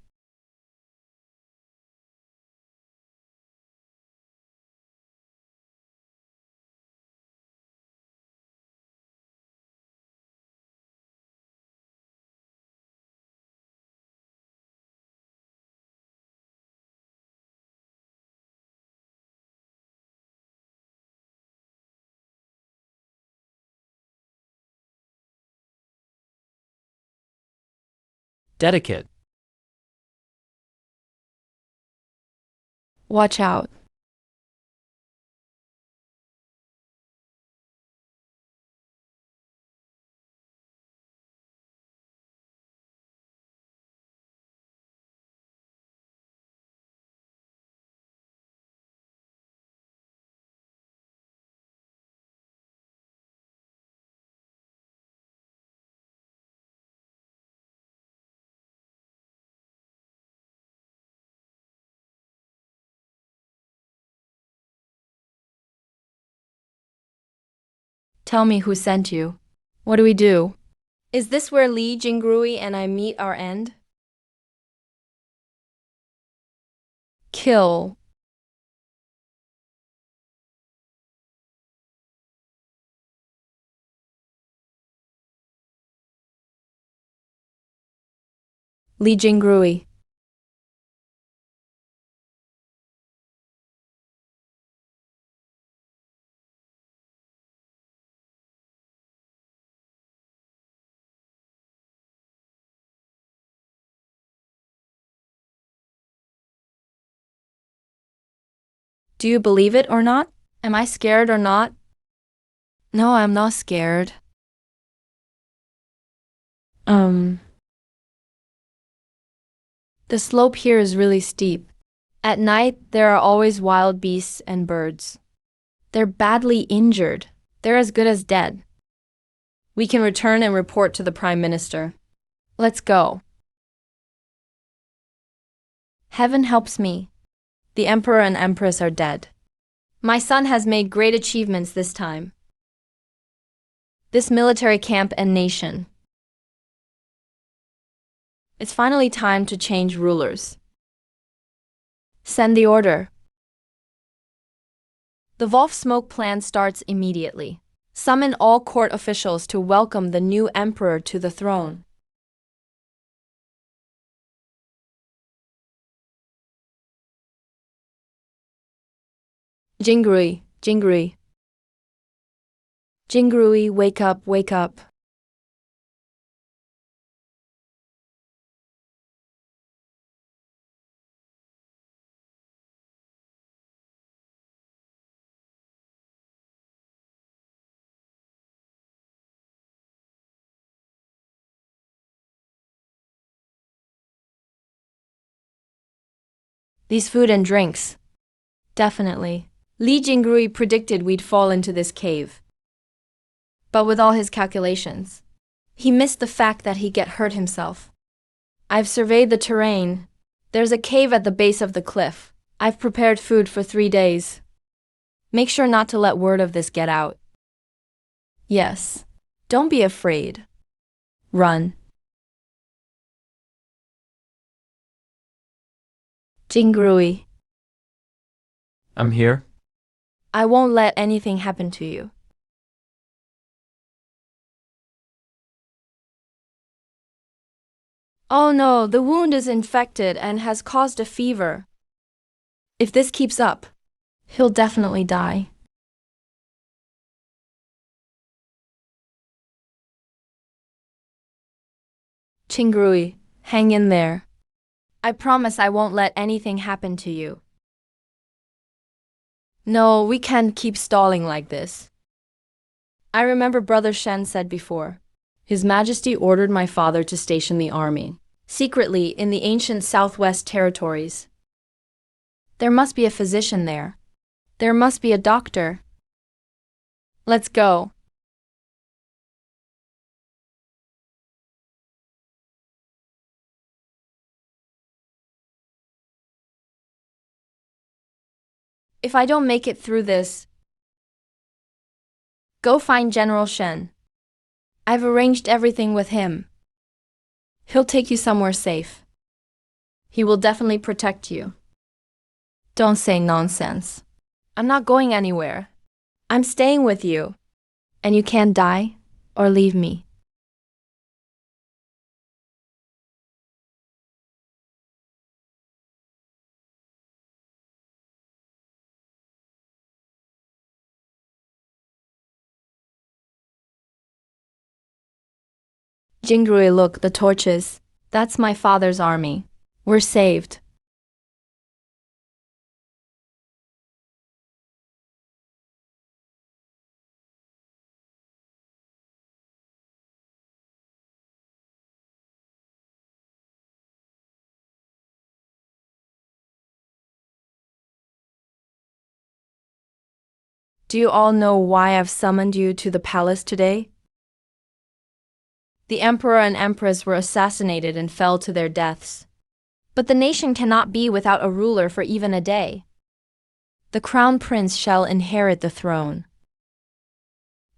A: Dedicate.
B: Watch out. Tell me who sent you. What do we do? Is this where Li Jingrui and I meet our end? Kill. Li Jingrui. Do you believe it or not? Am I scared or not? No, I'm not scared. The slope here is really steep. At night, there are always wild beasts and birds. They're badly injured. They're as good as dead. We can return and report to the Prime Minister. Let's go. Heaven helps me. The Emperor and Empress are dead. My son has made great achievements this time. This military camp and nation. It's finally time to change rulers. Send the order. The Wolf Smoke plan starts immediately. Summon all court officials to welcome the new emperor to the throne. Jingrui, Jingrui. Jingrui, wake up, wake up. These food and drinks. Definitely. Li Jingrui predicted we'd fall into this cave. But with all his calculations, He missed the fact that he get hurt himself. I've surveyed the terrain. There's a cave at the base of the cliff. I've prepared food for 3 days. Make sure not to let word of this get out. Yes. Don't be afraid. Run. Jingrui,
A: I'm here.
B: I won't let anything happen to you. Oh no, the wound is infected and has caused a fever. If this keeps up, he'll definitely die. Jingrui, hang in there. I promise I won't let anything happen to you. No, we can't keep stalling like this. I remember Brother Shen said before, His Majesty ordered my father to station the army, secretly in the ancient Southwest territories. There must be a physician there. There must be a doctor. Let's go. If I don't make it through this, go find General Shen. I've arranged everything with him. He'll take you somewhere safe. He will definitely protect you. Don't say nonsense. I'm not going anywhere. I'm staying with you. And you can't die or leave me. Jingrui, look, the torches. That's my father's army. We're saved. Do you all know why I've summoned you to the palace today? The emperor and empress were assassinated and fell to their deaths. But the nation cannot be without a ruler for even a day. The crown prince shall inherit the throne.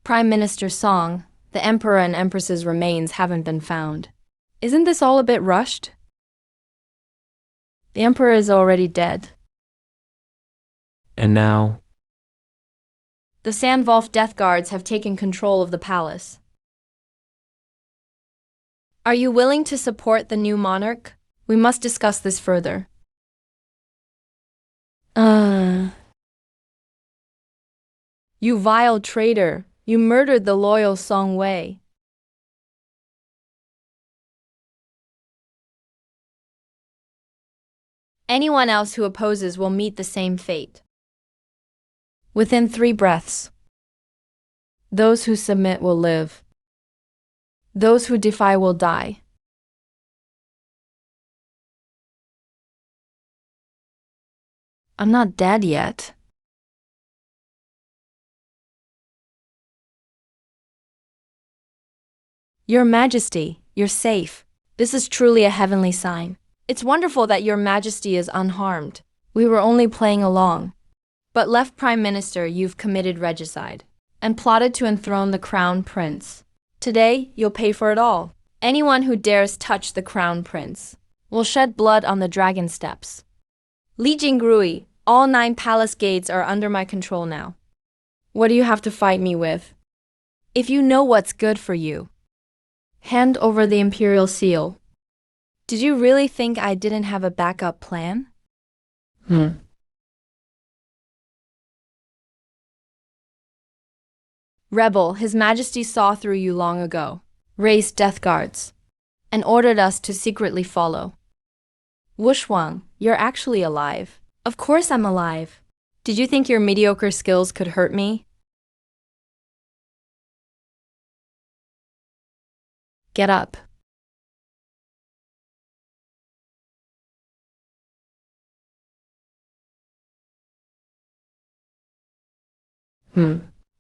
B: Prime Minister Song, the emperor and empress's remains haven't been found. Isn't this all a bit rushed? The emperor is already dead.
A: And now,
B: The Sandvolf Death Guards have taken control of the palace. Are you willing to support the new monarch? We must discuss this further. You vile traitor! You murdered the loyal Song Wei. Anyone else who opposes will meet the same fate. Within 3 breaths. Those who submit will live. Those who defy will die. I'm not dead yet. Your Majesty, you're safe. This is truly a heavenly sign. It's wonderful that Your Majesty is unharmed. We were only playing along. But left Prime Minister, you've committed regicide and plotted to enthrone the Crown Prince. Today, you'll pay for it all. Anyone who dares touch the Crown Prince will shed blood on the dragon steps. Li Jingrui, all 9 palace gates are under my control now. What do you have to fight me with? If you know what's good for you, hand over the imperial seal. Did you really think I didn't have a backup plan? Rebel, His Majesty saw through you long ago, raised death guards, and ordered us to secretly follow. Wushwang, you're actually alive. Of course I'm alive. Did you think your mediocre skills could hurt me? Get up.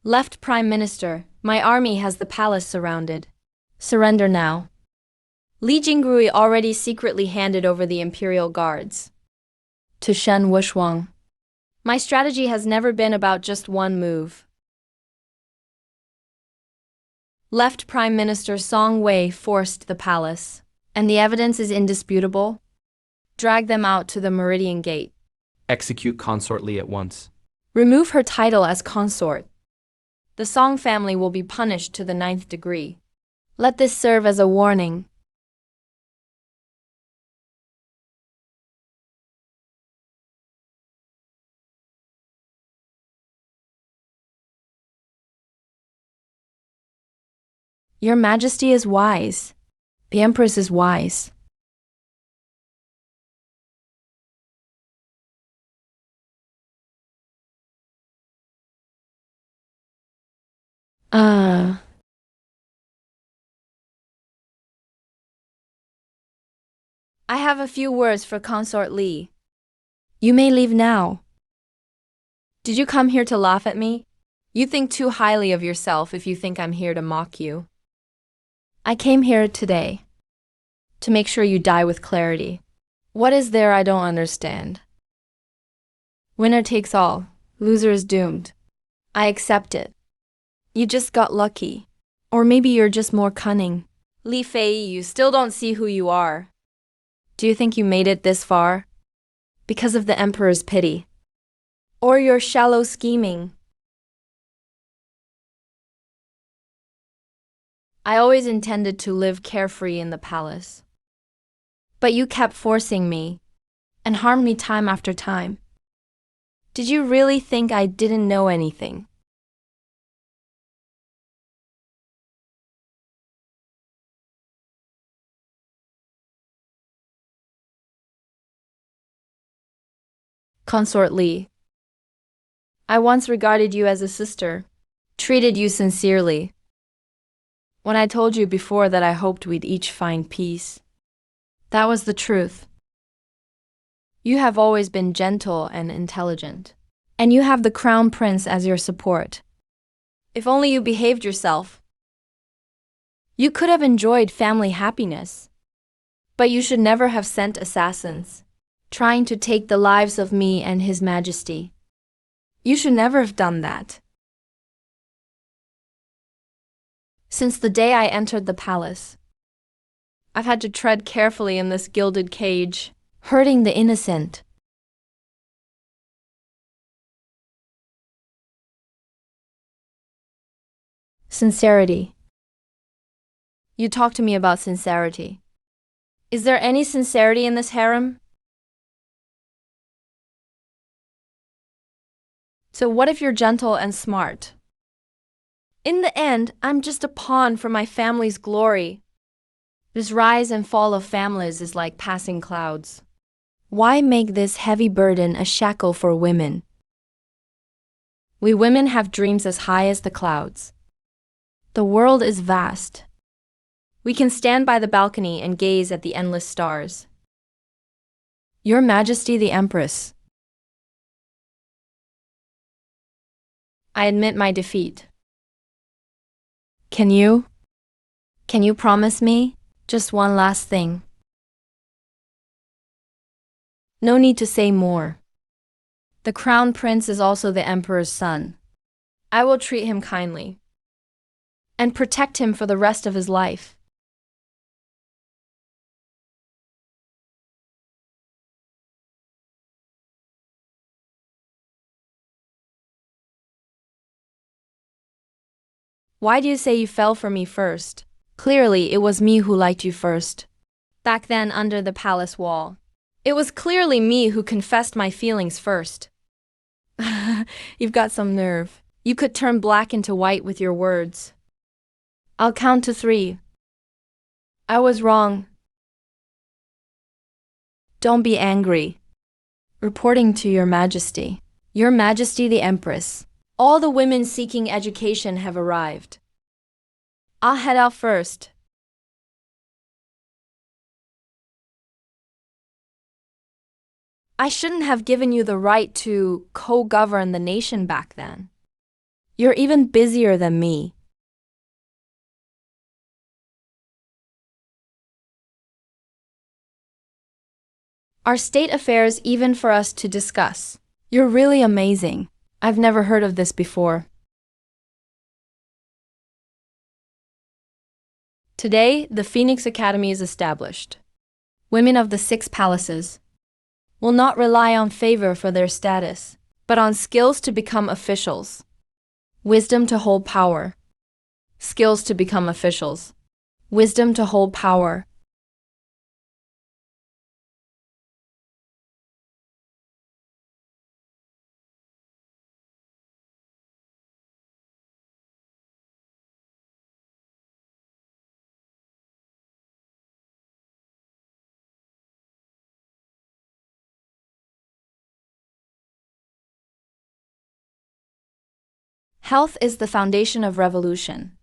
B: Left Prime Minister, my army has the palace surrounded. Surrender now. Li Jingrui already secretly handed over the imperial guards to Shen Wushuang. My strategy has never been about just one move. Left Prime Minister Song Wei forced the palace, and the evidence is indisputable. Drag them out to the Meridian Gate.
A: Execute Consort Li at once.
B: Remove her title as consort. The Song family will be punished to the 9th degree. Let this serve as a warning. Your Majesty is wise. The Empress is wise. I have a few words for Consort Li. You may leave now. Did you come here to laugh at me? You think too highly of yourself if you think I'm here to mock you. I came here today to make sure you die with clarity. What is there I don't understand? Winner takes all. Loser is doomed. I accept it. You just got lucky. Or maybe you're just more cunning. Li Fei, you still don't see who you are. Do you think you made it this far? Because of the Emperor's pity. Or your shallow scheming? I always intended to live carefree in the palace. But you kept forcing me, and harmed me time after time. Did you really think I didn't know anything? Consort Li, I once regarded you as a sister, treated you sincerely. When I told you before that I hoped we'd each find peace, that was the truth. You have always been gentle and intelligent, and you have the Crown Prince as your support. If only you behaved yourself, you could have enjoyed family happiness. But you should never have sent assassins, trying to take the lives of me and His Majesty. You should never have done that. Since the day I entered the palace, I've had to tread carefully in this gilded cage, hurting the innocent. Sincerity. You talk to me about sincerity. Is there any sincerity in this harem? So what if you're gentle and smart? In the end, I'm just a pawn for my family's glory. This rise and fall of families is like passing clouds. Why make this heavy burden a shackle for women? We women have dreams as high as the clouds. The world is vast. We can stand by the balcony and gaze at the endless stars. Your Majesty the Empress, I admit my defeat. Can you promise me just one last thing? No need to say more. The Crown Prince is also the Emperor's son. I will treat him kindly and protect him for the rest of his life. Why do you say you fell for me first? Clearly, it was me who liked you first. Back then, under the palace wall. It was clearly me who confessed my feelings first. You've got some nerve. You could turn black into white with your words. I'll count to 3. I was wrong. Don't be angry. Reporting to Your Majesty. Your Majesty the Empress. All the women seeking education have arrived. I'll head out first. I shouldn't have given you the right to co-govern the nation back then. You're even busier than me. Are state affairs even for us to discuss? You're really amazing. I've never heard of this before. Today, the Phoenix Academy is established. Women of the 6 palaces will not rely on favor for their status, but on skills to become officials. Wisdom to hold power. Skills to become officials. Wisdom to hold power. Health is the foundation of revolution.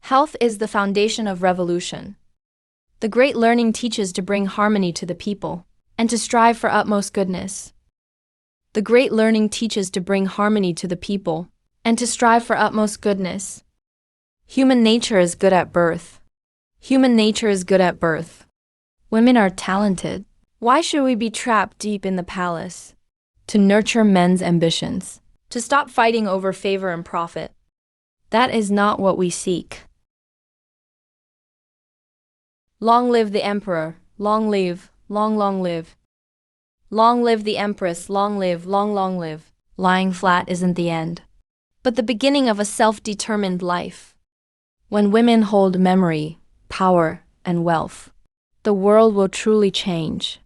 B: Health is the foundation of revolution. The great learning teaches to bring harmony to the people, and to strive for utmost goodness. The great learning teaches to bring harmony to the people, and to strive for utmost goodness. Human nature is good at birth. Human nature is good at birth. Women are talented. Why should we be trapped deep in the palace? To nurture men's ambitions. To stop fighting over favor and profit. That is not what we seek. Long live the emperor, long live, long live. Long live the empress, long live, long live. Lying flat isn't the end, but the beginning of a self-determined life. When women hold memory, power, and wealth, the world will truly change.